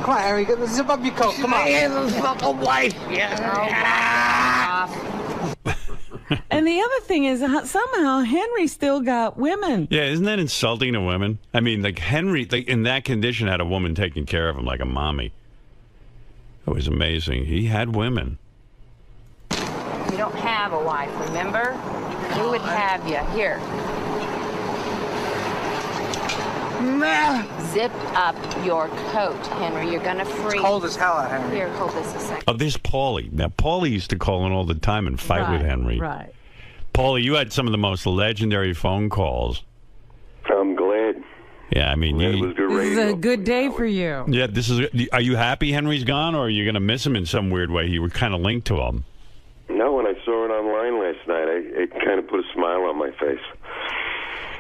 Come on, Henry, zip up your coat. Come on. I have a fucking wife. And the other thing is, somehow Henry still got women. Yeah, isn't that insulting to women? I mean, like Henry, in that condition, had a woman taking care of him like a mommy. It was amazing. He had women. You don't have a wife, remember? Who would have you? Here. Zip up your coat, Henry. You're going to freeze. It's cold as hell out, Henry. Here, hold this a second. Oh, there's Paulie. Now, Paulie used to call in all the time and fight with Henry. Right. Paulie, you had some of the most legendary phone calls. I'm glad. Yeah, I mean, it was good This is a good day for you. Yeah, are you happy Henry's gone, or are you going to miss him in some weird way? You were kind of linked to him. No, when I saw it online last night, it kind of put a smile on my face.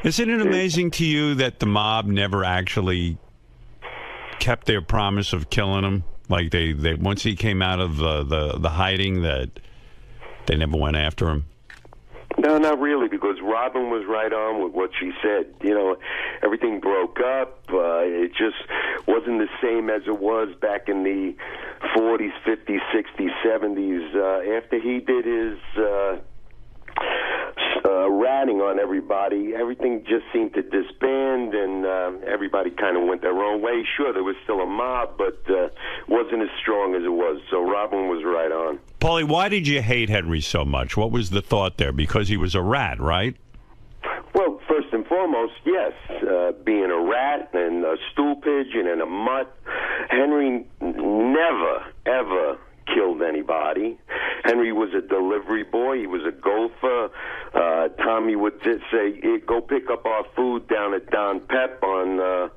Isn't it amazing to you that the mob never actually kept their promise of killing him? Like they once he came out of the hiding, that they never went after him? No, not really, because Robin was right on with what she said. You know, everything broke up. It just wasn't the same as it was back in the 40s, 50s, 60s, 70s. After he did his ratting on everybody, everything just seemed to disband, and everybody kind of went their own way. Sure, there was still a mob, but wasn't as strong as it was. So Robin was right on. Paulie, why did you hate Henry so much? What was the thought there? Because he was a rat, right? Well, first and foremost, yes. Being a rat and a stool pigeon and a mutt, Henry never, ever killed anybody. Henry was a delivery boy. He was a gopher. Tommy would say, go pick up our food down at Don Pep on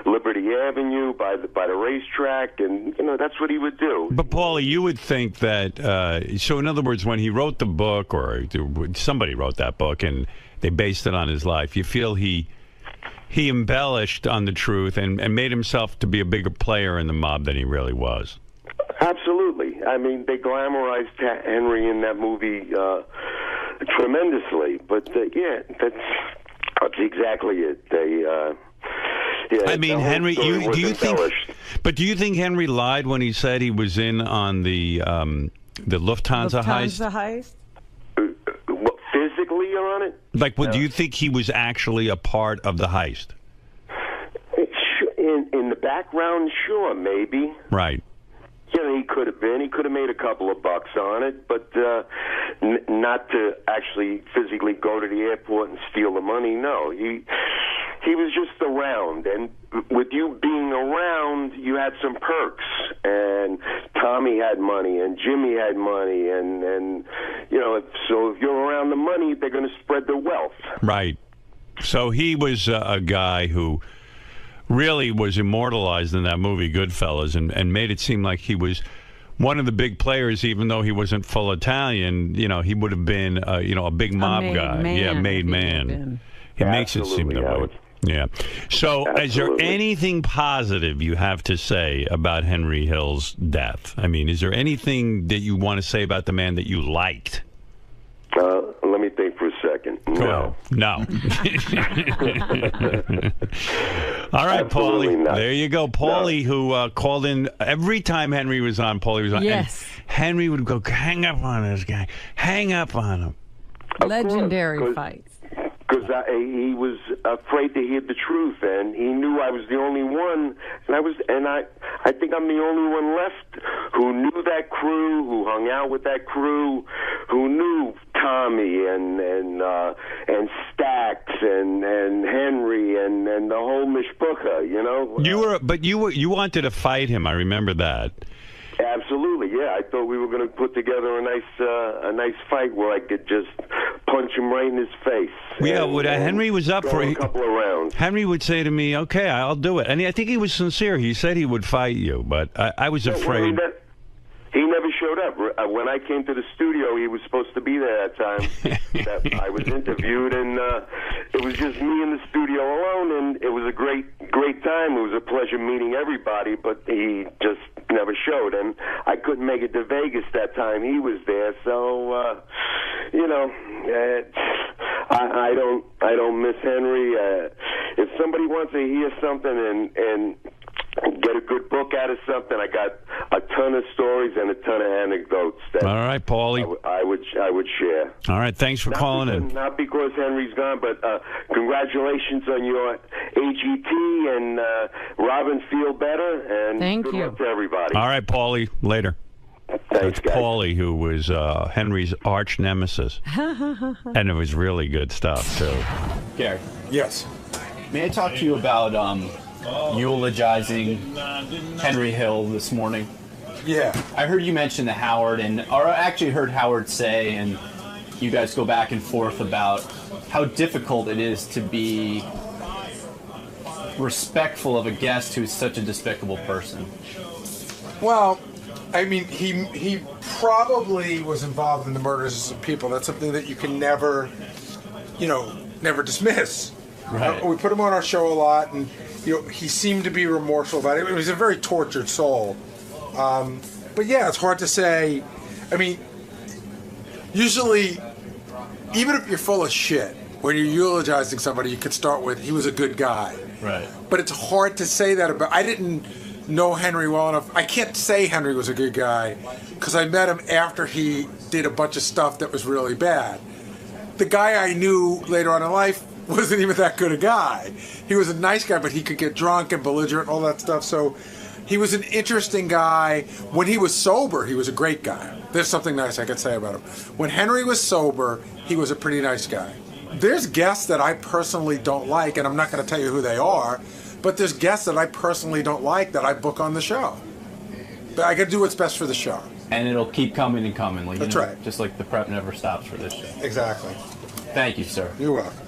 Liberty Avenue by the racetrack, and, that's what he would do. But, Paulie, you would think that, so in other words, when he wrote the book, or somebody wrote that book, and they based it on his life, you feel he embellished on the truth and made himself to be a bigger player in the mob than he really was. Absolutely. I mean, they glamorized Henry in that movie, tremendously. But yeah, that's exactly it. They. Yeah, I mean, Henry, do you think? But do you think Henry lied when he said he was in on the Lufthansa heist? Lufthansa heist. Physically on it? Like, do you think he was actually a part of the heist? In the background, sure, maybe. Right. Yeah, he could have been. He could have made a couple of bucks on it, but not to actually physically go to the airport and steal the money. No, he was just around, and with you being around, you had some perks. And Tommy had money, and Jimmy had money, and you know, so if you're around the money, they're going to spread the wealth. Right. So he was a guy who really was immortalized in that movie Goodfellas, and made it seem like he was one of the big players, even though he wasn't full Italian. You know, he would have been a big mob guy. Yeah, made man. He makes it seem that way. Yeah. So, is there anything positive you have to say about Henry Hill's death? I mean, is there anything that you want to say about the man that you liked? Let me think for a second. No. All right, Paulie. There you go. Paulie, who called in every time Henry was on. Paulie was on. Yes. And Henry would go, hang up on this guy. Hang up on him. Legendary fights. Because he was afraid to hear the truth, and he knew I was the only one, and I think I'm the only one left who knew that crew, who hung out with that crew, who knew Tommy and Stax and Henry and the whole mishpucha, you know. You wanted to fight him. I remember that. Absolutely, yeah. I thought we were going to put together a nice fight where I could just punch him right in his face. Yeah, Henry was up for a couple of rounds. Henry would say to me, "Okay, I'll do it," and I think he was sincere. He said he would fight you, but I was afraid. He never showed up. When I came to the studio, he was supposed to be there that time. I was interviewed, and it was just me in the studio alone, and it was a great time. It was a pleasure meeting everybody, but he just never showed, and I couldn't make it to Vegas that time. He was there, so you know, I don't miss Henry. If somebody wants to hear something and get a good book out of something, I got a ton of stories and a ton of anecdotes that all right, Paulie. I would share. All right, thanks for calling in. Not because Henry's gone, but congratulations on your AGT, and Robin, feel better, and good luck to everybody. All right, Paulie, later. Thanks, guys. Paulie, who was Henry's arch nemesis, and it was really good stuff too. Gary. Yes. May I talk to you about eulogizing Henry Hill this morning? Yeah. I heard you mention the Howard, or I actually heard Howard say, and you guys go back and forth about how difficult it is to be respectful of a guest who's such a despicable person. Well, I mean, he probably was involved in the murders of people. That's something that you can never dismiss. Right. We put him on our show a lot, and he seemed to be remorseful about it. He was a very tortured soul. But yeah, it's hard to say. I mean, usually, even if you're full of shit, when you're eulogizing somebody, you could start with, he was a good guy. Right. But it's hard to say that about. I didn't know Henry well enough. I can't say Henry was a good guy because I met him after he did a bunch of stuff that was really bad. The guy I knew later on in life wasn't even that good a guy. He was a nice guy, but he could get drunk and belligerent and all that stuff. So he was an interesting guy. When he was sober, he was a great guy. There's something nice I could say about him. When Henry was sober, he was a pretty nice guy. There's guests that I personally don't like, and I'm not going to tell you who they are, but there's guests that I personally don't like that I book on the show. But I got to do what's best for the show. And it'll keep coming and coming. That's right. Just like the prep never stops for this show. Exactly. Thank you, sir. You're welcome.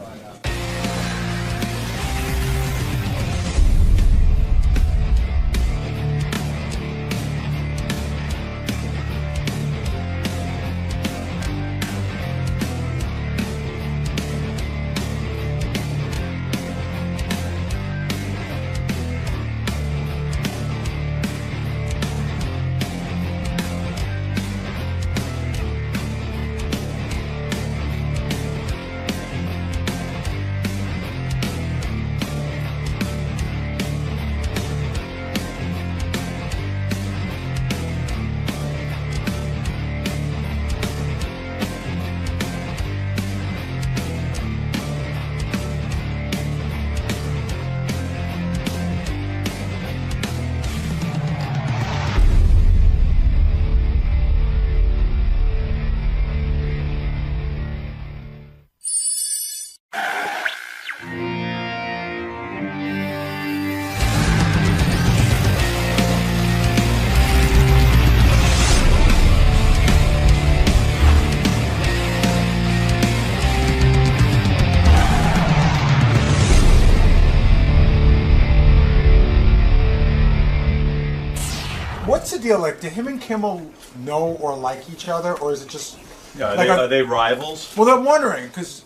What's the deal? Like, do him and Kimmel know or like each other, or is it just? Yeah, are they rivals? Well, I'm wondering because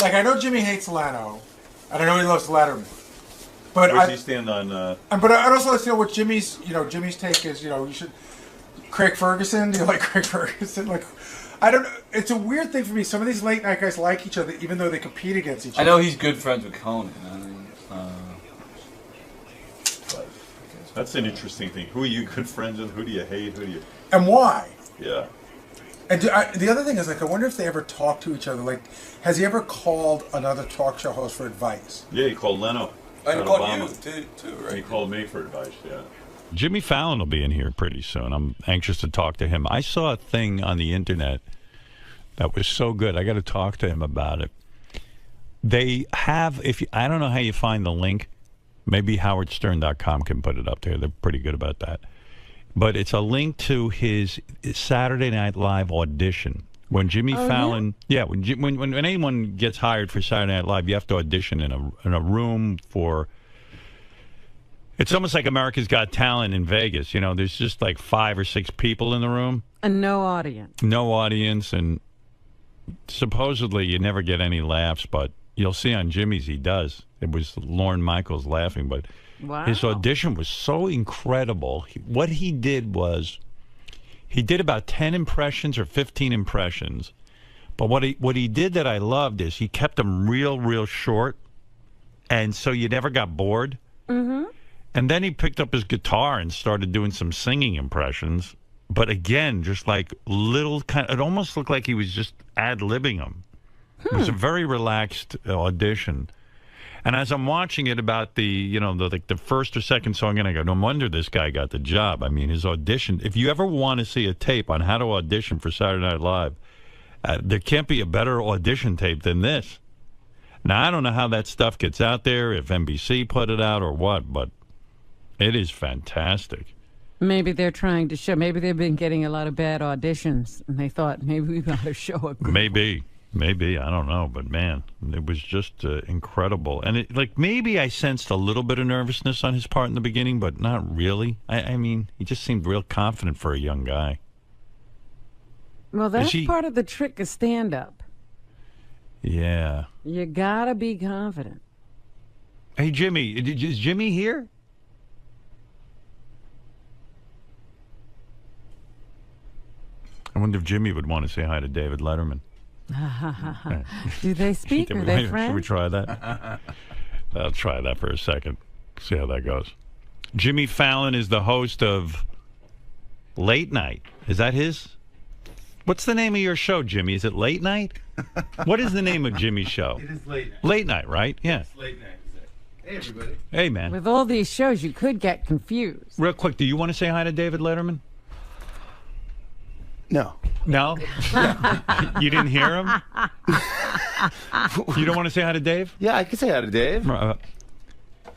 like I know Jimmy hates Leno, and I know he loves Letterman. But where does he stand on? But I'd also like to know what Jimmy's take is. You should. Craig Ferguson. Do you like Craig Ferguson? Like, I don't know. It's a weird thing for me. Some of these late night guys like each other, even though they compete against each other. I know he's good friends with Conan. That's an interesting thing. Who are you good friends with? Who do you hate? Who do you? And why? Yeah. And the other thing is, like, I wonder if they ever talk to each other. Like, has he ever called another talk show host for advice? Yeah, he called Leno. And he called you too, right? He called me for advice. Yeah. Jimmy Fallon will be in here pretty soon. I'm anxious to talk to him. I saw a thing on the internet that was so good. I got to talk to him about it. They have, I don't know how you find the link. Maybe howardstern.com can put it up there. They're pretty good about that. But it's a link to his Saturday Night Live audition. When Jimmy Fallon, when anyone gets hired for Saturday Night Live, you have to audition in a room for. It's almost like America's Got Talent in Vegas. There's just like 5 or 6 people in the room. And no audience. No audience, and supposedly you never get any laughs, but you'll see on Jimmy's he does. It was Lorne Michaels laughing, but his audition was so incredible. What he did was he did about 10 impressions or 15 impressions, but what he did that I loved is he kept them real short, and so you never got bored. Mm-hmm. And then he picked up his guitar and started doing some singing impressions. But again, just like it almost looked like he was just ad-libbing them. It was a very relaxed audition. And as I'm watching it about the first or second song, and I go, no wonder this guy got the job. I mean, his audition, if you ever want to see a tape on how to audition for Saturday Night Live, there can't be a better audition tape than this. Now, I don't know how that stuff gets out there, if NBC put it out or what, but it is fantastic. Maybe they're trying to show, maybe they've been getting a lot of bad auditions, and they thought maybe we got to show a good Maybe, I don't know, but man, it was just incredible. And maybe I sensed a little bit of nervousness on his part in the beginning, but not really. I mean, he just seemed real confident for a young guy. Well, that's part of the trick of stand-up. Yeah. You gotta be confident. Hey, Jimmy, is Jimmy here? I wonder if Jimmy would want to say hi to David Letterman. Do they speak? Are they friends? Should we try that? I'll try that for a second. See how that goes. Jimmy Fallon is the host of Late Night. Is that his? What's the name of your show, Jimmy? Is it Late Night? What is the name of Jimmy's show? It is Late Night. Late Night, right? Yeah. It's Late Night. Hey, everybody. Hey, man. With all these shows, you could get confused. Real quick, do you want to say hi to David Letterman? No. No? You didn't hear him? You don't want to say hi to Dave? Yeah, I can say hi to Dave.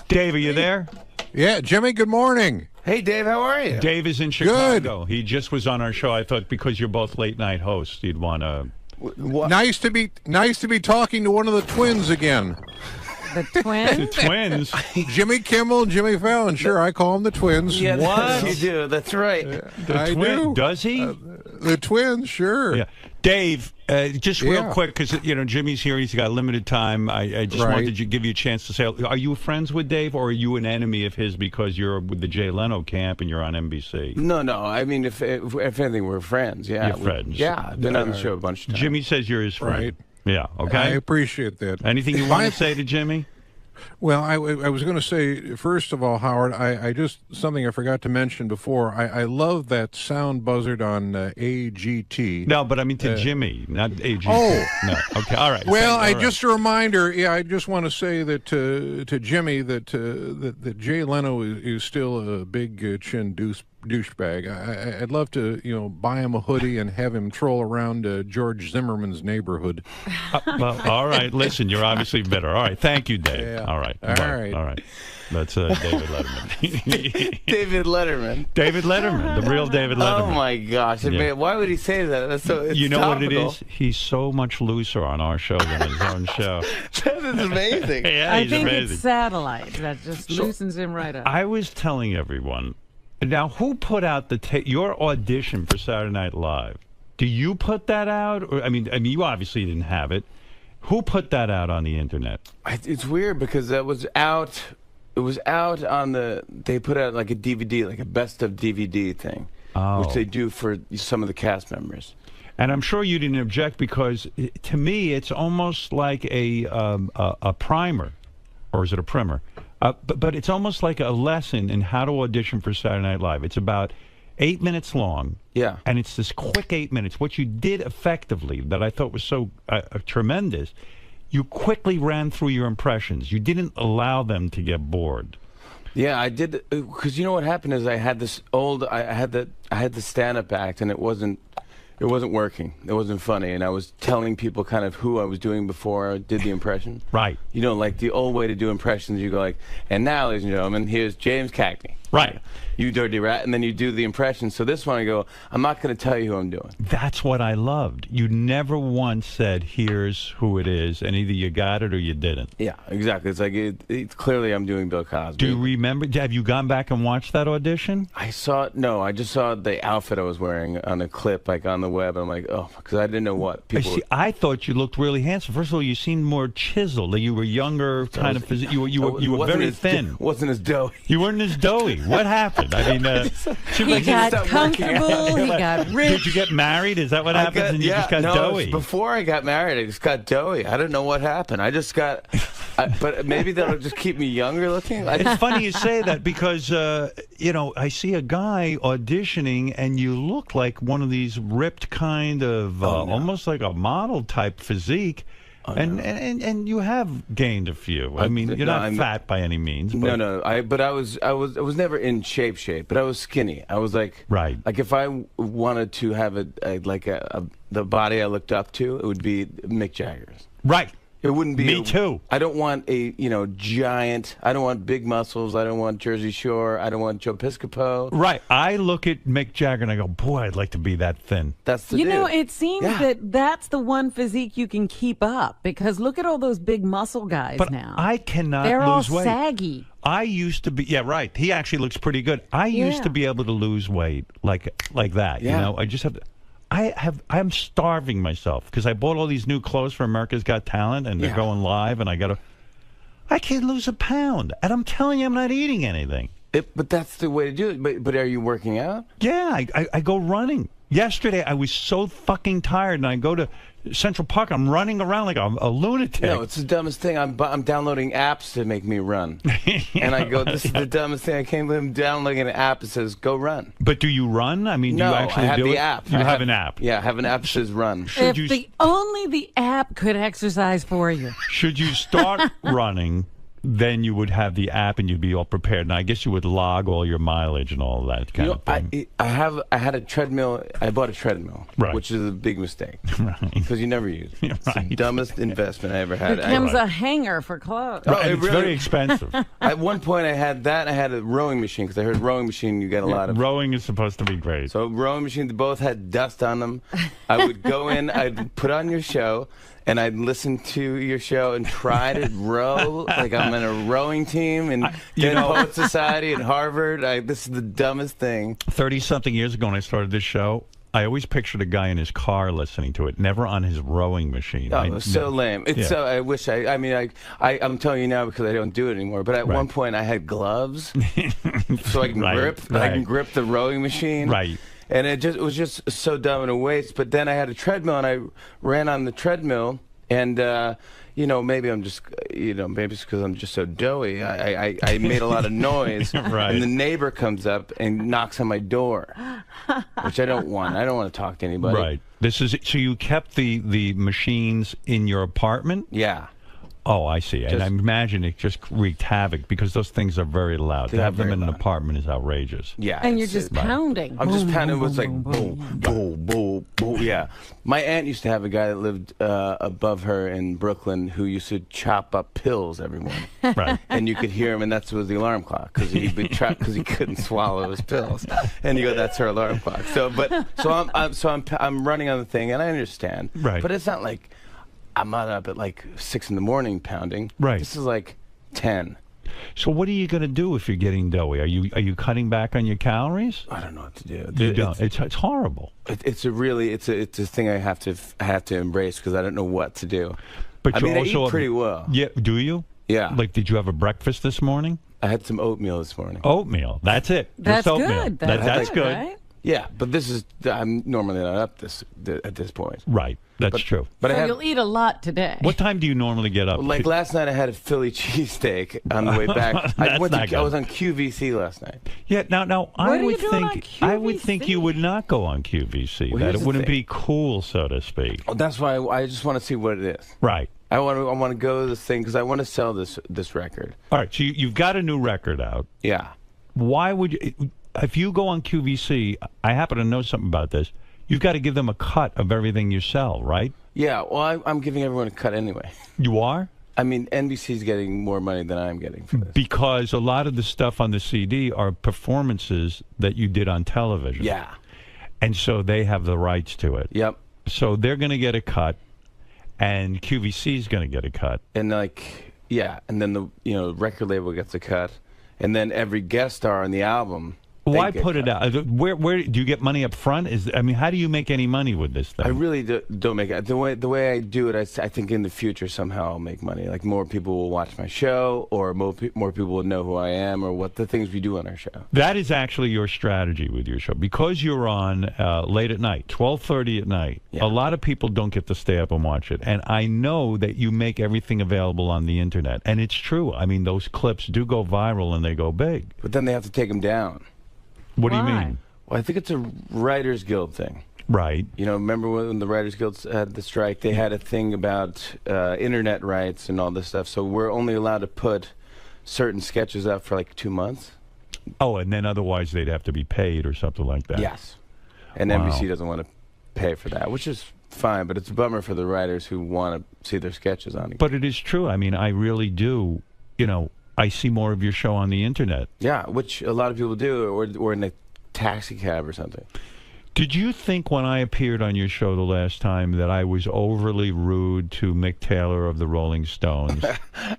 Dave, are you there? Yeah, Jimmy, good morning. Hey, Dave, how are you? Dave is in Chicago. Good. He just was on our show. I thought because you're both late night hosts, you'd want to... Nice to be talking to one of the twins again. The twins? The twins? Jimmy Kimmel, Jimmy Fallon. Sure, I call them the twins. Yeah, what? You do. That's right. I do. Does he? The twins, sure. Yeah. Dave, just real quick, because Jimmy's here. He's got limited time. I just wanted to give you a chance to say, are you friends with Dave, or are you an enemy of his because you're with the Jay Leno camp and you're on NBC? No. I mean, if anything, we're friends. Yeah, you're friends. Yeah, I've been on the show a bunch of times. Jimmy says you're his friend. Right. Yeah. Okay. I appreciate that. Anything you want to say to Jimmy? Well, I was going to say, first of all, Howard, I just, something I forgot to mention before, I love that sound buzzard on AGT. No, but I mean to Jimmy, not AGT. Oh. No. Okay, all right. Well, just a reminder, I just want to say that to Jimmy that Jay Leno is still a big chin douchebag. I'd love to, buy him a hoodie and have him troll around George Zimmerman's neighborhood. Well, all right. Listen, you're obviously better. All right. Thank you, Dave. Yeah. All right. All right. That's David Letterman. David Letterman. David Letterman, the real David Letterman. Oh my gosh! I mean, why would he say that? That's so. It's what it is? He's so much looser on our show than his own show. That is amazing. Yeah, I think it's satellite that just loosens him right up. I was telling everyone Now, who put out your audition for Saturday Night Live? Do you put that out? Or I mean, you obviously didn't have it. Who put that out on the internet? It's weird because that was out. It was out on the. They put out like a DVD, like a best of DVD thing, which they do for some of the cast members. And I'm sure you didn't object because, to me, it's almost like a primer, or is it a primer? But it's almost like a lesson in how to audition for Saturday Night Live. It's about 8 minutes long. Yeah. And it's this quick 8 minutes. What you did effectively that I thought was so tremendous, you quickly ran through your impressions. You didn't allow them to get bored. Yeah, I did, because you know what happened is I had this I had the stand-up act, and it wasn't working. It wasn't funny, and I was telling people kind of who I was doing before I did the impression. Right. You know, like the old way to do impressions, you go like, and now, ladies and gentlemen, here's 𝗫𝗵𝐶𝗿𝗿. Right. You dirty rat, and then you do the impression. So this one I go, I'm not going to tell you who I'm doing. That's what I loved. You never once said, here's who it is, and either you got it or you didn't. Yeah, exactly. It's like, it's clearly I'm doing Bill Cosby. Do you remember, have you gone back and watched that audition? I just saw the outfit I was wearing on a clip, like on the web. I'm like, oh, because I didn't know what people I thought you looked really handsome. First of all, you seemed more chiseled. You were younger, kind of, you were very thin. Wasn't as doughy. You weren't as doughy. What happened? I mean, he got comfortable. He got rich. Did you get married? Is that what happens? And you just got doughy. Before I got married, I just got doughy. I don't know what happened. I just got. But maybe that'll just keep me younger looking. It's funny you say that because I see a guy auditioning, and you look like one of these ripped kind of almost like a model type physique. And you have gained a few. I mean, you're not fat by any means. But. No. I was never in shape, but I was skinny. I was like, right. Like if I wanted to have the body I looked up to, it would be Mick Jagger's. Right. It wouldn't be. Me too. I don't want a giant. I don't want big muscles. I don't want Jersey Shore. I don't want 𝗫𝗵𝐶𝗿𝗍𝗿. Right. I look at Mick Jagger and I go, boy, I'd like to be that thin. That's the dude. It seems that that's the one physique you can keep up, because look at all those big muscle guys now. I cannot They're lose all weight. saggy. I used to be. Yeah, right. He actually looks pretty good. I used to be able to lose weight like that. Yeah. You know, I just have to. I'm starving myself because I bought all these new clothes for America's Got Talent, and they're going live, and I can't lose a pound, and I'm telling you, I'm not eating anything. But that's the way to do it. But are you working out? Yeah, I go running. Yesterday, I was so fucking tired, and I go to Central Park. I'm running around like a lunatic. No, it's the dumbest thing. I'm downloading apps to make me run. And I go, this is the dumbest thing. I can't believe I'm downloading an app that says, go run. But do you run? I mean, do you actually I have do the it? app. You have an app? Yeah, I have an app that says run. Only the app could exercise for you. Should you start running, then you would have the app and you'd be all prepared. And I guess you would log all your mileage and all that kind of thing. I had a treadmill. I bought a treadmill, which is a big mistake. Because you never use it. It's the dumbest investment I ever had. It becomes a hanger for clothes. It's very expensive. At one point, I had that. I had a rowing machine, because I heard rowing machine, you get a lot of. Rowing is supposed to be great. So rowing machines both had dust on them. I would go in, I'd put on your show, and I'd listen to your show and try to row like I'm in a rowing team and Poet Society at Harvard. This is the dumbest thing. 30-something years ago when I started this show, I always pictured a guy in his car listening to it, never on his rowing machine. Oh, it was so lame. It's so. I wish I'm telling you now because I don't do it anymore. But at one point, I had gloves, so I can grip. I can grip the rowing machine. Right. And it was just so dumb and a waste. But then I had a treadmill, and I ran on the treadmill, and maybe I'm just, maybe it's because I'm just so doughy. I made a lot of noise, and the neighbor comes up and knocks on my door, which I don't want. I don't want to talk to anybody. Right. So you kept the machines in your apartment? Yeah. Oh, I see. And I imagine it just wreaked havoc because those things are very loud. To have them in an apartment is outrageous. Yeah. And you're just pounding. I'm just pounding. It was like boom, boom, boom, boom. Yeah. My aunt used to have a guy that lived above her in Brooklyn who used to chop up pills every morning. Right. And you could hear him, and that was the alarm clock because he'd be trapped because he couldn't swallow his pills. And you go, that's her alarm clock. So I'm running on the thing, and I understand. Right. But it's not like I'm not up at like 6 in the morning pounding. Right. This is like 10. So what are you going to do if you're getting doughy? Are you cutting back on your calories? I don't know what to do. You don't. It's horrible. It's a thing I have to embrace because I don't know what to do. But I you're mean, also I eat pretty well. Yeah, do you? Yeah. Like, did you have a breakfast this morning? I had some oatmeal this morning. Oatmeal. That's it. That's Just oatmeal. good. That's good. Right? Yeah, but I'm normally not up at this point. Right. That's true. But So you'll eat a lot today. What time do you normally get up? Like last night, I had a Philly cheesesteak on the way back. I was on QVC last night. Yeah. Now I would think you would not go on QVC. Well, that here's it the wouldn't thing. be cool, so to speak. Oh, that's why I just want to see what it is. Right. I want to go to this thing because I want to sell this record. All right. So you've got a new record out. Yeah. Why would you? If you go on QVC, I happen to know something about this. You've got to give them a cut of everything you sell, right? Yeah, well, I'm giving everyone a cut anyway. You are? I mean, NBC's getting more money than I'm getting for this. Because a lot of the stuff on the CD are performances that you did on television. Yeah. And so they have the rights to it. Yep. So they're going to get a cut, and QVC's going to get a cut. And and then the record label gets a cut, and then every guest star on the album. Why put it out? Where do you get money up front? How do you make any money with this thing? I really don't make it. The way I do it, I think in the future somehow I'll make money. Like more people will watch my show, or more people will know who I am, or what the things we do on our show. That is actually your strategy with your show. Because you're on late at night, 12:30 at night, a lot of people don't get to stay up and watch it. And I know that you make everything available on the internet. And it's true. I mean, those clips do go viral and they go big. But then they have to take them down. What do you mean? Well, I think it's a Writers Guild thing. Right. You know, remember when the Writers Guild had the strike? They had a thing about internet rights and all this stuff. So we're only allowed to put certain sketches up for like 2 months. Oh, and then otherwise they'd have to be paid or something like that. Yes. And Wow. NBC doesn't want to pay for that, which is fine. But it's a bummer for the writers who want to see their sketches on it. But it is true. I mean, I really do. You know, I see more of your show on the internet. Yeah, which a lot of people do, or in a taxi cab or something. Did you think when I appeared on your show the last time that I was overly rude to Mick Taylor of the Rolling Stones?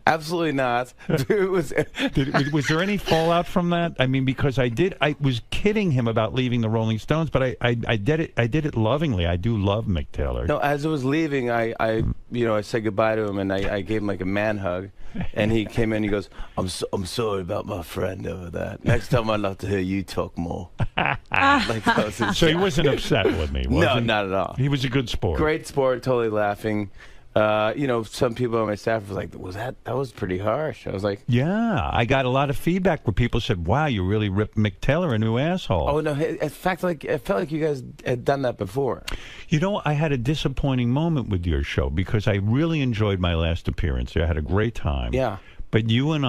Absolutely not. Was there any fallout from that? I mean, because I was kidding him about leaving the Rolling Stones, but I did it lovingly. I do love Mick Taylor. No, as I was leaving, I said goodbye to him, and I gave him like a man hug, and he came in. He goes, "I'm sorry about my friend over that. Next time I'd love to hear you talk more." Like, that was his So he wasn't upset with me, was No, he? not at all. He was a good sport. Great sport, totally laughing. Some people on my staff was like, that was pretty harsh. I was like, yeah, I got a lot of feedback where people said, wow, you really ripped Mick Taylor a new asshole. oh no, in fact, I felt like you guys had done that before. You know, I had a disappointing moment with your show because I really enjoyed my last appearance. I had a great time. Yeah. But you and